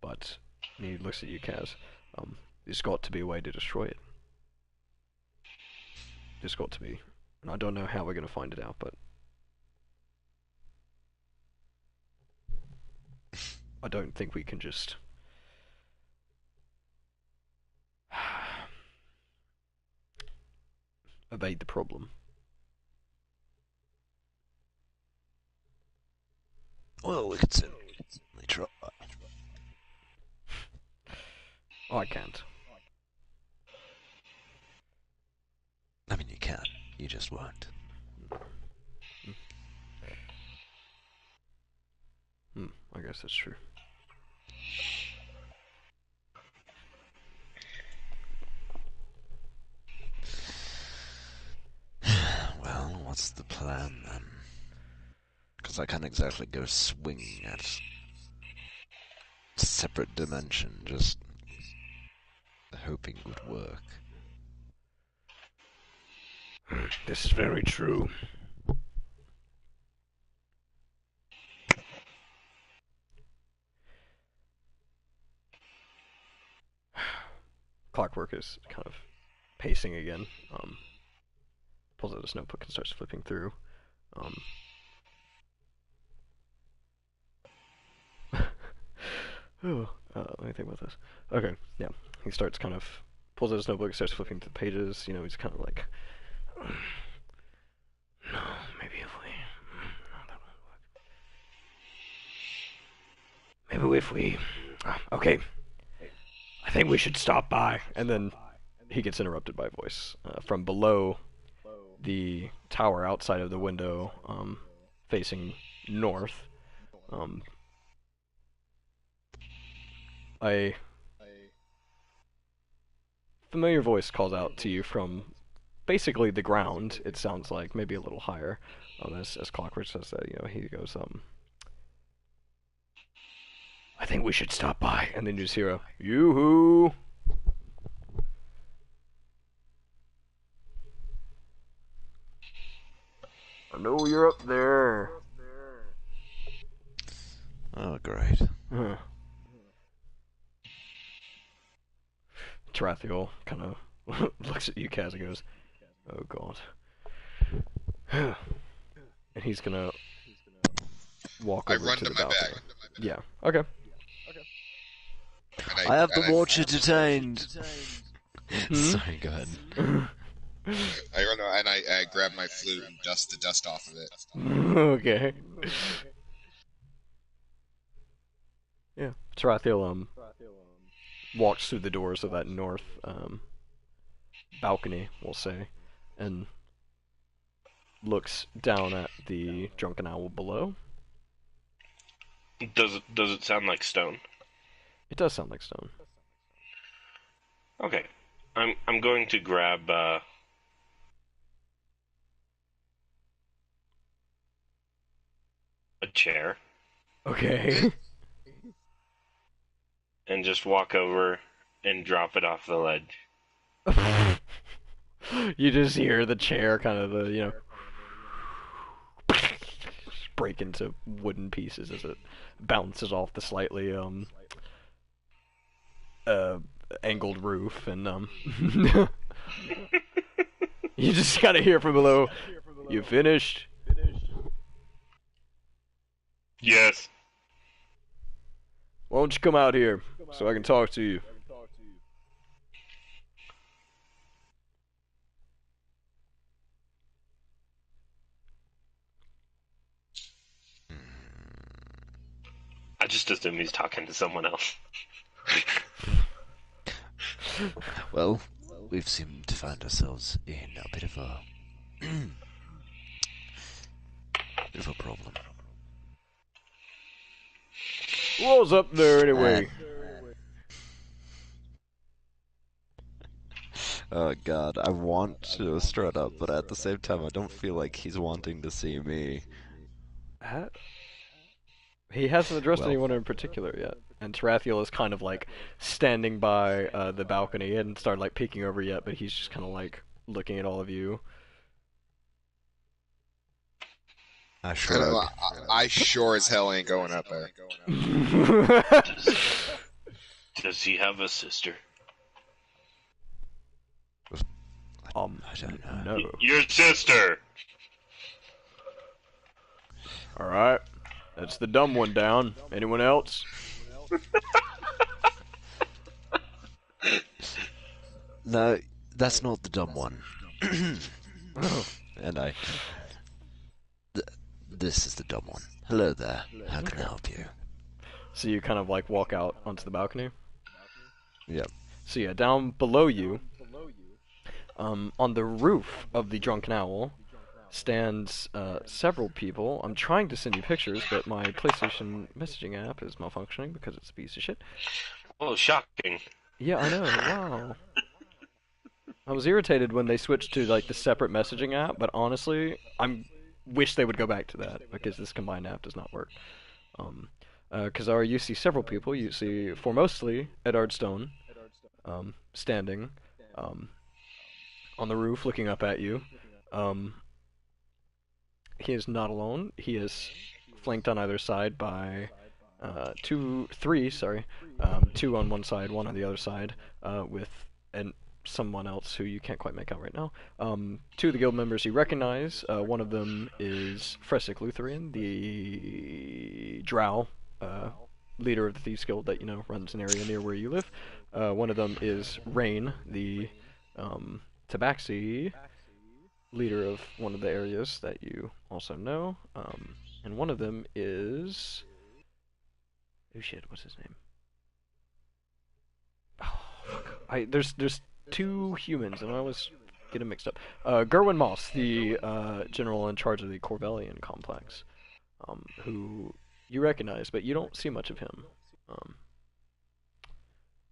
But he looks at you, Kaz. There's got to be a way to destroy it. There's got to be. And I don't know how we're going to find it out, but I don't think we can just evade the problem. Well, we could certainly try. I can't. I mean, you can. You just won't. I guess that's true. Well, what's the plan then? Because I can't exactly go swinging at separate dimension, just hoping it would work. This is very true. Clockwork is kind of pacing again. Pulls out his notebook and starts flipping through. Let me think about this. Okay, yeah. He starts kind of pulls out his notebook, starts flipping through the pages. You know, he's kind of like, no, maybe if we, maybe if we, okay. I think we should stop by. and then he gets interrupted by a voice from below the tower outside of the window, facing north. A familiar voice calls out to you from basically the ground. It sounds like maybe a little higher. As Clockwork says that, you know, he goes, I think we should stop by. and then you just hear a yoo-hoo. I know you're up there. Oh, great. Huh. Tarathiel kind of looks at you, Kaz, and goes, "Oh God." And he's gonna walk I over run to to the my balcony. bag. Yeah. Okay. And I have the Watcher detained. Hmm? Sorry, go ahead. I run and I grab my flute and dust the dust off of it. Okay. Yeah. Tarathiel walks through the doors of that north balcony, we'll say, and looks down at the drunken owl below. Does it sound like stone? It does sound like stone. Okay. I'm going to grab a chair Okay. and just walk over and drop it off the ledge. You just hear the chair kind of break into wooden pieces as it bounces off the slightly angled roof, and you just gotta hear from below, "You finished?" Yes. "Why don't you come out here so I can talk to you?" I just assume he's talking to someone else. Well, we've seemed to find ourselves in a bit of a problem. What's up there anyway? Oh god, I want to strut up, but at the same time I don't feel like he's wanting to see me. He hasn't addressed Well. anyone in particular yet, and Tarathiel is kind of like standing by the balcony. He hadn't started like peeking over yet, but he's just kind of like looking at all of you. I shrug. I sure as hell ain't going up there. Does he have a sister? I don't know. No. Your sister! Alright. That's the dumb one down. Anyone else? No, that's not the dumb one. And I... This is the dumb one. Hello there. How can I help you? So you kind of like walk out onto the balcony. Yep. So yeah, down below you, on the roof of the Drunken Owl, stands several people. I'm trying to send you pictures, but my PlayStation messaging app is malfunctioning because it's a piece of shit. Oh, shocking. Yeah, I know. Wow. I was irritated when they switched to like the separate messaging app, but honestly, wish they would go back to that because this combined app does not work. Because you see several people. You see foremostly Edard Stone, standing, on the roof, looking up at you. He is not alone. He is flanked on either side by three, two on one side, one on the other side, with someone else who you can't quite make out right now. Two of the guild members you recognize. One of them is Fresic Lutherian, the drow leader of the Thieves Guild that runs an area near where you live. One of them is Rain, the Tabaxi leader of one of the areas that you also know. And one of them is... Oh shit, what's his name? Oh, fuck. There's two humans, and I always get them mixed up. Gerwin Moss, the general in charge of the Corvellian complex, who you recognize, but you don't see much of him.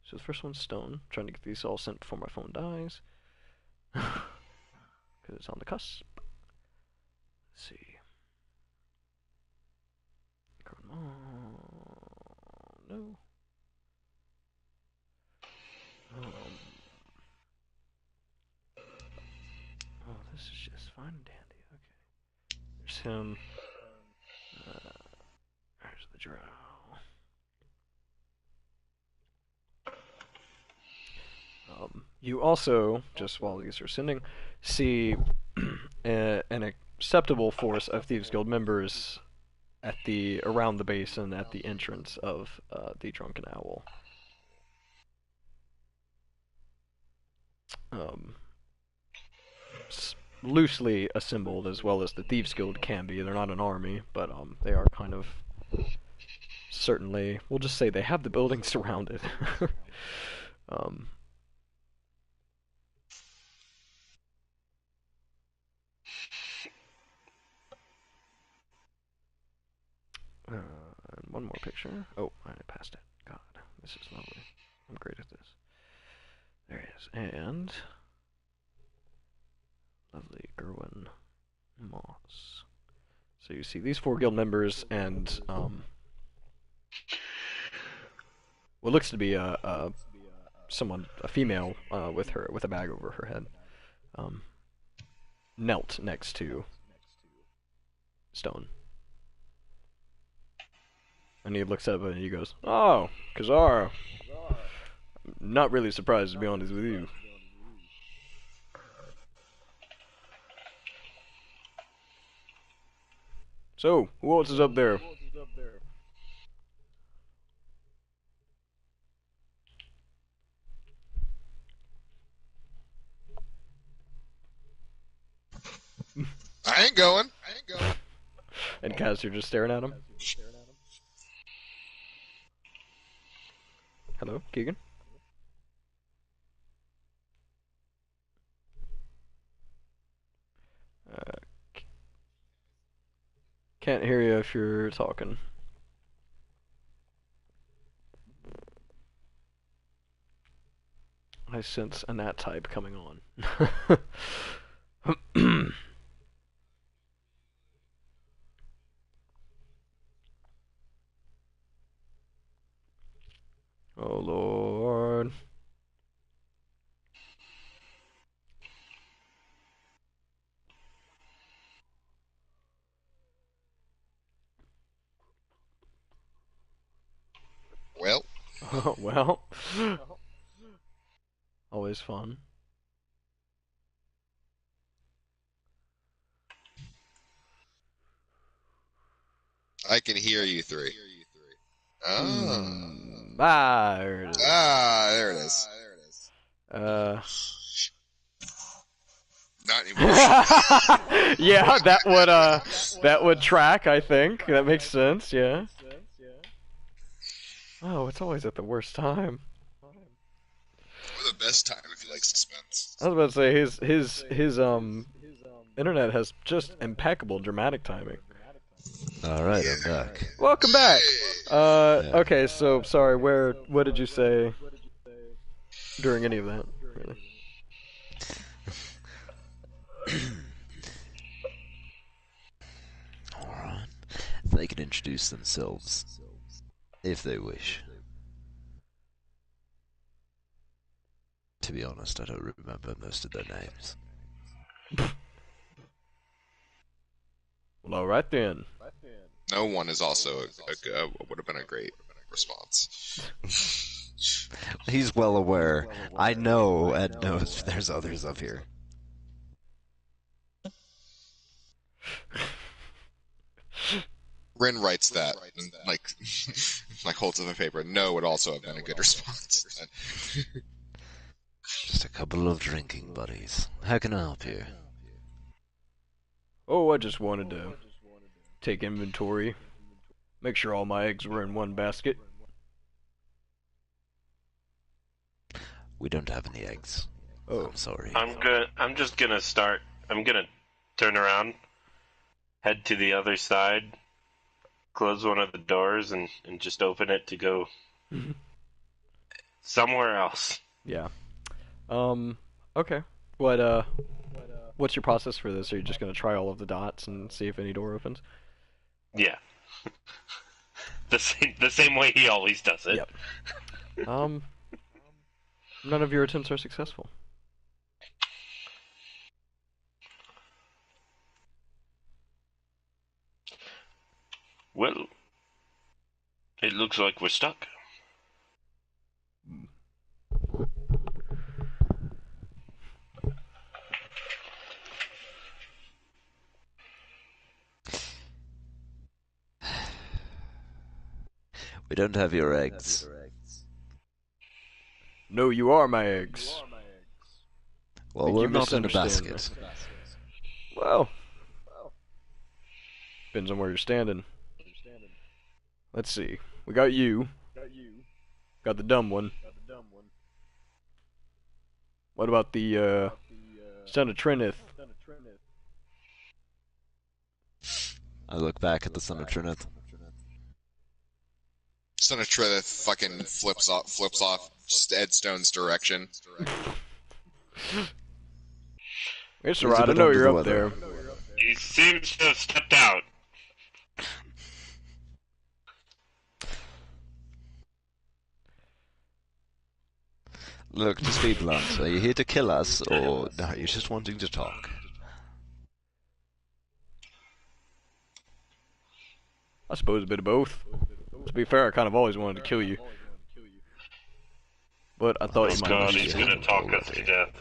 So the first one's Stone, trying to get these all sent before my phone dies. Because it's on the cusp. Let's see. No. Oh, this is just fine and dandy. Okay. him. There's the drow. You also, just while these are sending, see an acceptable force of Thieves Guild members at around the basin at the entrance of the Drunken Owl. Loosely assembled, as well as the Thieves Guild can be. They're not an army, but they are kind of certainly. We'll just say they have the building surrounded. One more picture. Oh, I passed it. God, this is lovely. I'm great at this. There it is. And lovely Gerwin Moss. So you see these 4 guild members and what looks to be a female with a bag over her head, knelt next to Stone. And he looks up and he goes, "Oh, Kazara. Not really surprised, to be honest with you." So, who else is up there? I ain't going. And Kaz, you're just staring at him? Hello, Keegan? Can't hear you if you're talking. I sense a gnat type coming on. Oh Lord. Well. Well. Always fun. I can hear you 3. There it is. There it is. Not anymore. Yeah, that would track, I think. That makes sense, yeah. Oh, it's always at the worst time. Or the best time if you like suspense. I was about to say his internet has just impeccable dramatic timing. Alright, I'm back. Welcome back! Okay, so, sorry, what did you say during any of that, really? Alright. They can introduce themselves, if they wish. To be honest, I don't remember most of their names. Well, alright then. No one is also would have been a great response. He's well aware. I know Ed knows there's others up here. Rin writes that, and, like holds up a paper. No would also have been a good response. Just a couple of drinking buddies. How can I help you? Oh, I just wanted to take inventory. Make sure all my eggs were in one basket. We don't have any eggs. Oh, I'm sorry. I'm just gonna start. I'm gonna turn around, head to the other side, close one of the doors, and just open it to go somewhere else. Yeah. Okay. What's your process for this? Are you just gonna try all of the dots and see if any door opens? Yeah. the same way he always does it. Yep. None of your attempts are successful. Well, it looks like we're stuck. We don't have your eggs. No, you are my eggs. Well, Think we're you not in a misunderstand me. basket. Well, depends on where you're standing. Let's see. We got you. Got the dumb one. What about the son of Trinith? I look back at the son of Trinith. Son of Trinith fucking flips off Ed Stone's direction. It's He's a alright, I bit know under you're the up weather. there. He seems to have stepped out. Look, just be blunt. Are you here to kill us, or are you just wanting to talk? I suppose a bit of both. To be fair, I kind of always wanted to kill you. But I thought Oh you might god, not he's be. gonna talk us to death.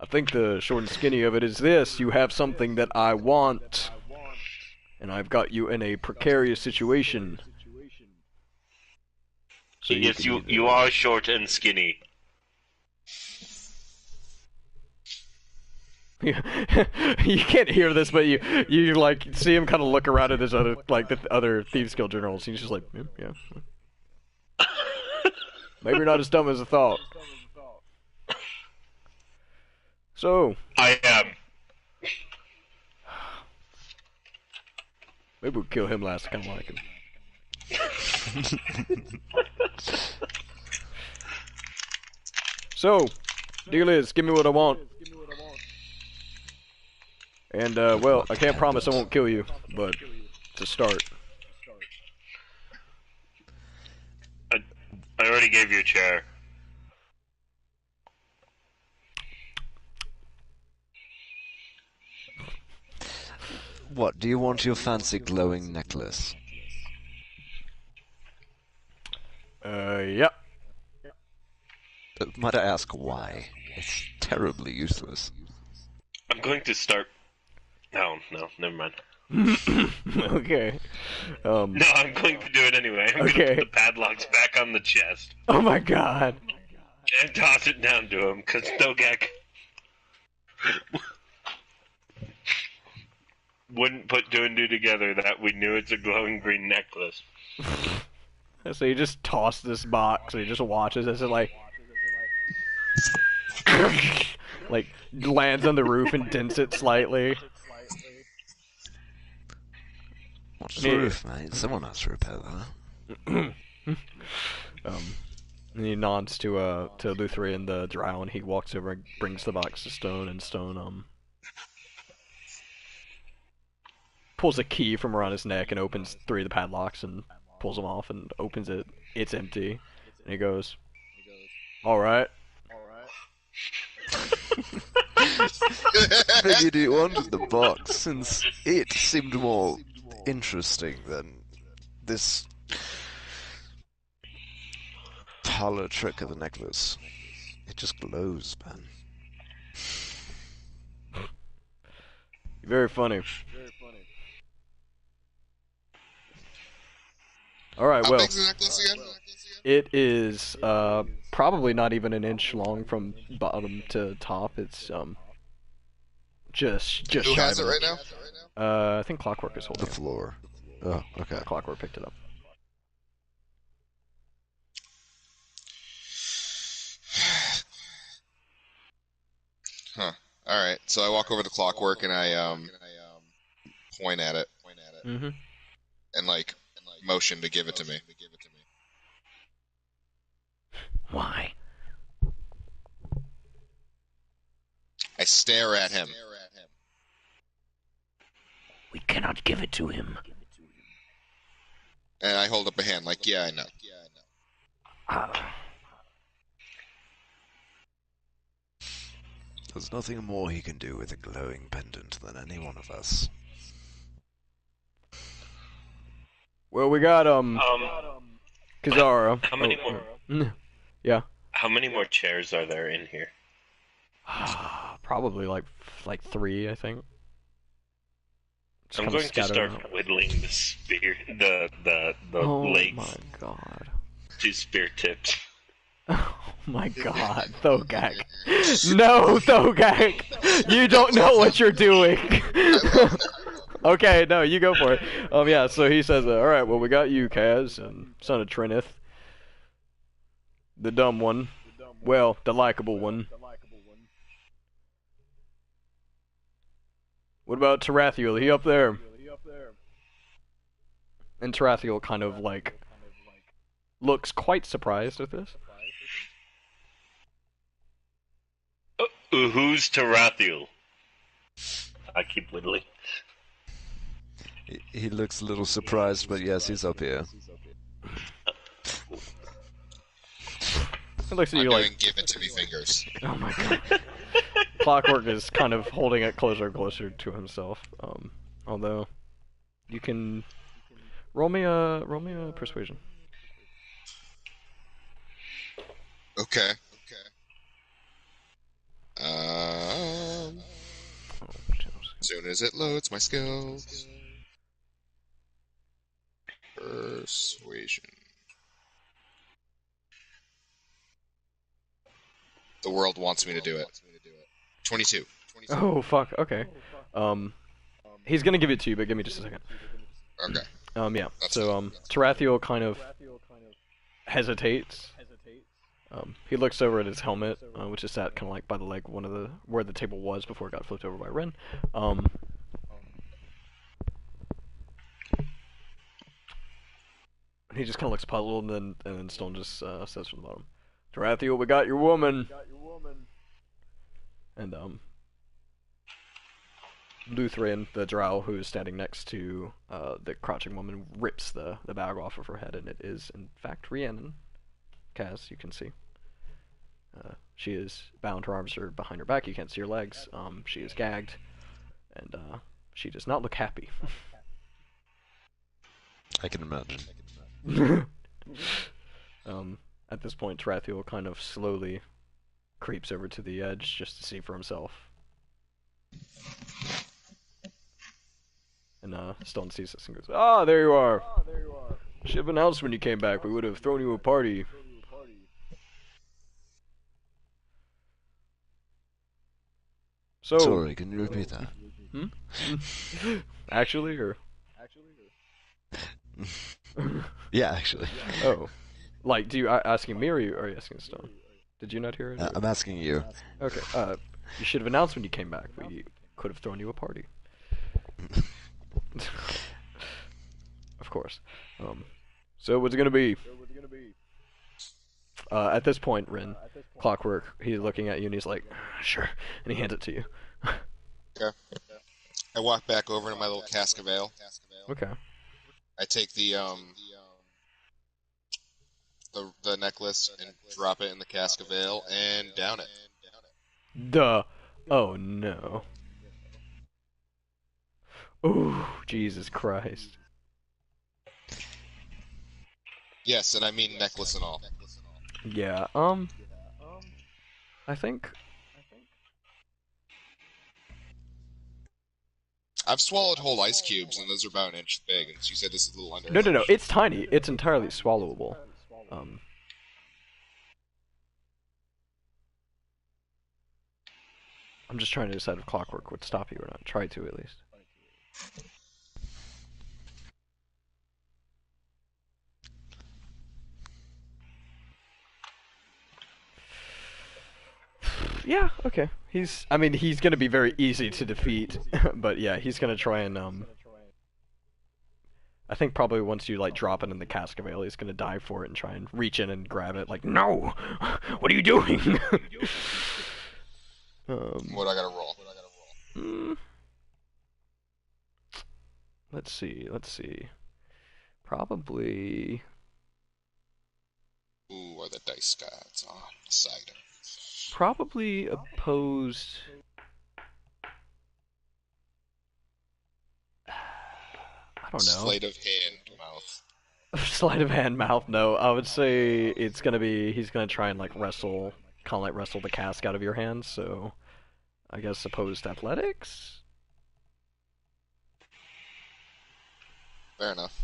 I think the short and skinny of it is this. You have something that I want. And I've got you in a precarious situation. So Yes, can you are short and skinny. you can't hear this, but you like see him kind of look around at his other the other Thieves Guild generals. He's just like, yeah. Maybe you're not as dumb as I thought. So I am. maybe we'll kill him last. I kind of like him. So, deal is, give me what I want. And, well, I can't promise I won't kill you, but to start. I already gave you a chair. What, do you want your fancy glowing necklace? Yep. Might I ask why? It's terribly useless. I'm going to start... No, never mind. Okay. No, I'm going to do it anyway. I'm Okay. going to put the padlocks back on the chest Oh my god. and toss it down to him, because Stogak wouldn't put two and two together that we knew it's a glowing green necklace. So you just toss this box, and he just watches as it like lands on the roof and dents it slightly. What's the roof, mate? Someone has to repair that. And he nods to Luthrian the drow, and he walks over and brings the box to Stone, and Stone pulls a key from around his neck and opens 3 of the padlocks and pulls them off and opens it. It's empty. And he goes, "Alright." Figured you wanted the box, since it seemed more interesting than this parlor trick of the necklace. It just glows, man. Very funny. Alright, How well, big's the necklace again? it is probably not even an inch long from bottom to top. It's just Who shy has of it right now? I think Clockwork is holding The it. floor. Oh, okay. Clockwork picked it up. Huh. Alright, so I walk over to Clockwork and I point at it. Mm-hmm. And like motion to give it to me. Why? I stare at him. We cannot give it to him. And I hold up a hand like, yeah, I know. There's nothing more he can do with a glowing pendant than any one of us. Well, we got Kazara. How many more? Yeah. How many more chairs are there in here? Probably like 3, I think. Just I'm kinda going to scattered start out. whittling the spear, the Oh legs my god. to spear tips. Oh my god, Thogak. No, Thogak! You don't know what you're doing! Okay, no, you go for it. Yeah, so he says, alright, well, we got you, Kaz, and son of Trinith. The dumb one. Well, the likable one. What about Tarathiel? He up there? And Tarathiel kind of, like, looks quite surprised at this. Who's Tarathiel? I keep whittling. He looks a little surprised, but yes, he's up here. It looks at I'm you doing like, give it to me fingers. oh my god. Clockwork is kind of holding it closer and closer to himself. Although you can roll me a persuasion. Okay. Oh, Soon as it loads my skills. Persuasion. The world wants me to do it. 22. oh fuck. Okay. He's gonna give it to you, but give me just a second. Okay. Yeah. That's So Tarathiel kind of hesitates. He looks over at his helmet, which is sat kind of like by the leg, where the table was before it got flipped over by Ren. He just kind of looks puzzled, and then Stone just says from the bottom, "Tarathiel, we got your woman." And Luthrin, the drow who is standing next to the crouching woman, rips the bag off of her head, and it is in fact Rhiannon. Kaz, you can see. She is bound, her arms are behind her back, you can't see her legs. She is gagged, and she does not look happy. I can imagine. At this point, Tarathiel kind of slowly creeps over to the edge just to see for himself. And Stone sees this and goes, "Ah, there you are! Should have announced when you came back, we would have thrown you a party." So, Sorry, can you repeat that? Actually, or? Yeah, actually. Oh. Like, do you asking me, or are you asking Stone? Did you not hear it? I'm asking you. Okay, you should have announced when you came back. We could have thrown you a party. Of course. So what's it gonna be? At this point, Rin, Clockwork, he's looking at you and he's like, "Sure," and he hands it to you. Okay. I walk back over to my little cask of ale. Okay. I take the necklace and drop it in the cask of ale and down it. Duh. Oh no. Ooh, Jesus Christ. Yes, and I mean necklace and all. Yeah, I think... I've swallowed whole ice cubes, and those are about an inch thick, and she said this is a little under an No, inch. it's tiny. It's entirely swallowable. I'm just trying to decide if Clockwork would stop you or not. Try to, at least. Yeah, okay. I mean, he's gonna be very easy to defeat, but yeah, he's gonna try and, I think probably once you, like, drop it in the cask of ale, he's gonna dive for it and try and reach in and grab it, like, "No! What are you doing?" What I gotta roll? Let's see. Probably... Ooh, are the dice gods on the side? probably opposed. I don't know. Sleight of hand mouth. Sleight of hand mouth. No, I would say it's gonna be. He's gonna try and like wrestle, kind of like wrestle the cask out of your hands. So, I guess opposed athletics. Fair enough.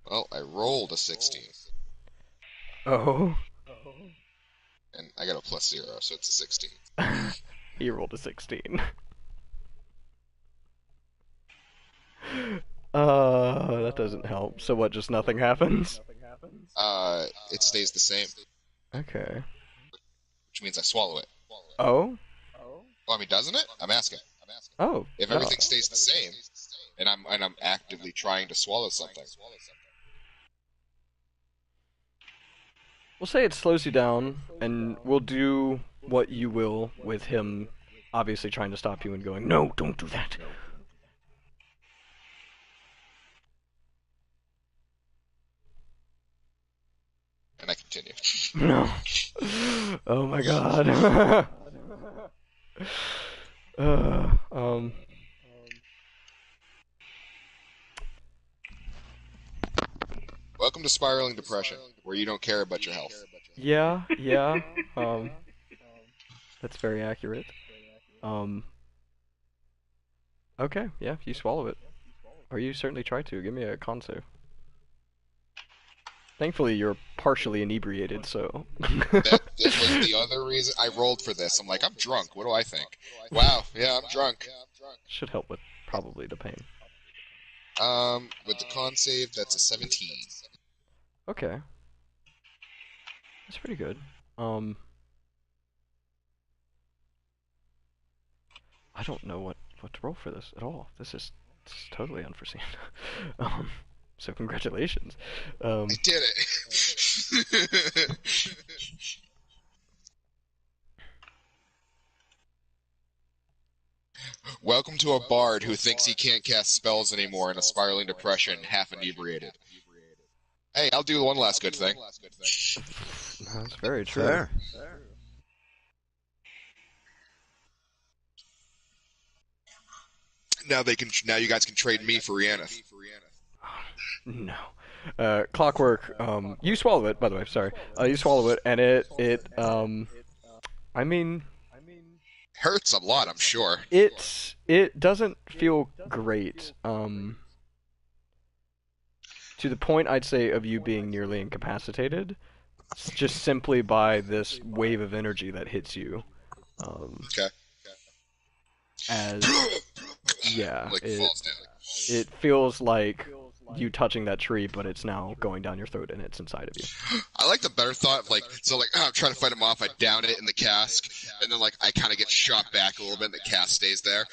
Well, I rolled a 16. Oh. And I got a +0, so it's a 16. He rolled a 16. That doesn't help. So what, just nothing happens? It stays the same, Okay. which means I swallow it. Oh? Well, I mean, doesn't it? I'm asking. Oh. If no. everything stays the same, and I'm actively trying to swallow something. We'll say it slows you down, and we'll do what you will with him obviously trying to stop you and going, no, don't do that. And I continue. No. Oh my god. uh, Welcome to spiraling depression, where you don't care about your health. yeah, that's very accurate. Okay, yeah, you swallow it. Or you certainly try to. Give me a con save. Thankfully, you're partially inebriated, so... That was the other reason I rolled for this. I'm like, I'm drunk. What do I think? Wow, yeah, I'm drunk. Should help with probably the pain. With the con save, that's a 17. Okay. That's pretty good. I don't know what to roll for this at all. This is totally unforeseen. So congratulations. I did it! Welcome to a bard who thinks he can't cast spells anymore in a spiraling depression, half inebriated. Hey, I'll do one last good thing. That's very true. Fair. Now you guys can trade me for Rihanna. No. Clockwork, you swallow it, by the way, sorry. You swallow it, and I mean... Hurts a lot, I'm sure. It doesn't feel great, to the point, I'd say, of you being nearly incapacitated, just simply by this wave of energy that hits you. Okay. As, yeah, Like falls down. it feels like you touching that tree, but it's now going down your throat and it's inside of you. I like the better thought of I'm trying to fight him off, I down it in the cask, and then I kind of get shot back a little bit and the cask stays there.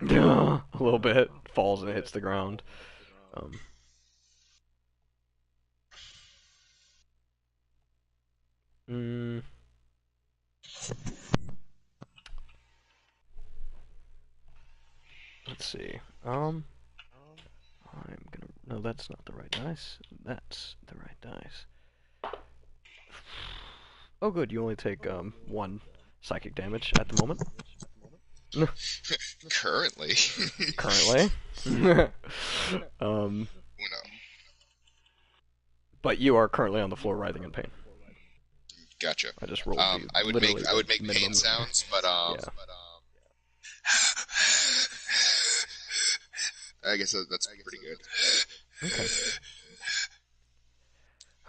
A little bit, falls and hits the ground. Let's see. I'm gonna... No, that's not the right dice. That's the right dice. Oh good, you only take, 1 psychic damage at the moment. Currently. Currently. Uno. But you are currently on the floor writhing in pain. Gotcha. I just rolled the I would make minimum. pain sounds, but Yeah. I guess that's pretty good.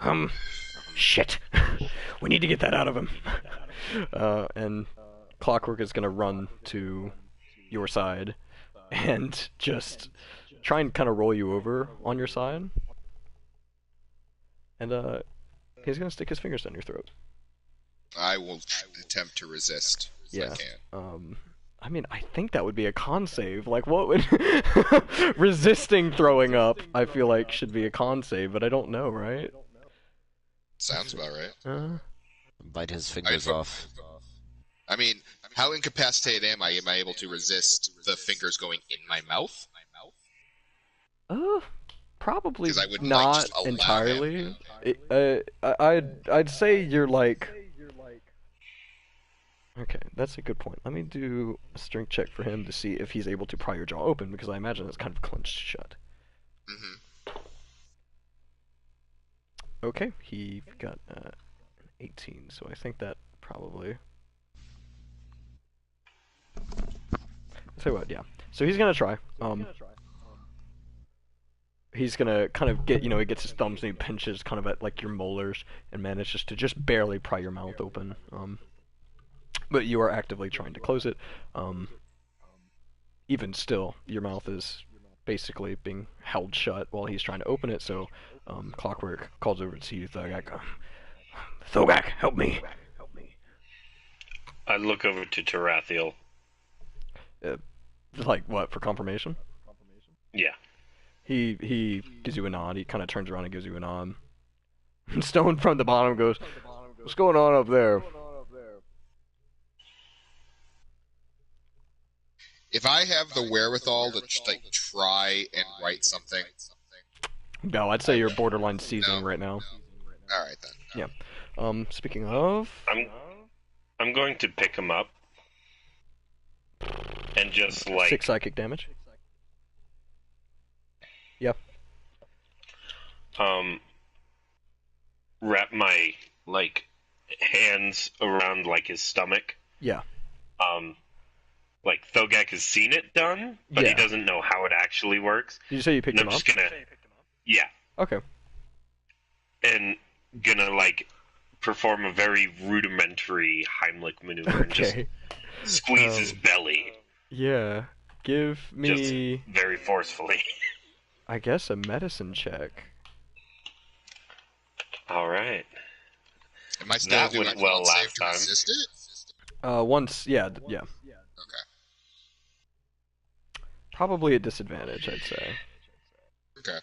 Okay. Shit. We need to get that out of him. And Clockwork is gonna run to your side and just try and kind of roll you over on your side. And he's gonna stick his fingers down your throat. I will attempt to resist if I can. I mean, I think that would be a con save. Like, what would... Resisting throwing up, I feel like, should be a con save, but I don't know, right? Sounds about right. Bite his fingers off. I mean, How incapacitated am I? Am I able to resist the fingers going in my mouth? Probably 'Cause I wouldn't, like, not just allow entirely. I'd say you're like. Okay, that's a good point. Let me do a strength check for him to see if he's able to pry your jaw open, because I imagine it's kind of clenched shut. Mm-hmm. Okay, he got an 18, so I think that probably. Tell you what, yeah. So he's gonna try. He's gonna kind of get, he gets his thumbs and he pinches kind of at like your molars and manages to just barely pry your mouth open. But you are actively trying to close it. Even still, your mouth is basically being held shut while he's trying to open it. So, Clockwork calls over to you, Thogak. Thogak, help me. I look over to Tarathiel. Like what, for confirmation? Yeah. He gives you a nod. He kind of turns around and gives you a nod. Stone from the bottom goes, "What's going on up there?" If I have the wherewithal to like try and write something, No, I'd say you're borderline seasoning right now. all right then. Yeah. Speaking of, I'm going to pick him up and just like 6 psychic damage. Yep. Wrap my like hands around like his stomach. Yeah. Like Thogak has seen it done, but Yeah. he doesn't know how it actually works. Did you say you picked And him I'm up? just gonna, yeah, Okay. and gonna like perform a very rudimentary Heimlich maneuver and just Okay. squeeze his belly, Yeah. Give me, just very forcefully. I guess, a medicine check. All right. Am I still That doing went a well con save last to time. resist it? Once, yeah. Okay. Probably at disadvantage, I'd say. Okay.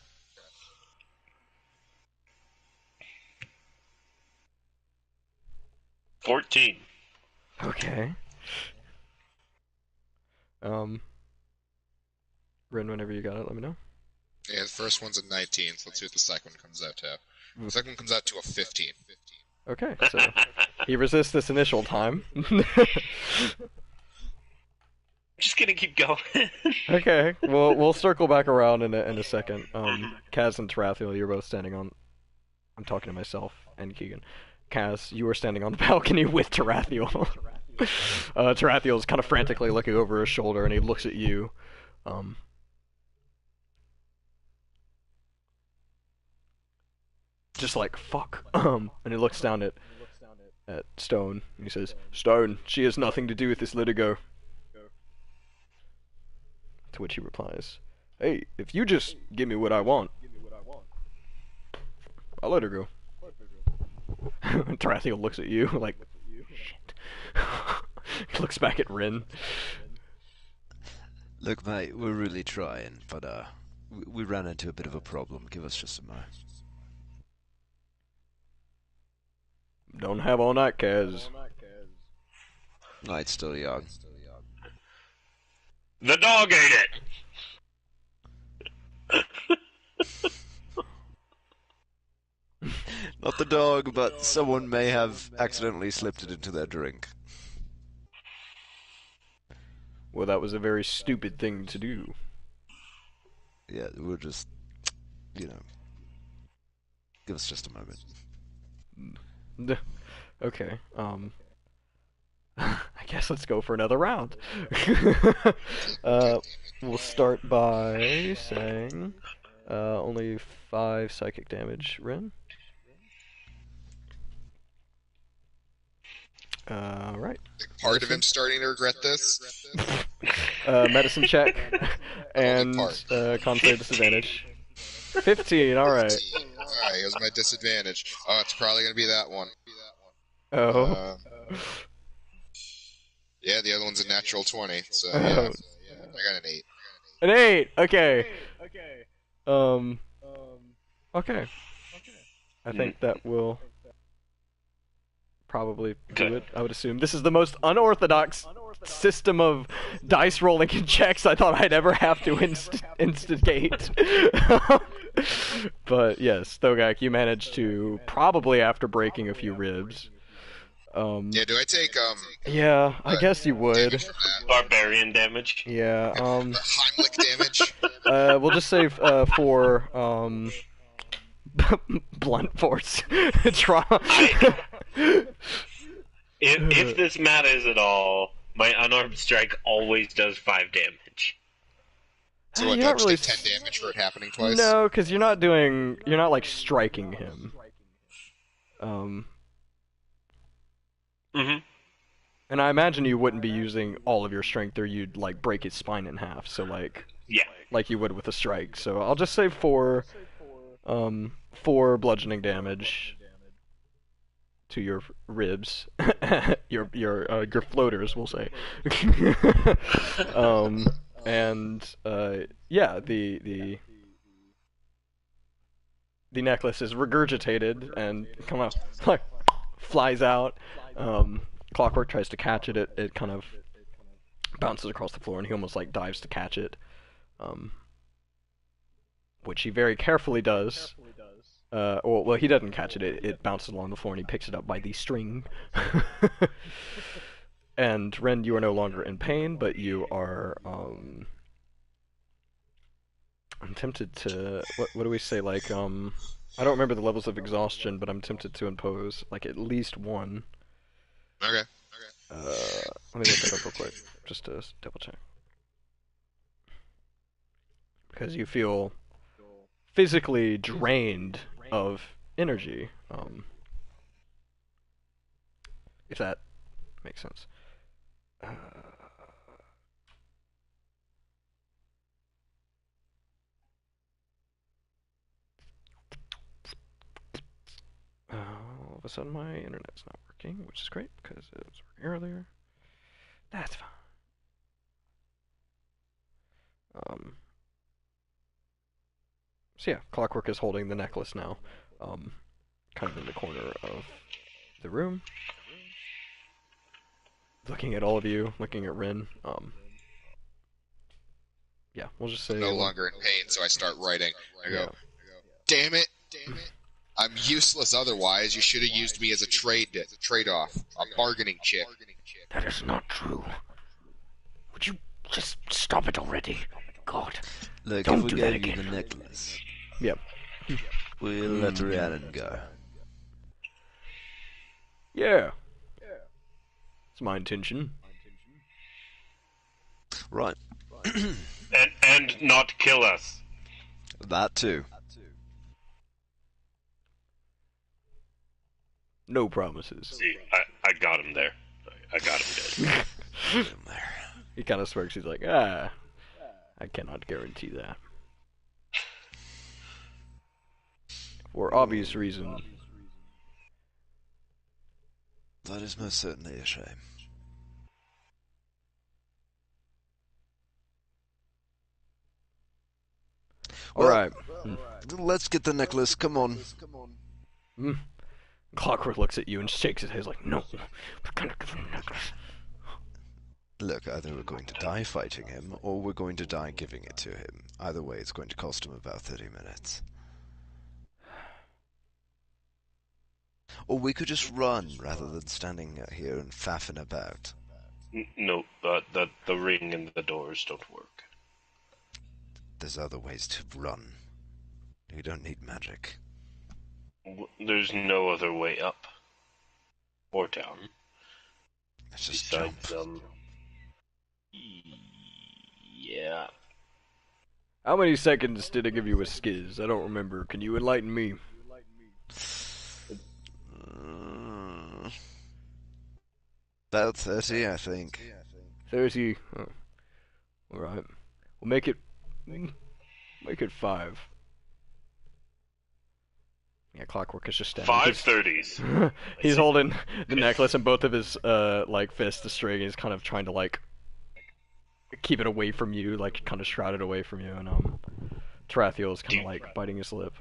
$14. Okay. Rin, whenever you got it, let me know. Yeah, the first one's a 19, so let's see what the second one comes out to. The second one comes out to a 15. Okay, so he resists this initial time. Just gonna keep going. Okay, we'll circle back around in a second. Kaz and Tarathiel, you're both standing on. I'm talking to myself and Keegan. Kaz, you are standing on the balcony with Tarathiel. Tarathiel's kind of frantically looking over his shoulder, and he looks at you. Just like fuck. And he looks down at Stone, and he says, "Stone, she has nothing to do with this Litigo." To which he replies, "Hey, if you just give me what I want, I'll let her go." Tarathiel looks at you like, shit. He looks back at Rin. Look, mate, we're really trying, but we ran into a bit of a problem. Give us just a moment. Don't have all night, Kaz. Night's still young. The dog ate it! Not the dog, but someone may have accidentally slipped it into their drink. Well, that was a very stupid thing to do. Yeah, we're just, you know, give us just a moment. Okay, I guess let's go for another round. We'll start by saying, only 5 psychic damage, Rin. Right. Part of him starting to regret this. Medicine check, and con save disadvantage. 15, alright. 15. Alright, here's my disadvantage. Oh, it's probably going to be that one. Oh. Yeah, the other one's a natural 20, so Oh. yeah. I got an 8. An 8! Okay. Okay. I think that will probably do it, I would assume. This is the most unorthodox system of dice rolling and checks I thought I'd ever have to instigate. But yes, Thogak, you managed to, probably after breaking a few ribs. Yeah, do I take, Yeah, I guess you would. damage from that? Barbarian damage. Yeah, Heimlich damage? we'll just say, for, blunt force trauma. If this matters at all, my unarmed strike always does 5 damage. So what, do You're I not just really take 10 damage for it happening twice? No, because you're not like striking him. Mm-hmm. And I imagine you wouldn't be using all of your strength, or you'd like break his spine in half. So Yeah. like you would with a strike. So I'll just say 4 bludgeoning damage to your ribs, your floaters, we'll say. And yeah, the necklace is regurgitated and come out, like, flies out. Clockwork tries to catch it. It kind of bounces across the floor, and he almost like dives to catch it, which he very carefully does. Well, he doesn't catch it. It bounces along the floor, and he picks it up by the string. And Ren, you are no longer in pain, but you are. I'm tempted to. What do we say? Like, I don't remember the levels of exhaustion, but I'm tempted to impose like at least 1. Okay. Let me look that up real quick, just to double check. Because you feel physically drained of energy, if that makes sense. All of a sudden my internet's not working, which is great, because it was working earlier. That's fine. So yeah, Clockwork is holding the necklace now, kind of in the corner of the room, looking at all of you, looking at Rin. Yeah, we'll just say... I'm no longer in pain, so I start writing. I go, damn it. I'm useless otherwise. You should have used me as a trade-off. A bargaining chip. That is not true. Would you just stop it already? God. Look, Don't if we do that gave you again. the necklace, Yep. we'll let Rhiannon go. Yeah. It's my intention. Right. And not kill us. That too. No promises. See, I got him there. I got him dead. He kind of smirks. He's like, I cannot guarantee that. For obvious reason. That is most certainly a shame. Alright. Let's get the necklace, come on. Clockwork looks at you and shakes his head. He's like, no, we're gonna give him a necklace. Look, either we're going to die fighting him, or we're going to die giving it to him. Either way, it's going to cost him about 30 minutes. Or we could just run, rather than standing here and faffing about. No, the ring and the doors don't work. There's other ways to run. You don't need magic. There's no other way up. Or down. Let's just Besides, jump. Yeah. How many seconds did I give you a skiz? I don't remember. Can you enlighten me? About 30, I think. 30. Oh. Alright. We'll make it 5. Yeah, Clockwork is just standing. 5:30s. He's holding the necklace in both of his like fists, the string. He's kind of trying to like keep it away from you, like kind of shroud it away from you, and Tarathiel is kind of like biting his lip.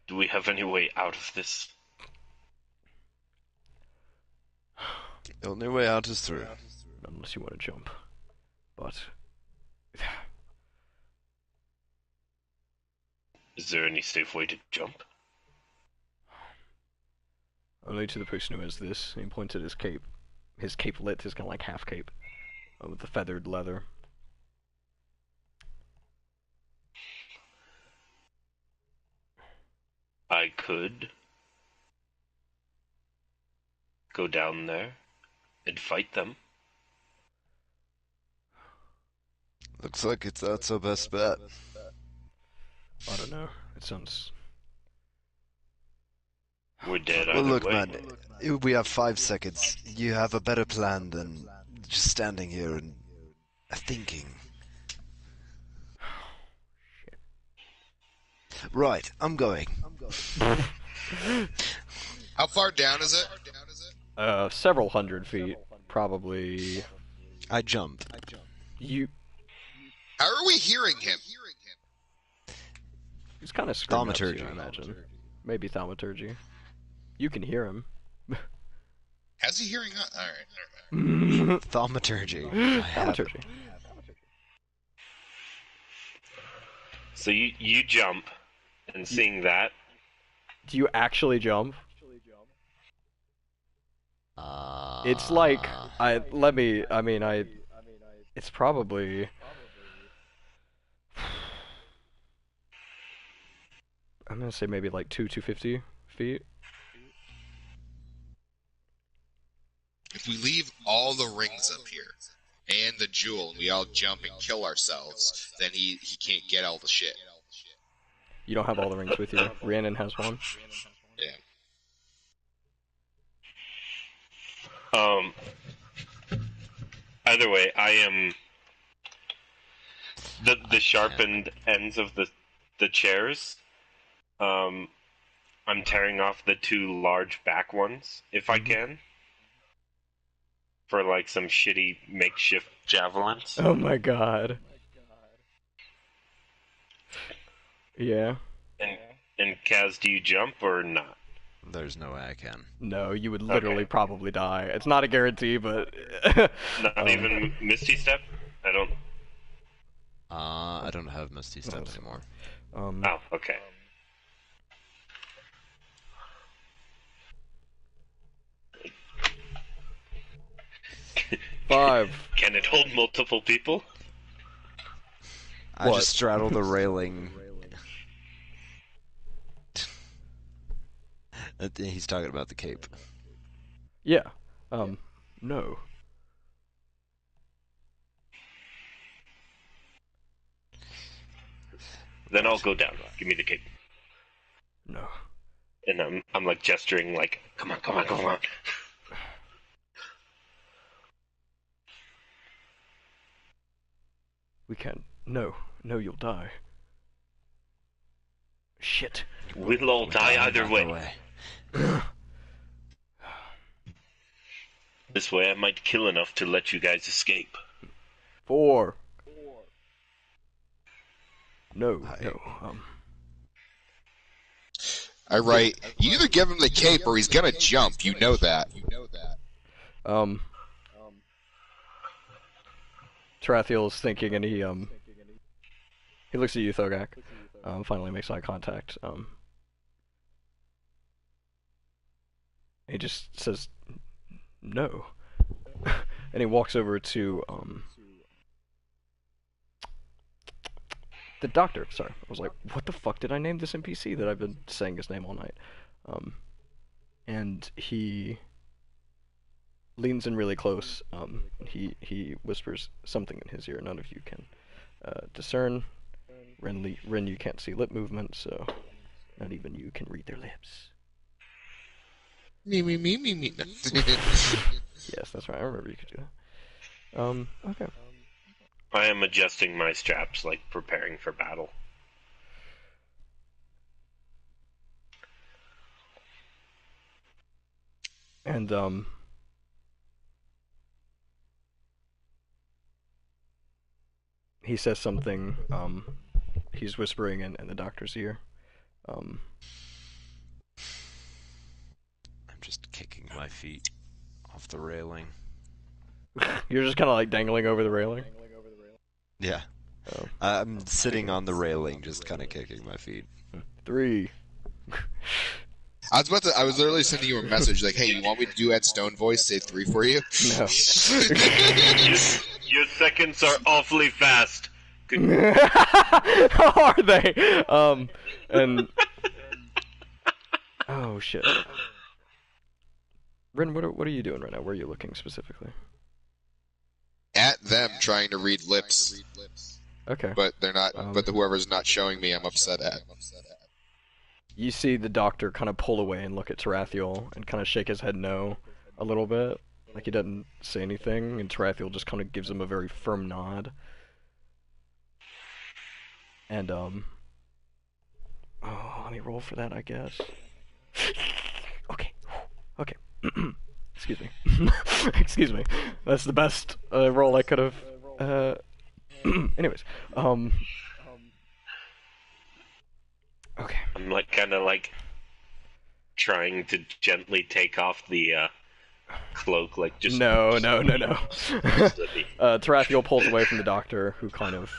Do we have any way out of this? The only way out is through. Unless you want to jump. But... Is there any safe way to jump? Only to the person who has this. He points at his cape. His capelet, his kind of like half cape. With the feathered leather. I could go down there and fight them. Looks like that's our best bet. I don't know. It sounds... We're dead Well, either look, way. man, we have 5 seconds. You have a better plan than just standing here and thinking. Right, I'm going. How far down is it? Several hundred feet. Probably... I jump. You... How are we hearing him? He's kind of screaming at you, Thaumaturgy. I imagine. Maybe thaumaturgy. You can hear him. How's he hearing us? All right. Thaumaturgy. I have it. Thaumaturgy. So you jump, and seeing that, Do you actually jump? It's like... It's probably... I'm gonna say maybe like 250 feet. If we leave all the rings up here and the jewel, and we all jump and kill ourselves, then he can't get all the shit. You don't have all the rings with you. Rhiannon has one. Yeah. Either way, I am the sharpened ends of the chairs. I'm tearing off the 2 large back ones if I can, for like some shitty makeshift javelins. Oh my god. Yeah. And Kaz, do you jump or not? There's no way I can. No, you would literally Okay. probably die. It's not a guarantee, but... Not even Misty Step? I don't... I don't have Misty Step That's- anymore. Oh, okay. Five. Can it hold multiple people? I What? just straddle the railing. He's talking about the cape. Yeah. No. Then I'll go down. Give me the cape. No. And I'm like gesturing like, come on, come on, come on. We can't. No. No, you'll die. Shit. We'll all die either way. This way I might kill enough to let you guys escape. 4. No, no. All right. You either give him the cape or he's gonna jump. You know that. Tarathiel's thinking, and he looks at you, Thogak. Finally makes eye contact. He just says, no. And he walks over to, the doctor. Sorry. I was like, what the fuck did I name this NPC that I've been saying his name all night? And he leans in really close. He whispers something in his ear. None of you can discern. Ren, you can't see lip movement, so not even you can read their lips. Me. Yes, that's right. I remember you could do that. Okay. I am adjusting my straps, like preparing for battle. And he says something. He's whispering in the doctor's ear. I'm just kicking my feet off the railing. You're just kind of like dangling over the railing. Yeah. Oh. I'm sitting on the railing, just kind of kicking my feet. 3. I was literally sending you a message like, "Hey, you want me to do Ed Stone voice? Say 3 for you." No. Your seconds are awfully fast. How are they? And oh shit. Rin, what are you doing right now? Where are you looking specifically? At them, trying to read lips. Okay. But they're not. But whoever's not showing me, I'm upset at. You see the doctor kind of pull away and look at Tarathiel and kind of shake his head no a little bit, like he doesn't say anything, and Tarathiel just kind of gives him a very firm nod. And oh, let me roll for that, I guess. Okay. Excuse me. Excuse me. That's the best roll I could have. Anyways, okay. I'm like kind of like trying to gently take off the cloak, like just No. Tarathiel pulls away from the doctor, who kind of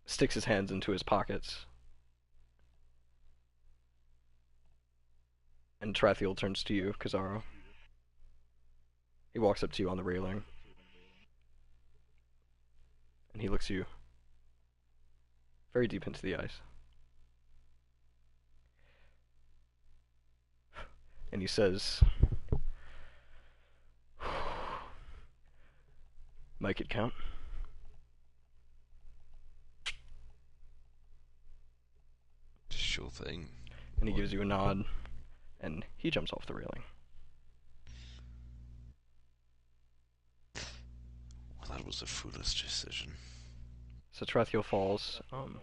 sticks his hands into his pockets. And Tarathiel turns to you, Kazaro. He walks up to you on the railing. And he looks you very deep into the eyes. And he says, "Make it count." Sure thing. And he gives you a nod, and he jumps off the railing. Well, that was a foolish decision. So Tarathiel falls, and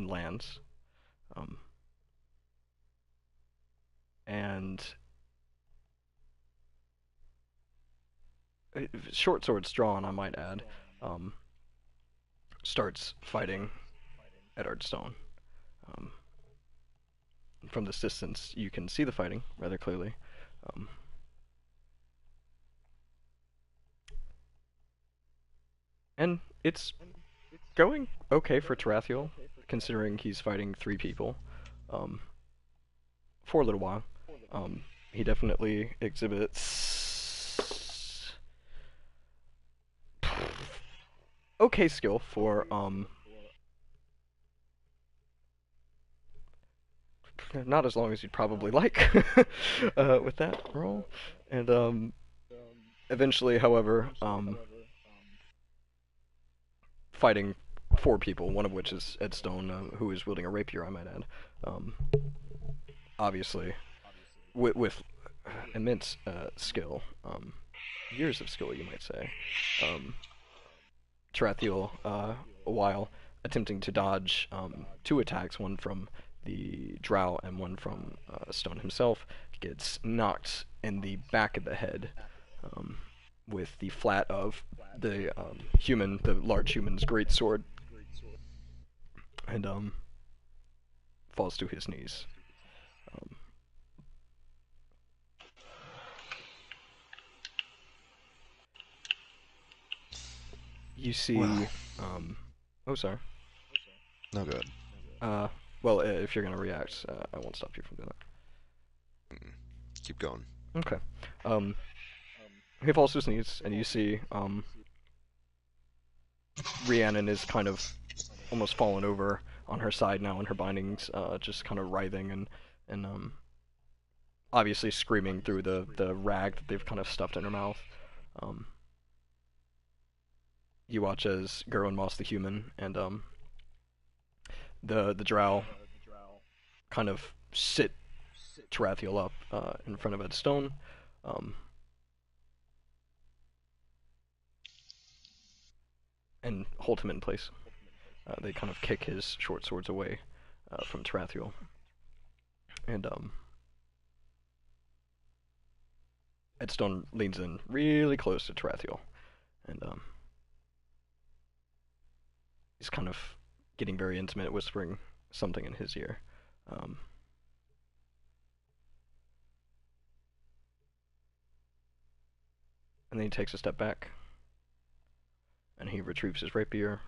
lands, and short swords drawn, I might add, starts fighting Eddard Stone. From this distance, you can see the fighting rather clearly. And it's going okay for Tarathiel, considering he's fighting 3 people for a little while. He definitely exhibits okay skill for not as long as you'd probably like with that roll. And eventually, however, fighting 4 people, one of which is Ed Stone, who is wielding a rapier, I might add. Obviously, with immense skill, years of skill, you might say. Tarathiel, a while attempting to dodge 2 attacks, one from the Drow and one from Stone himself, gets knocked in the back of the head with the flat of the large human's great sword, and falls to his knees. You see, Well. Oh, sorry. No good. Well, if you're gonna react, I won't stop you from doing that. Keep going. Okay. He falls to his knees, and you see, Rhiannon is kind of almost fallen over on her side now in her bindings, just kind of writhing and obviously screaming through the rag that they've kind of stuffed in her mouth. You watch as Gerwin Moss the human and the Drow kind of sit Tarathiel up in front of Ed Stone. And hold him in place. They kind of kick his short swords away from Tarathiel. And Ed Stone leans in really close to Tarathiel. And he's kind of getting very intimate, whispering something in his ear. And then he takes a step back. And he retrieves his rapier.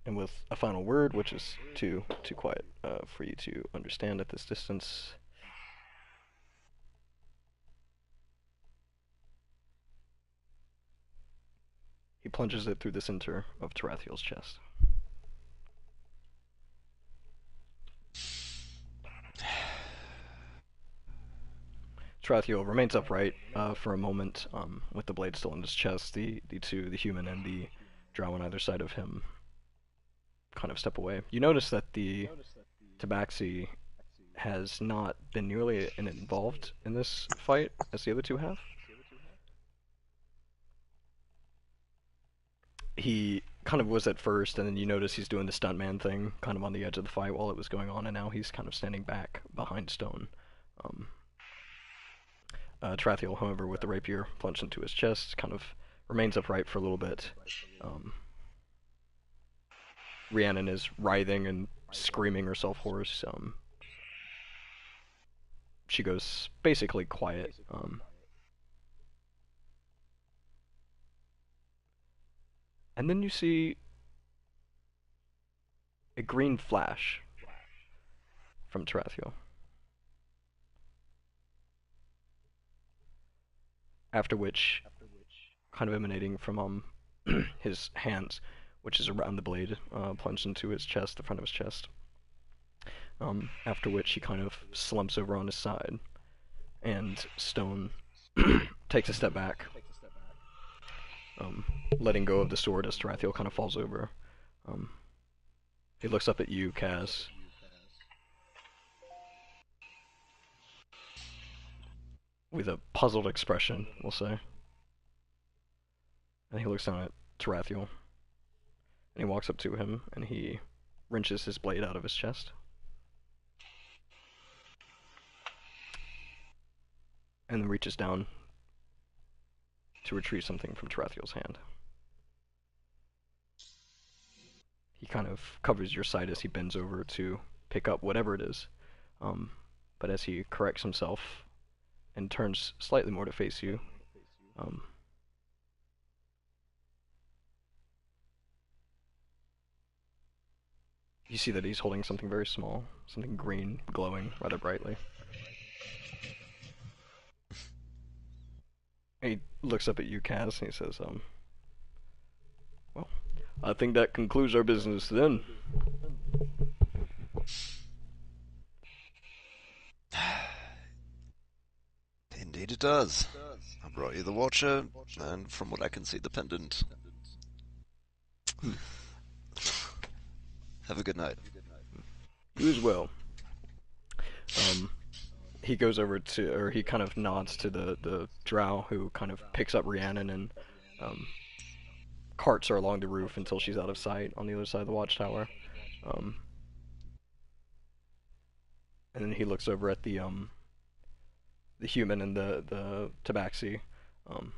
And with a final word, which is too quiet for you to understand at this distance, he plunges it through the center of Tarathiel's chest. Tarathiel remains upright for a moment, with the blade still in his chest. The human and the drow on either side of him, kind of step away. You notice that the Tabaxi has not been nearly as involved in this fight as the other two have. He kind of was at first, and then you notice he's doing the stuntman thing, kind of on the edge of the fight while it was going on, and now he's kind of standing back behind stone. Tarathiel, however, with the rapier plunged into his chest, kind of remains upright for a little bit. Rhiannon is writhing and screaming herself hoarse. She goes basically quiet. And then you see a green flash from Tarathiel. After which, kind of emanating from his hands, which is around the blade, plunged into his chest, the front of his chest. After which he kind of slumps over on his side, and Stone takes a step back, letting go of the sword as Tarathiel kind of falls over. He looks up at you, Kaz. With a puzzled expression, we'll say. And he looks down at Tarathiel. And he walks up to him, and he wrenches his blade out of his chest. And then reaches down to retrieve something from Tarathiel's hand. He kind of covers your sight as he bends over to pick up whatever it is. But as he corrects himself and turns slightly more to face you, you see that he's holding something very small, something green, glowing rather brightly. He looks up at you, Kaz, and he says, well, I think that concludes our business then. Indeed it does. I brought you the Watcher, and from what I can see, the pendant. Have a good night. You as well. He goes over to, or he kind of nods to the drow, who kind of picks up Rhiannon and carts her along the roof until she's out of sight on the other side of the watchtower. And then he looks over at the human and the Tabaxi, and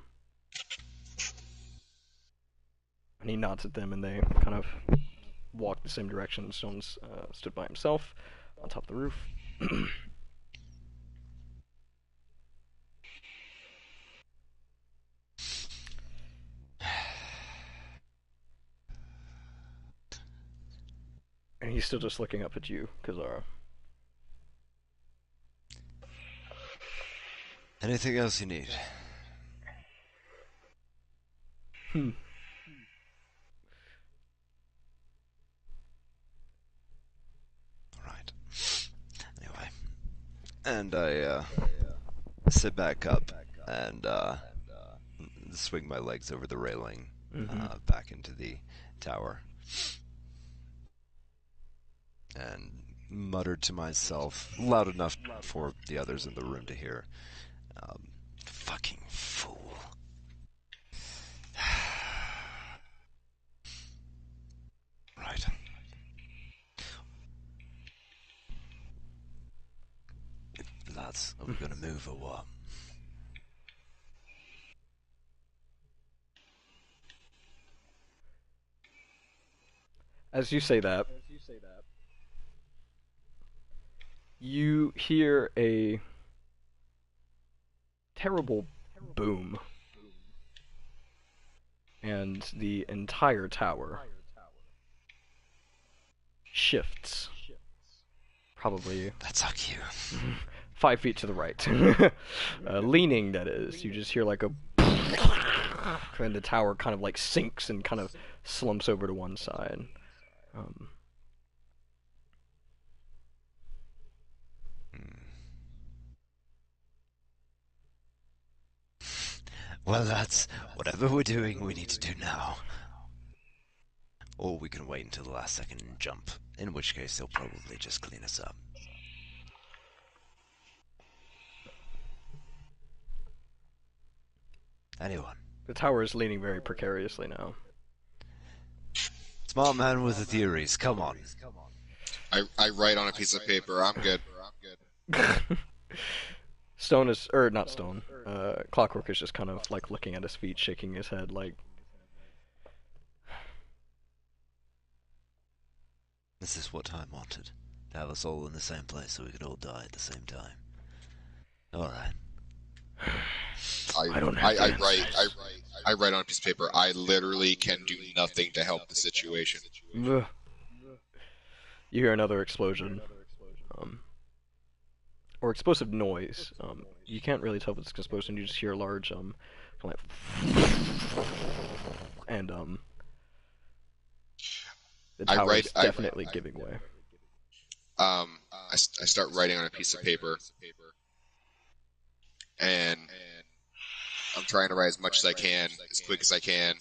he nods at them, and they kind of walk the same direction. Stone's stood by himself on top of the roof. And he's still just looking up at you, Kazara. Anything else you need? Alright. Anyway. And I sit back up and swing my legs over the railing back into the tower. And muttered to myself, loud enough for the others in the room to hear, fucking fool. Right. Lads, are we gonna move or what? As you say that, you hear a terrible boom. And the entire tower shifts. Probably That's our cue. 5 feet to the right. Leaning, that is. You just hear like a... and the tower kind of like sinks and kind of slumps over to one side. Well, that's whatever we're doing, we need to do now. Or we can wait until the last second and jump, in which case they'll probably just clean us up. Anyone? The tower is leaning very precariously now. Smart man with the theories, come on. I write on a piece of paper. I'm good. Stone is, or not Stone, Clockwork is just kind of like looking at his feet, shaking his head like... This is what I wanted. To have us all in the same place so we could all die at the same time. Alright. I don't have I write on a piece of paper. I literally can do nothing to help the situation. You hear another explosion. Or explosive noise. You can't really tell if it's explosion, you just hear a large, kind of like... And, the tower's definitely giving way. I start writing on a piece of paper. And I'm trying to write as much as I can, as quick as I can,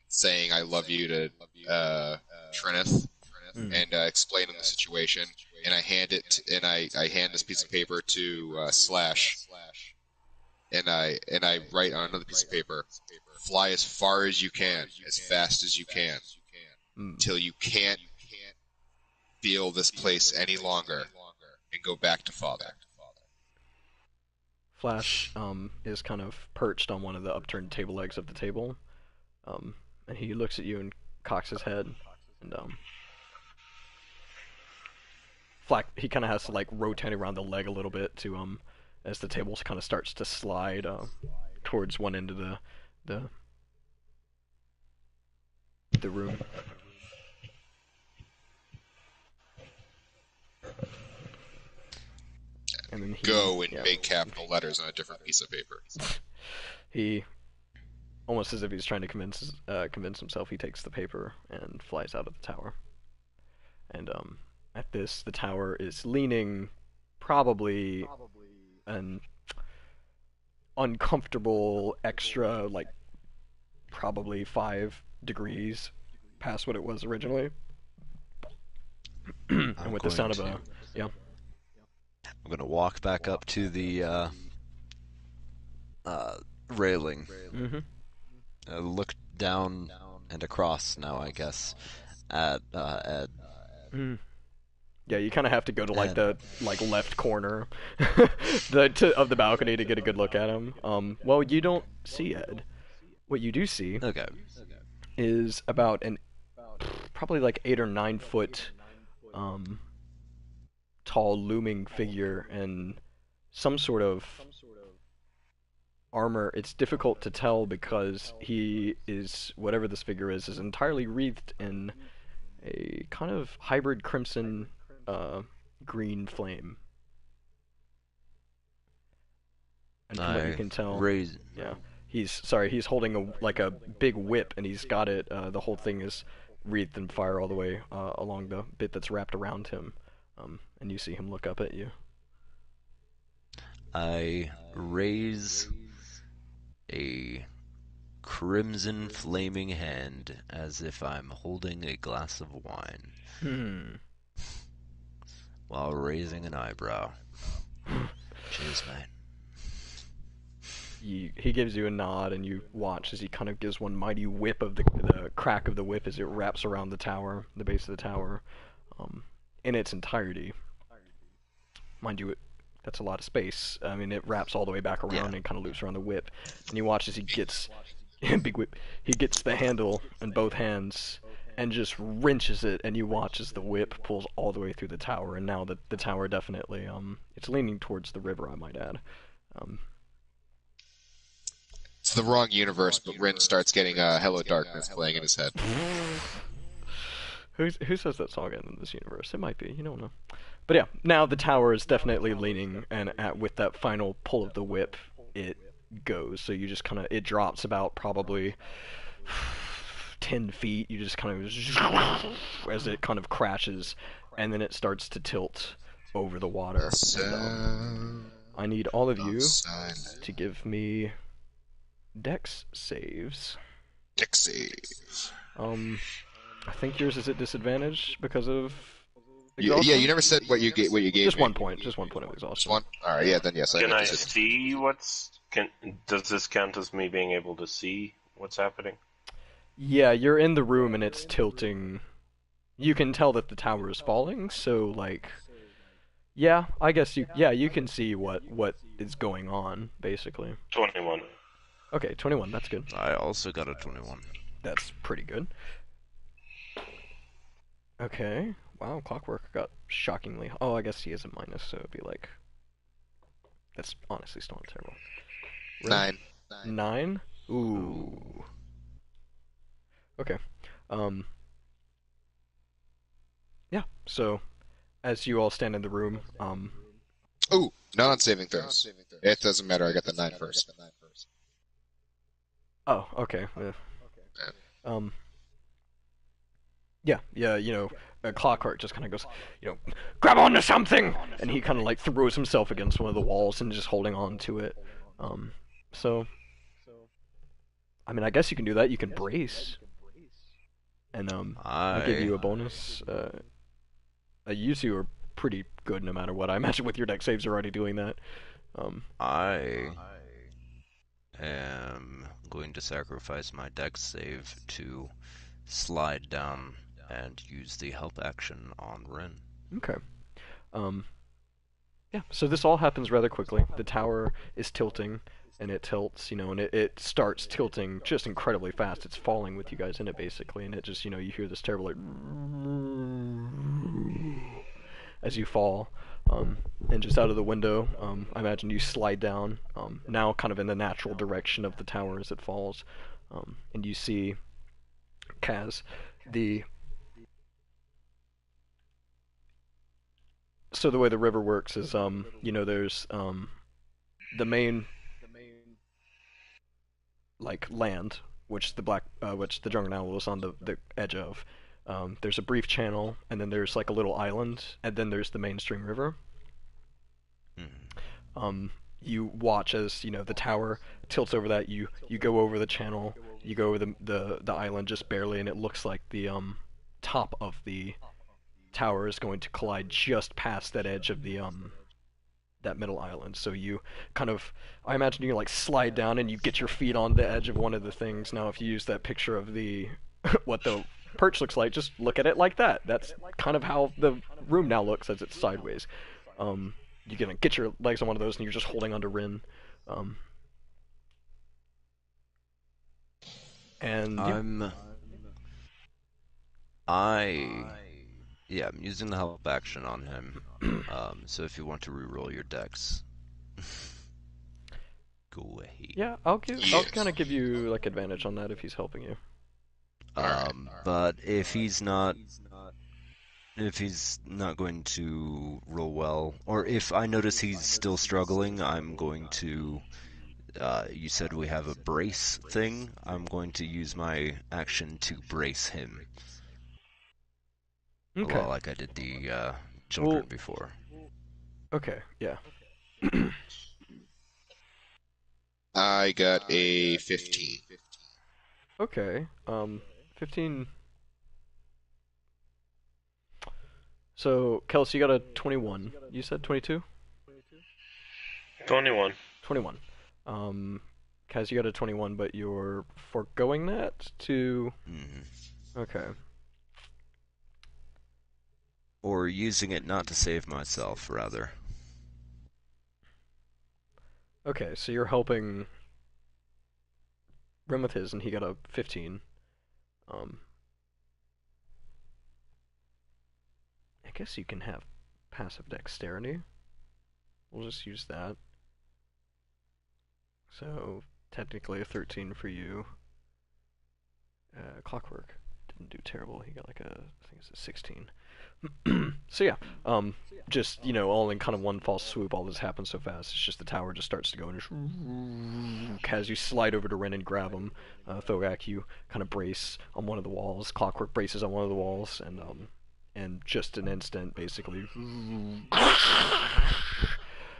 saying I love you to Trinith, and explaining the situation. And I hand this piece of paper to Slash, and I write on another piece of paper, fly as far as you can, as fast as you can, till you can't feel this place any longer, and go back to Father. Flash is kind of perched on one of the upturned table legs of the table, and he looks at you and cocks his head, and he kind of has to like rotate around the leg a little bit to as the table kind of starts to slide towards one end of the room. And then Go in big capital letters on a different piece of paper. He, almost as if he's trying to convince himself, he takes the paper and flies out of the tower. And at this, the tower is leaning probably an uncomfortable extra, like, probably 5 degrees past what it was originally. And with the sound of a... Yeah. I'm gonna walk back up to the railing. Look down and across now, I guess, at Ed. Yeah, you kind of have to go to like the left corner of the balcony to get a good look at him. Well, you don't see Ed. What you do see is about probably like 8 or 9 foot tall looming figure in some sort of armor. It's difficult to tell because he is, whatever this figure is entirely wreathed in a kind of hybrid crimson green flame. And from what you can tell, he's holding a big whip, and he's got it, the whole thing is wreathed in fire all the way along the bit that's wrapped around him. And you see him look up at you. I raise a crimson flaming hand as if I'm holding a glass of wine. While raising an eyebrow. Cheers, mate. He gives you a nod, and you watch as he kind of gives one mighty whip of the crack of the whip as it wraps around the tower, the base of the tower, in its entirety. Mind you, that's a lot of space. I mean, it wraps all the way back around and kind of loops around the whip. And you watch as he gets big whip. He gets the handle in both hands and just wrenches it, and you watch as the whip pulls all the way through the tower. And now the tower definitely it's leaning towards the river, I might add. It's the wrong universe, but Rin starts getting Hello Darkness playing in his head. Who says that song in this universe? It might be. You don't know. But yeah, now the tower is definitely leaning, and with that final pull of the whip, it goes. So you just kind of, it drops about probably 10 feet. You just kind of, as it kind of crashes, and then it starts to tilt over the water. And, I need all of you to give me Dex saves. Dex saves. I think yours is at disadvantage because of exhaustion? Yeah, you never said what you gave. Just 1 point. Just 1 point of exhaustion. Just one. All right. Yeah. Then yes. Can I see what's? Does this count as me being able to see what's happening? Yeah, you're in the room and it's tilting. You can tell that the tower is falling. So like, yeah, I guess you. Yeah, you can see what is going on basically. 21. Okay, 21. That's good. I also got a 21. That's pretty good. Okay. Wow, Clockwork got shockingly... Oh, I guess he is a minus, so it'd be like... That's honestly still not terrible. Really? 9? Ooh. Okay. Yeah, so... As you all stand in the room, Ooh, not on saving throws. It doesn't matter, I got the 9 first. Oh, okay. Yeah, you know, Clockwork just kind of goes, you know, grab onto something! And he kind of like throws himself against one of the walls and just holding on to it. So, I mean, I guess you can do that. You can brace. And, I'll give you a bonus. You two are pretty good no matter what. I imagine with your deck saves you're already doing that. I am going to sacrifice my dex save to slide down and use the help action on Rin. Okay. Yeah, so this all happens rather quickly. The tower is tilting, and it tilts, you know, and it starts tilting just incredibly fast. It's falling with you guys in it, basically, and it just, you know, you hear this terrible, like, as you fall. And just out of the window, I imagine you slide down, now kind of in the natural direction of the tower as it falls, and you see Kaz, so the way the river works is, you know, there's the main like land, which the drunken owl is on the edge of. There's a brief channel, and then there's like a little island, and then there's the mainstream river. You watch as, you know, the tower tilts over that. You go over the channel, you go over the island just barely, and it looks like the top of the tower is going to collide just past that edge of the that middle island. So you kind of, I imagine you like slide down and you get your feet on the edge of one of the things. Now if you use that picture of the what the perch looks like, just look at it like that. That's kind of how the room now looks as it's sideways. You can get your legs on one of those and you're just holding onto Rin. And yeah, I'm using the help action on him. So if you want to reroll your decks, go ahead. Yeah, I'll kind of give you like advantage on that if he's helping you. But if he's not going to roll well, or if I notice he's still struggling, I'm going to. You said we have a brace thing. I'm going to use my action to brace him. Okay. Well, like I did the children before. Okay, yeah. I got a 15. Okay, 15... So, Kelsey, you got a 21. You said 22? 21. 21. Kaz, you got a 21, but you're foregoing that to... Mm-hmm. Okay. Or using it not to save myself, rather. Okay, so you're helping Rim with his, and he got a 15. I guess you can have passive dexterity. We'll just use that. So, technically a 13 for you. Clockwork didn't do terrible. He got like I think it's a 16. So yeah, just all in kind of one false swoop. All this happens so fast. It's just the tower just starts to go and just as you slide over to Ren and grab him. Thogak, you kind of brace on one of the walls. Clockwork braces on one of the walls, and just an instant, basically,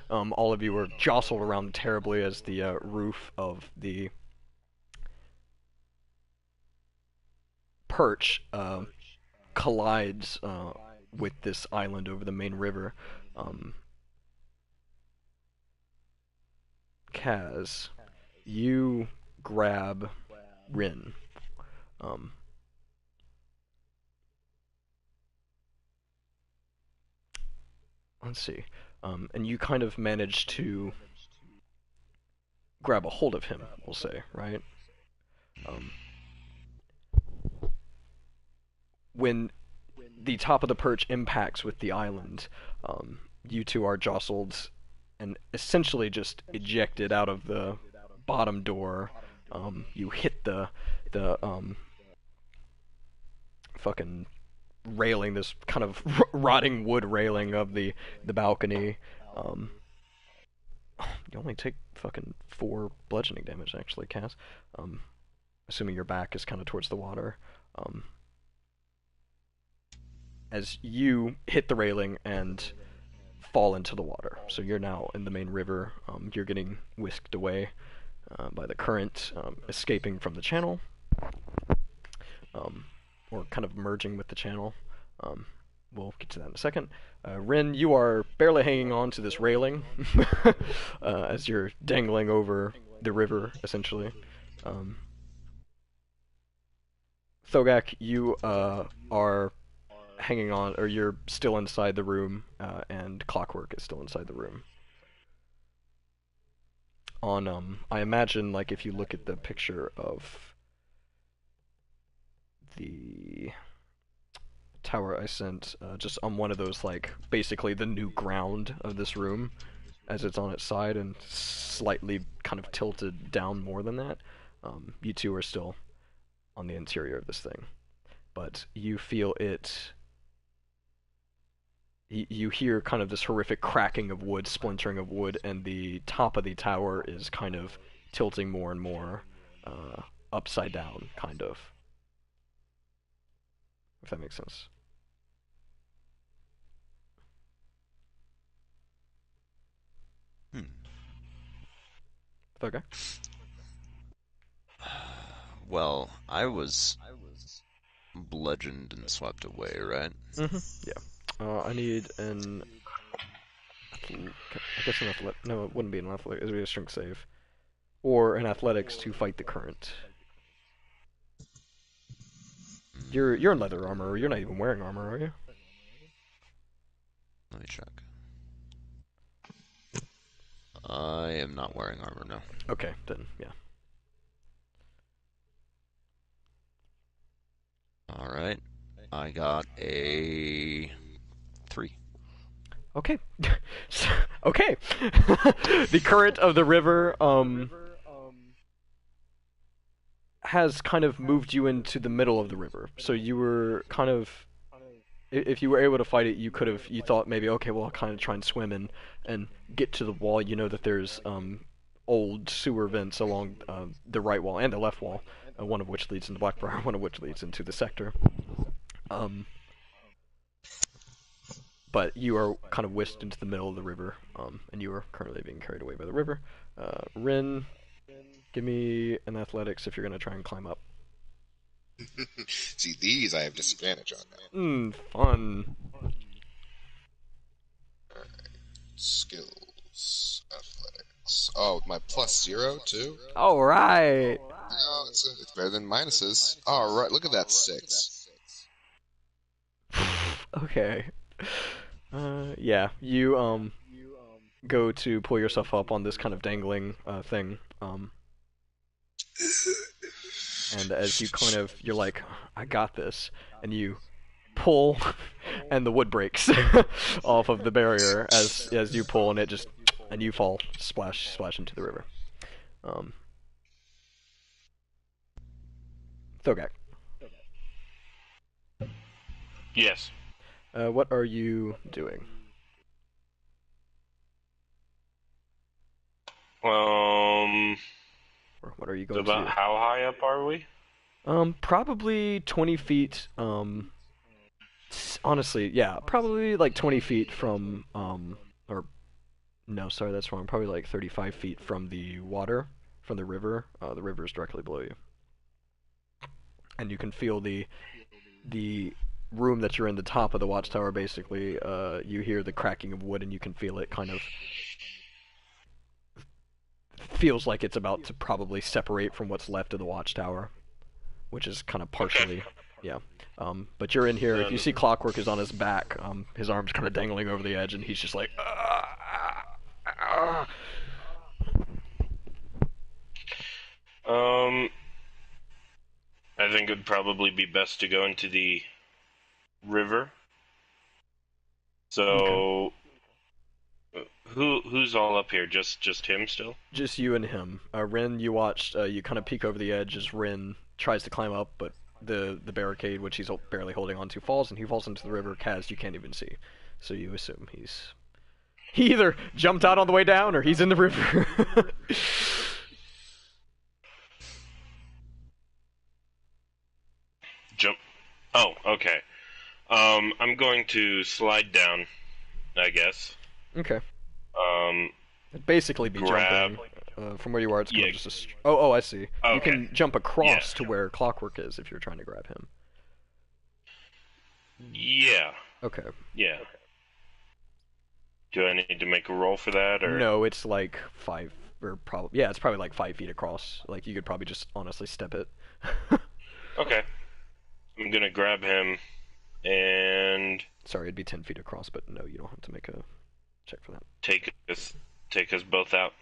all of you are jostled around terribly as the roof of the perch collides with this island over the main river. Kaz, you grab Rin. Let's see. And you kind of manage to grab a hold of him, we'll say, right? When the top of the perch impacts with the island, you two are jostled and essentially just ejected out of the bottom door. You hit the fucking railing, this kind of rotting wood railing of the balcony. You only take fucking 4 bludgeoning damage, actually, Cass. Assuming your back is kind of towards the water. As you hit the railing and fall into the water. So you're now in the main river. You're getting whisked away by the current, escaping from the channel. Or kind of merging with the channel. We'll get to that in a second. Rin, you are barely hanging on to this railing as you're dangling over the river, essentially. Thogak, you are hanging on, or you're still inside the room, and Clockwork is still inside the room. I imagine, like, if you look at the picture of the tower I sent, just on one of those, like, basically the new ground of this room, as it's on its side and slightly kind of tilted down more than that, you two are still on the interior of this thing. But you feel it... You hear kind of this horrific cracking of wood, splintering of wood, and the top of the tower is kind of tilting more and more upside down, kind of. If that makes sense. Okay. Well, I was bludgeoned and swept away, right? Yeah. I need an... I guess an athletic... No, it wouldn't be an athletic. It would be a strength save. Or an athletics to fight the current. You're in leather armor. You're not even wearing armor, are you? Let me check. I am not wearing armor, no. Okay, then, yeah. Alright. I got a... 3. Okay. Okay. The current of the river has kind of moved you into the middle of the river. So you were kind of, if you were able to fight it, you thought maybe, okay, well, I'll kind of try and swim and get to the wall. You know that there's old sewer vents along the right wall and the left wall, one of which leads into Blackbriar, one of which leads into the sector. But you are kind of whisked into the middle of the river, and you are currently being carried away by the river. Rin, give me an athletics if you're going to try and climb up. See, these I have disadvantage on now. Fun. Alright. Skills. Athletics. Oh, my +0 too? Alright! Oh, it's better than minuses. Alright, look at that 6. Okay. Yeah, you, go to pull yourself up on this kind of dangling, thing, and as you kind of, you're like, I got this, and you pull, and the wood breaks off of the barrier as you pull, and it just, and you fall, splash into the river. Thogak. Yes. What are you doing? Or what are you going to About do? how high up are we? Probably 20 feet, honestly, yeah, probably like 20 feet from, or, no, sorry, that's wrong, probably like 35 feet from the water, from the river. The river is directly below you. And you can feel the room that you're in, the top of the watchtower, basically. You hear the cracking of wood, and you can feel it kind of feels like it's about to probably separate from what's left of the watchtower, which is kind of partially, yeah. But you're in here. If you see Clockwork is on his back, his arms kind of dangling over the edge, and he's just like, I think it'd probably be best to go into the river. So, who's all up here? Just him still? Just you and him. Rin, you watched. You kind of peek over the edge as Rin tries to climb up, but the barricade, which he's barely holding onto, falls, and he falls into the river. Kaz, you can't even see, so you assume he either jumped out on the way down or he's in the river. Jump. Oh, okay. I'm going to slide down, I guess. Okay. It'd basically be grab. jumping. From where you are, it's kind of just a... Oh, I see. Okay. You can jump across to where Clockwork is if you're trying to grab him. Yeah. Okay. Yeah. Do I need to make a roll for that, or...? No, it's like 5... Or probably... Yeah, it's probably like 5 feet across. Like, you could probably just honestly step it. Okay. I'm gonna grab him, and... Sorry, it'd be 10 feet across, but no, you don't have to make a check for that. Take us both out.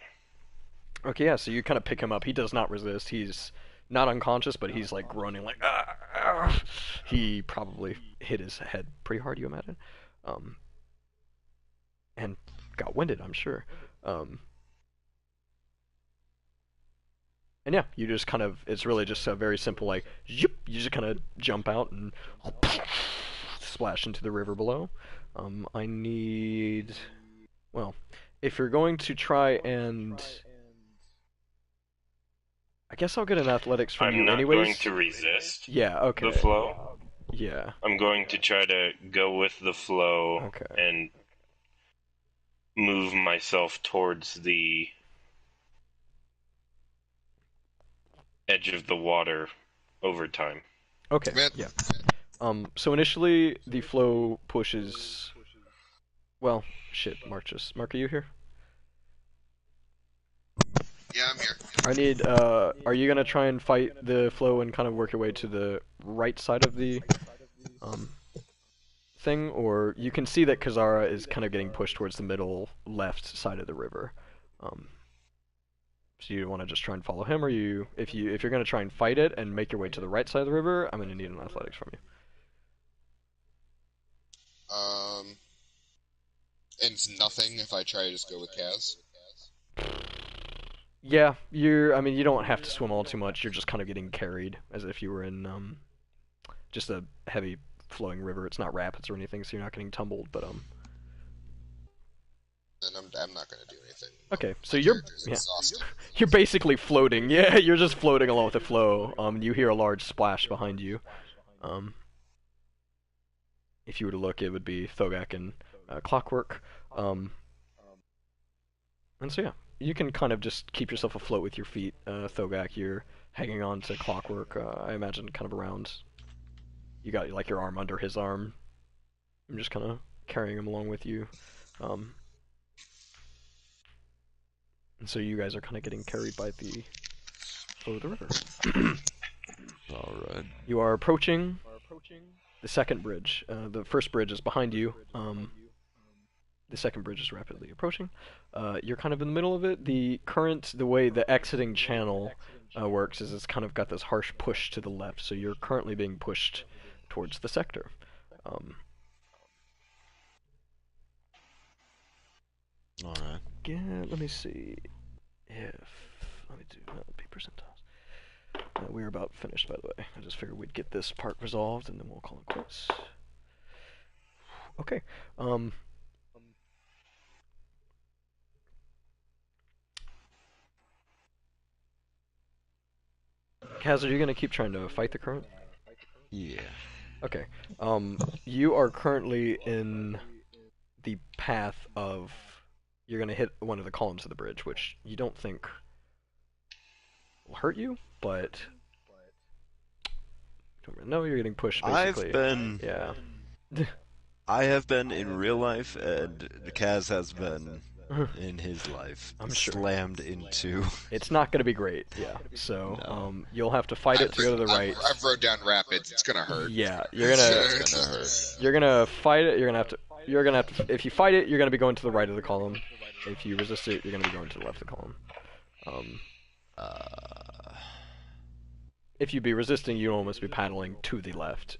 Okay, yeah, so you kind of pick him up. He does not resist. He's not unconscious, but he's like groaning like, ah, ah. He probably hit his head pretty hard, you imagine. And got winded, I'm sure. And yeah, you just kind of, it's really just a very simple, like, you just kind of jump out and splash into the river below. I need, well, if you're going to try and, I guess I'll get an athletics from you anyways. I'm not going to resist the flow. Yeah. I'm going to try to go with the flow and move myself towards the edge of the water over time. Okay, yeah. So initially, the flow pushes... Well, shit, Mark, are you here? Yeah, I'm here. I need, are you gonna try and fight the flow and kind of work your way to the right side of the, thing? Or you can see that Kazara is kind of getting pushed towards the middle left side of the river. So you want to just try and follow him, or if you're gonna try and fight it and make your way to the right side of the river, I'm gonna need an athletics from you. And it's nothing if I try to just go with Kaz? Yeah, I mean, you don't have to swim all too much, you're just kind of getting carried, as if you were in, just a heavy flowing river. It's not rapids or anything, so you're not getting tumbled, but, Then I'm not gonna do anything. Okay, so you're basically floating. Yeah, you're just floating along with the flow. You hear a large splash behind you. If you were to look, it would be Thogak and Clockwork. And so yeah, you can kind of just keep yourself afloat with your feet. Thogak, you're hanging on to Clockwork. I imagine kind of around. You got like your arm under his arm. I'm just kind of carrying him along with you. And so you guys are kind of getting carried by the flow of the river. Alright. You are approaching the second bridge. The first bridge is behind you. The second bridge is rapidly approaching. You're kind of in the middle of it. The way the exiting channel works is it's kind of got this harsh push to the left, so you're currently being pushed towards the sector. Alright. Yeah, let me see if... Let me do P percentiles. we're about finished, by the way. I just figured we'd get this part resolved, and then we'll call it quits. Okay. Kaz, are you going to keep trying to fight the current? Yeah. Okay. You are currently in the path of... You're going to hit one of the columns of the bridge, which you don't think will hurt you, but... Don't really know, you're getting pushed, basically. Yeah. I have been in real life, and Kaz has been in his life. I'm sure. Slammed into... It's not going to be great, yeah. So, you'll have to fight it to go to the right. I've rode down rapids. It's gonna hurt. Yeah, you're gonna... It's gonna hurt. You're gonna fight it, you're gonna have to... If you fight it, you're gonna be going to the right of the column. If you resist it, you're gonna be going to the left of the column. If you'd be resisting, you'd almost be paddling to the left,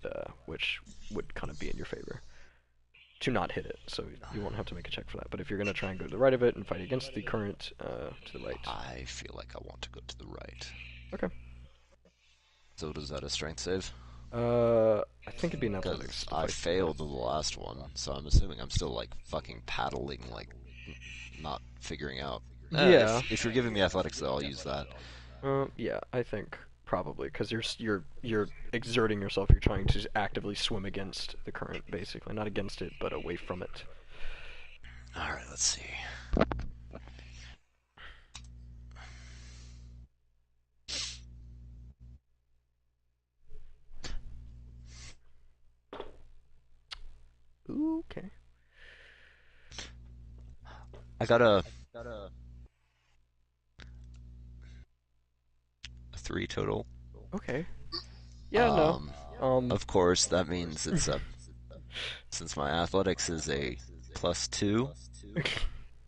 which would kind of be in your favor. To not hit it, so you won't have to make a check for that. But if you're going to try and go to the right of it and fight against the current, to the right. I feel like I want to go to the right. Okay. So does that a strength save? I think it'd be an athletics. I failed the last one, so I'm assuming I'm still, like, fucking paddling, like, not figuring out. Yeah. If you're giving me athletics, though, I'll use that. Yeah, I think probably, because you're exerting yourself. You're trying to actively swim against the current, basically, not against it, but away from it. All right, let's see. Okay. I got a 3 total. Okay. Yeah, no. Of course, that means it's a... Since my athletics is a +2,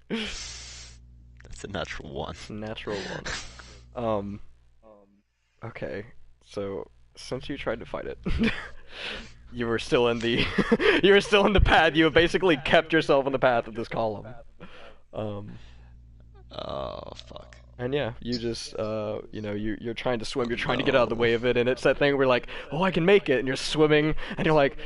that's a natural 1. Natural 1. Okay. So, since you tried to fight it, you were still in the... you were still in the path. You have basically kept yourself in the path of this column. Oh, fuck. And yeah, you just, you're trying to swim, you're trying to get out of the way of it, and it's that thing where like, oh, I can make it, and you're swimming, and you're like,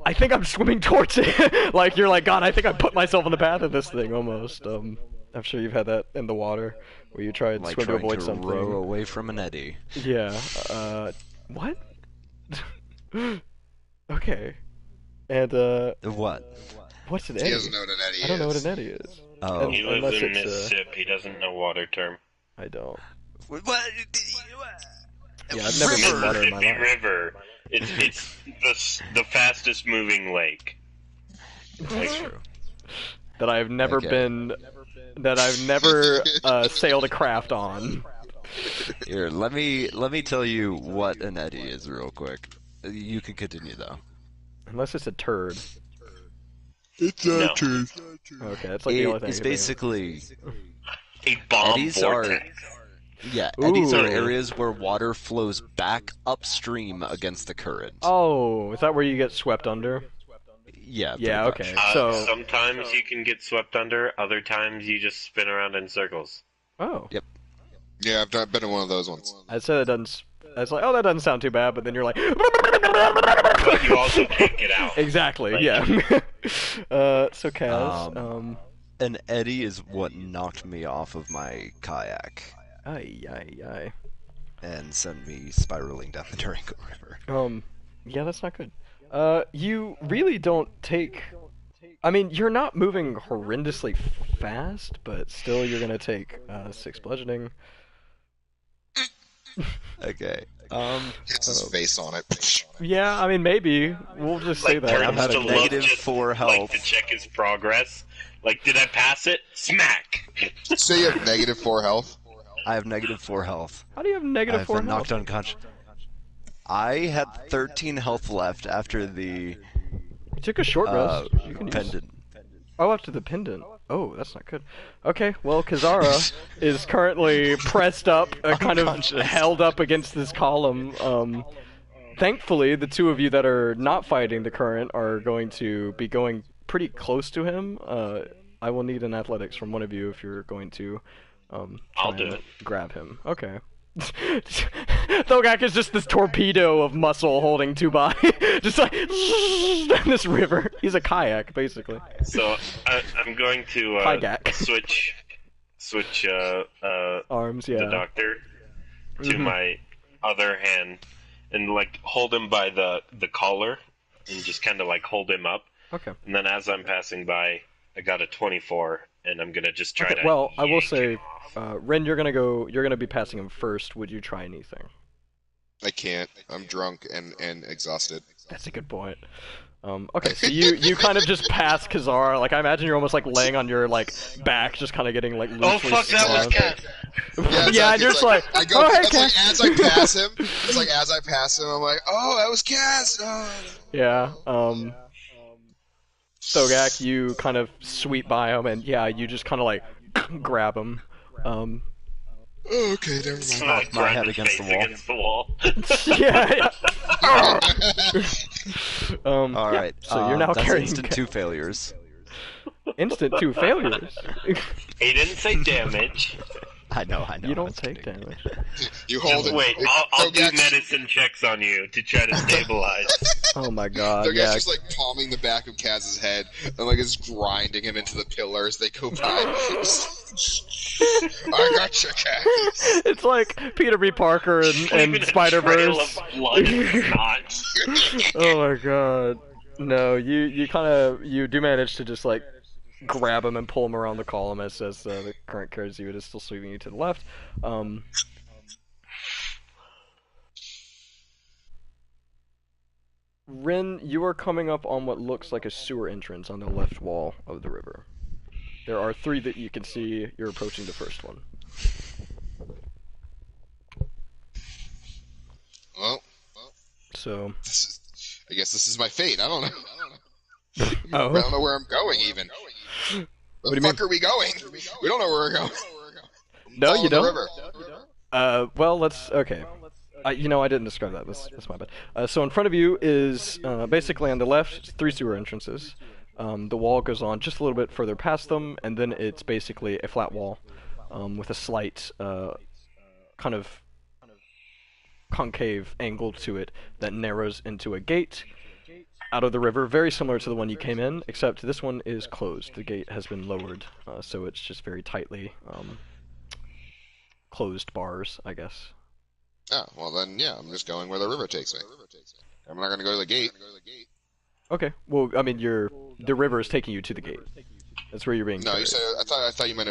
I think I'm swimming towards it. Like, you're like, God, I think I put myself in the path of this thing, almost. I'm sure you've had that in the water, where you try and like swim to avoid something. Row away from an eddy. Yeah, what? Okay. And, What? what's an eddy? He doesn't know what an eddy is. I don't know what an eddy is. Oh. He Unless lives in it's, Mississippi. He doesn't know water term. I don't. What? Yeah, I've never been water in my Mississippi life. River. It's the fastest moving lake. That's true. That I've never Okay. been... That I've never sailed a craft on. Here, let me tell you what an eddy is real quick. You can continue though. Unless it's a turd. It's not true. Okay, that's like the only thing. It's I can think basically A bomb eddies are vortex. eddies are Ooh. areas where water flows back upstream against the current. of. Oh, is that where you get swept under? Yeah. Yeah, pretty okay. much. So- Sometimes you can get swept under. Other times you just spin around in circles. Oh. Yep. Yeah, I've been in one of those ones. I'd say that doesn't... It's like, oh, that doesn't sound too bad, but then you're like... But you also can't get out. Exactly, Like- yeah. So Kaz, An eddy is what knocked me off of my kayak Ay. and sent me spiraling down the Durango River. Yeah, that's not good. You really don't take... I mean, you're not moving horrendously fast, but still you're gonna take 6 bludgeoning. Okay. Hits his face on it. Yeah, I mean, maybe. We'll just say Like, that. I'm turns at a to look negative just 4 like health. to check his progress. Like, did I pass it? Smack! So you have -4 health. I have negative 4 health. How do you have negative I've 4 been knocked health? unconscious. I had 13 health left after the You took a short rest. You can use... pendant. Oh, after the pendant. Oh, that's not good. Okay, well, Kazara is currently pressed up, kind of Unconscious. held up against this column. Thankfully, the two of you that are not fighting the current are going to be going pretty close to him. I will need an athletics from one of you if you're going to I'll try do and it. grab him. Okay. Thogak is just this torpedo of muscle holding 2 by, just like down this river. He's a kayak, basically. So I'm going to Kygak. switch Arms, yeah. the doctor to my other hand and like hold him by the collar and just kind of like hold him up. Okay. And then as I'm passing by, I got a 24, and I'm gonna just try to. Well, I will say, Ren, you're gonna be passing him first. Would you try anything? I can't. I'm drunk and exhausted. That's a good point. Okay, so you kind of just pass Kazar. Like I imagine you're almost like laying on your like back, just kind of getting like loosely. Oh fuck, that was Cat. Yeah, and you're just like, I go. Oh, hey, it's like Cass. as I pass him. It's like as I pass him, I'm like, oh, that was Cass. Oh. Yeah. Thogak, you kind of sweep by him, and yeah, you just kind of like grab him. Okay, never mind. Smack my head Brandon's against face the wall. against the wall. Yeah. All right. So you're now that's carrying instant 2 failures. Instant 2 failures. He didn't say damage. I know. You don't that's take kidding. damage. You hold Just it. wait, I'll do Thogak's- medicine checks on you to try to stabilize. Oh my god. Thogak's Yeah. just like palming the back of Kaz's head and like is grinding him into the pillar as they go by. I got you, Kaz. It's like Peter B. Parker and Even a Spider trail Verse. of blood is not. Oh my god. No, you kind of do manage to just like grab him and pull him around the column as the current carries you. It is still sweeping you to the left. Rin, you are coming up on what looks like a sewer entrance on the left wall of the river. There are 3 that you can see. You're approaching the first one. Well, So. I guess this is my fate. I don't know. Oh. I don't know where I'm going even. Where the fuck are we going? We don't know where we're going. No, Follow you the don't. river. Well, let's. Okay. I didn't describe that. That's my bad. So in front of you is basically on the left 3 sewer entrances. The wall goes on just a little bit further past them, and then it's basically a flat wall with a slight kind of concave angle to it that narrows into a gate out of the river, very similar to the one you came in, except this one is closed. The gate has been lowered, so it's just very tightly closed bars, I guess. Oh, well then, yeah, I'm just going where the river takes me. I'm not going to go to the gate. Okay. Well, I mean, the river is taking you to the gate. That's where you're being No, carried. you said. I thought you meant.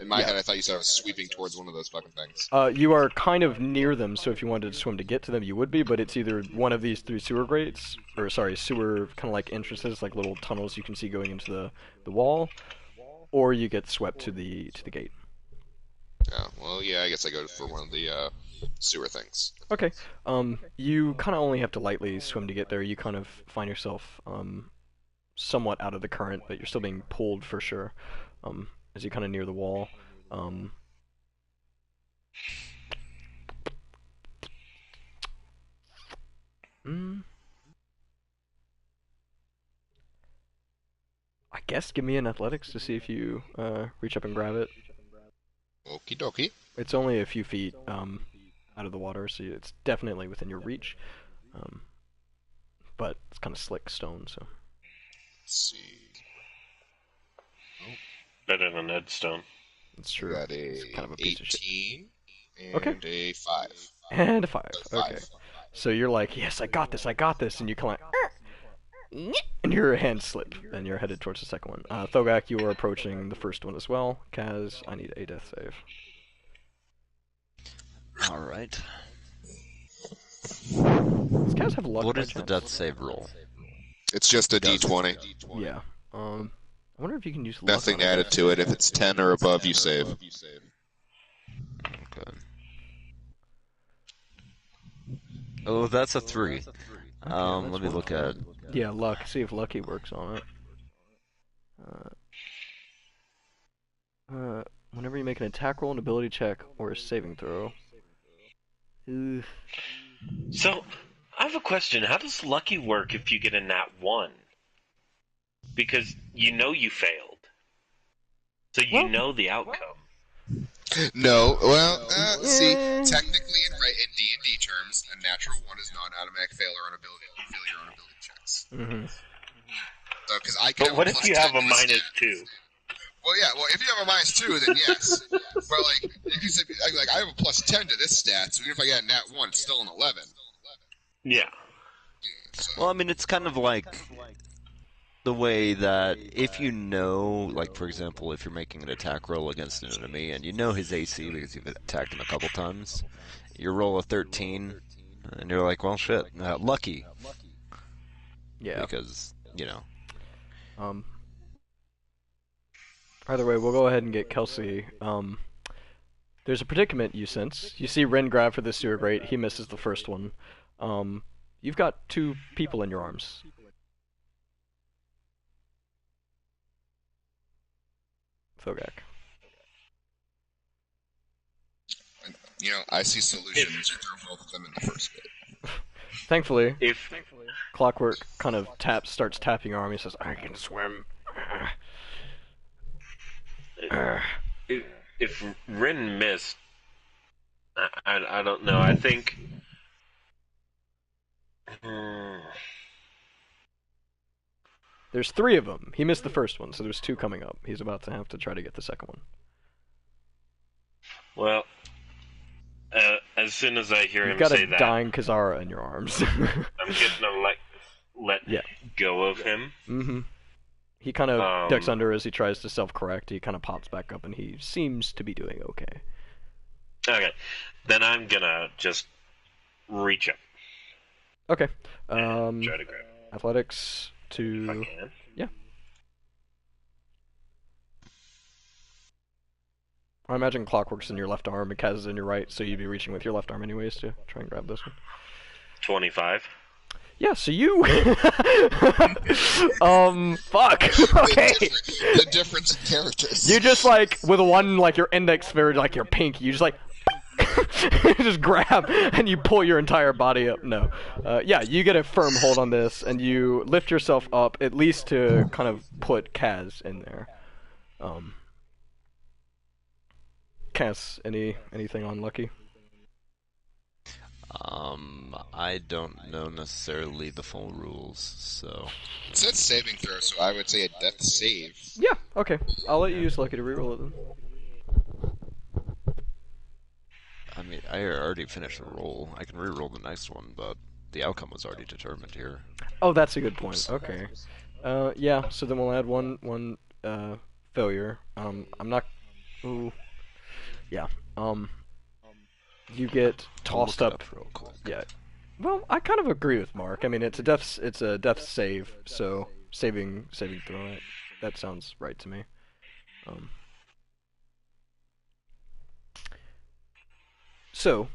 In my head, I thought you said I was sweeping towards one of those fucking things. You are kind of near them, so if you wanted to swim to get to them, you would be. But it's either one of these 3 sewer grates, or sorry, sewer kind of like entrances, like little tunnels you can see going into the wall, or you get swept to the gate. Oh, well, yeah, I guess I go for one of the sewer things. Okay. You kind of only have to lightly swim to get there. You kind of find yourself somewhat out of the current, but you're still being pulled for sure. As you kind of near the wall. I guess give me an athletics to see if you reach up and grab it. Okie dokie. It's only a few feet out of the water, so it's definitely within your reach. But it's kind of slick stone, so. Let's see. Better than Edstone. It's true. Got It's kind of a piece of shit. 18 and Okay. a 5. And a 5. A 5. Okay. So you're like, yes, I got this, and you kind of, and your hands slip, and you're headed towards the second one. Thogak, you are approaching the first one as well. Kaz, I need a death save. All right. Does Kaz have luck? What by is the chance? death save roll? It's just a D20. Yeah. I wonder if you can use luck. Nothing on a added death to it. save. If it's 10 or above, you save. Okay. Oh, that's a 3. Let me look at. Yeah, luck. See if lucky works on it. Whenever you make an attack roll, an ability check, or a saving throw. Ugh. So, I have a question. How does lucky work if you get a nat 1? Because you know you failed. So you Well- know the outcome. No, well, see, technically in D&D terms, a natural 1 is not an automatic failure on ability checks. Mm-hmm. So, because I can But what have a if you plus have 10 a to this minus stat. 2? Well, yeah, well, if you have a minus 2, then yes. But, like, if you say, like, I have a plus 10 to this stat, so even if I get a nat 1, it's still an 11. Yeah. So, Well, I mean, it's kind of like the way that if you know, like, for example, if you're making an attack roll against an enemy and you know his AC because you've attacked him a couple times, you roll a 13, and you're like, well, shit, lucky. Yeah. Because, you know. Either way, we'll go ahead and get Kelsey. There's a predicament you sense. You see Ren grab for the sewer grate. He misses the first one. You've got 2 people in your arms. Thogak. you know, I see solutions. You throw both of them in the first bit. Thankfully, If Clockwork kind of starts tapping your arm. He says, "I can swim." if Rin missed, I don't know. I think. There's 3 of them. He missed the first one, so there's 2 coming up. He's about to have to try to get the second one. Well, as soon as I hear You've him got say a that, dying Kazara in your arms. I'm gonna let Yeah. go of him. Mm-hmm. He kind of ducks under as he tries to self-correct. He kind of pops back up, and he seems to be doing okay. Okay, then I'm gonna just reach up. Okay. And try to grab him. Athletics If to... I can. Yeah. I imagine Clockwork's in your left arm and Kaz is in your right, so you'd be reaching with your left arm anyways to try and grab this one. 25. Yeah, so you... fuck. Okay. The difference in characters. You just, like, with one, like, your index finger, like, your pinky, you just, like... you just grab, and you pull your entire body up. No. Yeah, you get a firm hold on this, and you lift yourself up, at least to kind of put Kaz in there. Kaz, anything on Lucky? I don't know necessarily the full rules, so... It said saving throw, so I would say a death save. Yeah, okay. I'll let you use Lucky to reroll it then. I mean, I already finished the roll. I can reroll the next one, but the outcome was already determined here. Oh, that's a good point. Okay. Yeah, so then we'll add one failure. I'm not... Ooh. Yeah. You get tossed up real quick. Yeah. Well, I kind of agree with Mark. I mean, it's a death save, so saving throw it. That sounds right to me. So,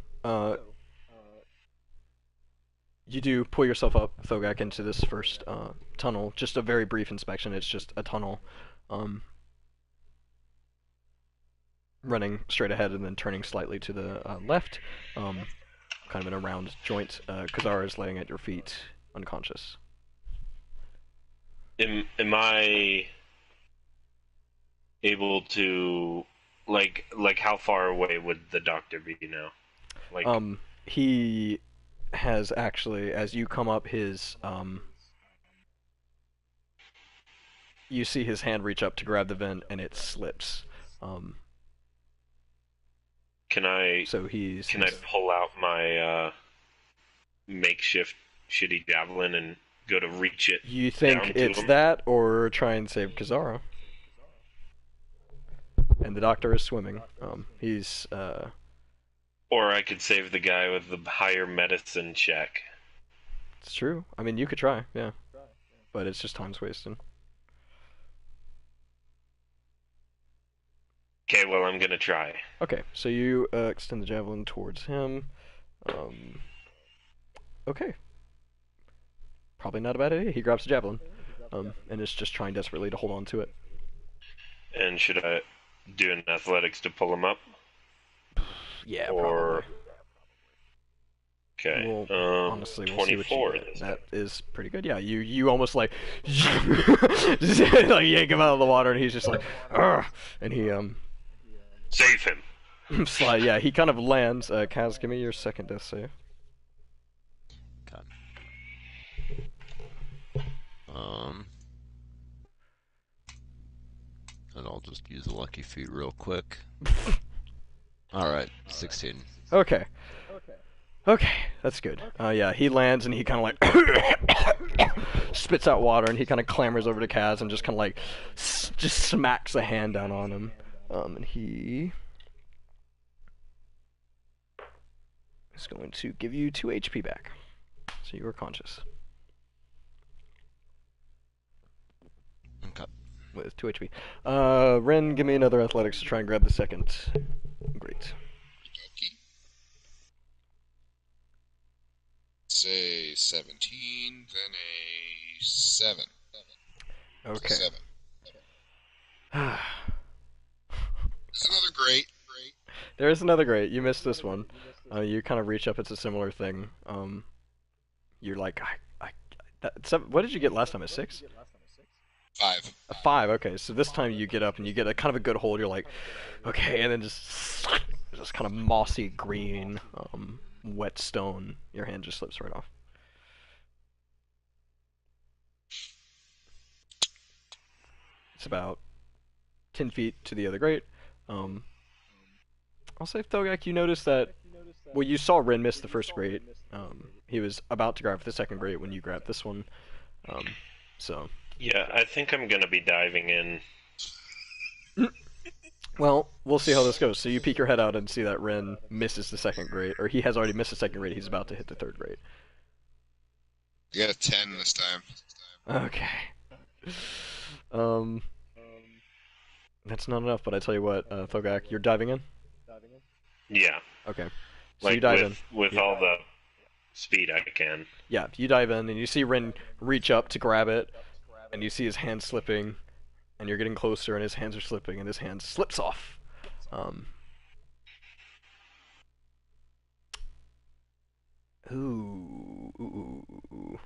you do pull yourself up, Thogak, into this first tunnel. Just a very brief inspection. It's just a tunnel, running straight ahead and then turning slightly to the left, kind of in a round joint. Kazara is laying at your feet, unconscious. Am I able to like how far away would the doctor be now? Like he has actually, as you come up, his you see his hand reach up to grab the vent and it slips. Can I pull out my makeshift shitty javelin and go to reach it? You think it's that, or try and save Kazara? And the doctor is swimming. He's Or I could save the guy with the higher medicine check. It's true. I mean, you could try, yeah. But it's just time's wasted. Okay, well, I'm gonna try. Okay, so you extend the javelin towards him. Okay. Probably not a bad idea. He grabs the javelin, and is just trying desperately to hold on to it. And should I do an athletics to pull him up? Yeah, or... probably. Okay. Honestly, we'll 24. See what you, that is pretty good. Yeah, you almost like just like yank him out of the water, and he's just like, ugh, and he Save him. Slide, yeah, he kind of lands. Kaz, give me your second death save. God. And I'll just use a lucky feat real quick. Alright, 16. Okay. Okay, that's good. Yeah, he lands and he kind of like spits out water and he kind of clambers over to Kaz and just kind of like just smacks a hand down on him. And he is going to give you 2 HP back. So you are conscious. Okay. With 2 HP. Ren, give me another athletics to try and grab the second. Great. Say 17, then a 7. Okay. 7. It's another great. There is another great. You missed this one. You kind of reach up. It's a similar thing. You're like, what did you get last time? A 6? 5. A 5. Okay, so this time you get up and you get a kind of a good hold. You're like, okay, and then just kind of mossy green, wet stone. Your hand just slips right off. It's about 10 feet to the other grate. I'll say, Thogak, you noticed that. Well, you saw Rin miss the first grate. He was about to grab the second grate when you grabbed this one. So. Yeah, I think I'm gonna be diving in. Well, we'll see how this goes. So you peek your head out and see that Ren misses the second grade, or he has already missed the second grade. He's about to hit the third grade. You got a 10 this time. Okay. That's not enough, but I tell you what, Thogak, you're diving in? Yeah. Okay. So like you dive in. With all the speed I can. Yeah, you dive in, and you see Ren reach up to grab it, and you see his hand slipping, and you're getting closer, and his hands are slipping, and his hand slips off. Ooh.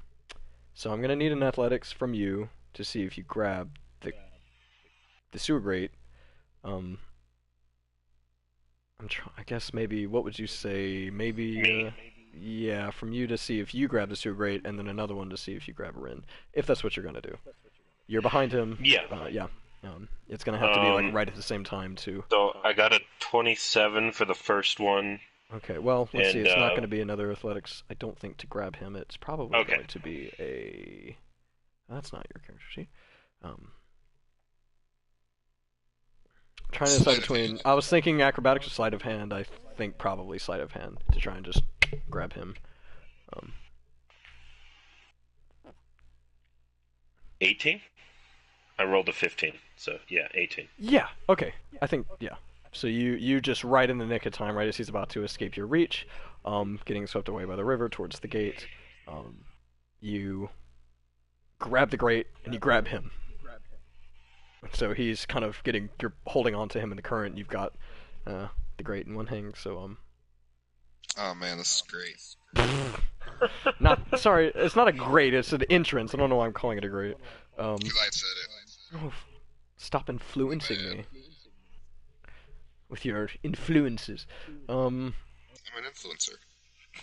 So I'm gonna need an athletics from you to see if you grab the sewer grate. I guess maybe, what would you say? Maybe, yeah, from you to see if you grab the sewer grate, and then another one to see if you grab Rin. If that's what you're gonna do. You're behind him. Yeah. Yeah. It's gonna have to be like right at the same time too. So I got a 27 for the first one. Okay, well, let's see. It's not going to be another athletics, I don't think, to grab him. It's probably going to be a... That's not your character sheet. Trying to decide between... I was thinking acrobatics or sleight of hand. I think probably sleight of hand to try and just grab him. 18? I rolled a 15, so yeah, 18. Yeah, okay. I think, yeah. So you just right in the nick of time, right as he's about to escape your reach, getting swept away by the river towards the gate. You grab the grate and you grab him. So he's kind of you're holding on to him in the current. You've got the grate in one hand. So Oh man, this is great. Sorry, it's not a grate. It's an entrance. I don't know why I'm calling it a grate. Because I said it. Oh, stop influencing me with your influences. I'm an influencer.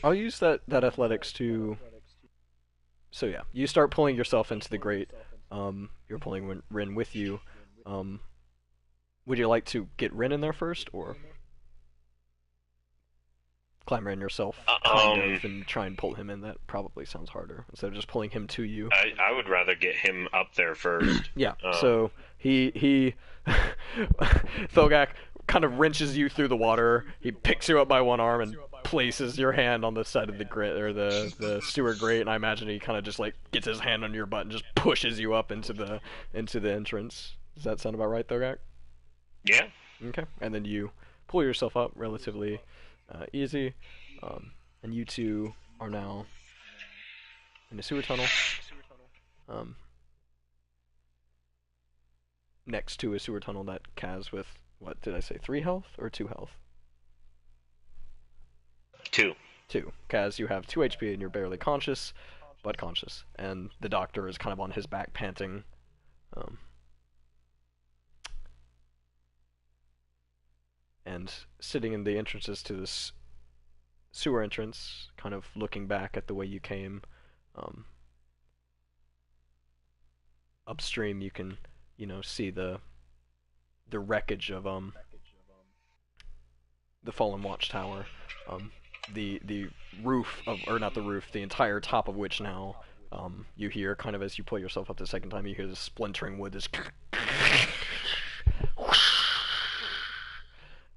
I'll use that athletics to... So yeah, you start pulling yourself into the grate. You're pulling Rin with you. Would you like to get Rin in there first, or climber in yourself, kind of, and try and pull him in? That probably sounds harder, instead of just pulling him to you. I would rather get him up there first. Yeah, so he Thogak kind of wrenches you through the water. He picks you up by one arm and places your hand on the side of the grate, or the sewer grate, and I imagine he kind of just like gets his hand under your butt and just pushes you up into the entrance. Does that sound about right, Thogak? Yeah. Okay, and then you pull yourself up relatively easy, and you two are now in a sewer tunnel. Next to a sewer tunnel that Kaz with, what did I say, 3 health or 2 health? 2. 2. Kaz, you have 2 HP and you're barely conscious, but conscious. And the doctor is kind of on his back panting. and sitting in the entrances to this sewer entrance, kind of looking back at the way you came. Upstream, you can, see the wreckage of the fallen watchtower. The roof of, or not the roof, the entire top of which now, you hear, kind of as you pull yourself up the second time, you hear the splintering wood, this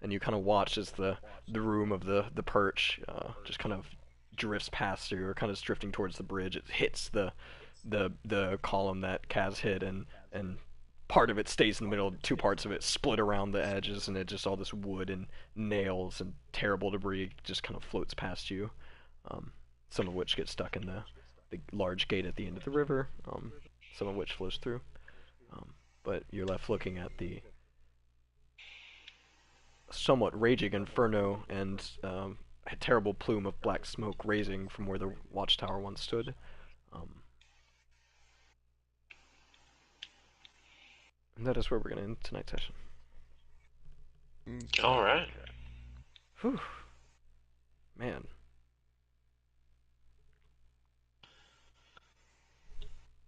and you kind of watch as the room of the perch just kind of drifts past you, or kind of drifting towards the bridge. It hits the column that Kaz hit, and part of it stays in the middle. Two parts of it split around the edges, and it just all this wood and nails and terrible debris just kind of floats past you. Some of which gets stuck in the large gate at the end of the river. Some of which flows through. But you're left looking at the somewhat raging inferno and a terrible plume of black smoke raising from where the watchtower once stood. And that is where we're going to end tonight's session. All right. Whew. Man.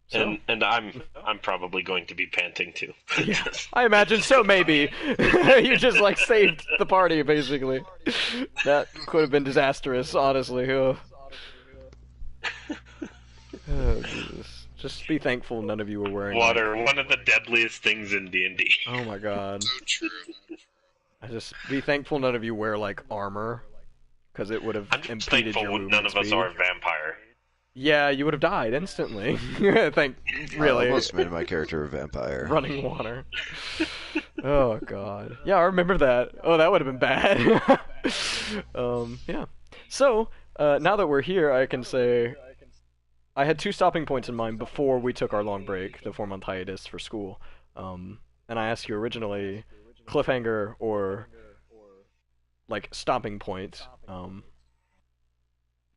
So? And I'm probably going to be panting too. Yeah, I imagine so. Maybe you just saved the party, basically. That could have been disastrous, honestly. Oh, Jesus. Just be thankful none of you were wearing water. One of the deadliest things in D&D. Oh my God. So true. I just be thankful none of you wear armor, because it would have impeded your movement none of us speed. are vampire. Yeah, you would have died instantly. Really. I almost made my character a vampire. Running water. Oh God. Yeah, I remember that. Oh, that would have been bad. Yeah. So, now that we're here, I can say I had 2 stopping points in mind before we took our long break, the 4-month hiatus for school. And I asked you originally, cliffhanger or stopping point.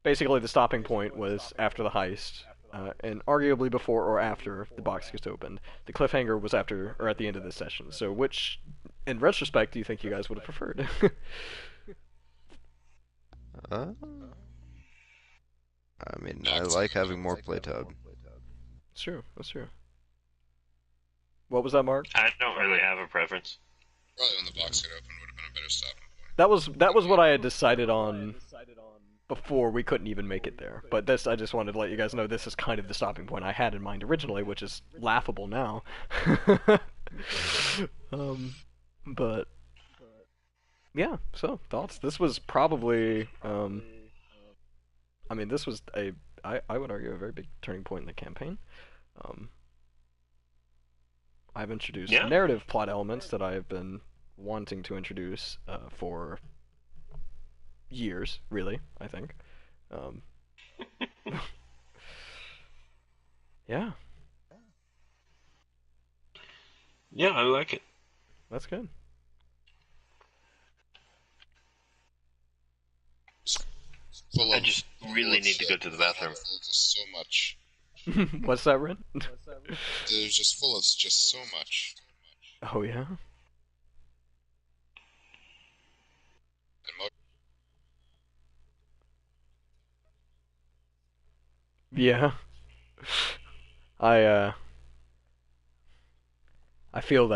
Basically, the stopping point was after the heist, and arguably before or after the box gets opened. The cliffhanger was after or at the end of this session. So, which, in retrospect, do you think you guys would have preferred? I mean, I like having more playtime. That's true. That's true. What was that, Mark? I don't really have a preference. Probably when the box got open would have been a better stopping point. That was what I had decided on before we couldn't even make it there. But this, I just wanted to let you guys know, this is kind of the stopping point I had in mind originally, which is laughable now. But yeah. So thoughts. This was probably. I mean, this was I would argue a very big turning point in the campaign. I've introduced narrative plot elements that I have been wanting to introduce for years, really, I think. Yeah. Yeah, I like it. That's good. I just really need to go to the bathroom. Just so much. What's that, Ren? There's just full of just so much. Oh, yeah? Yeah. I feel that.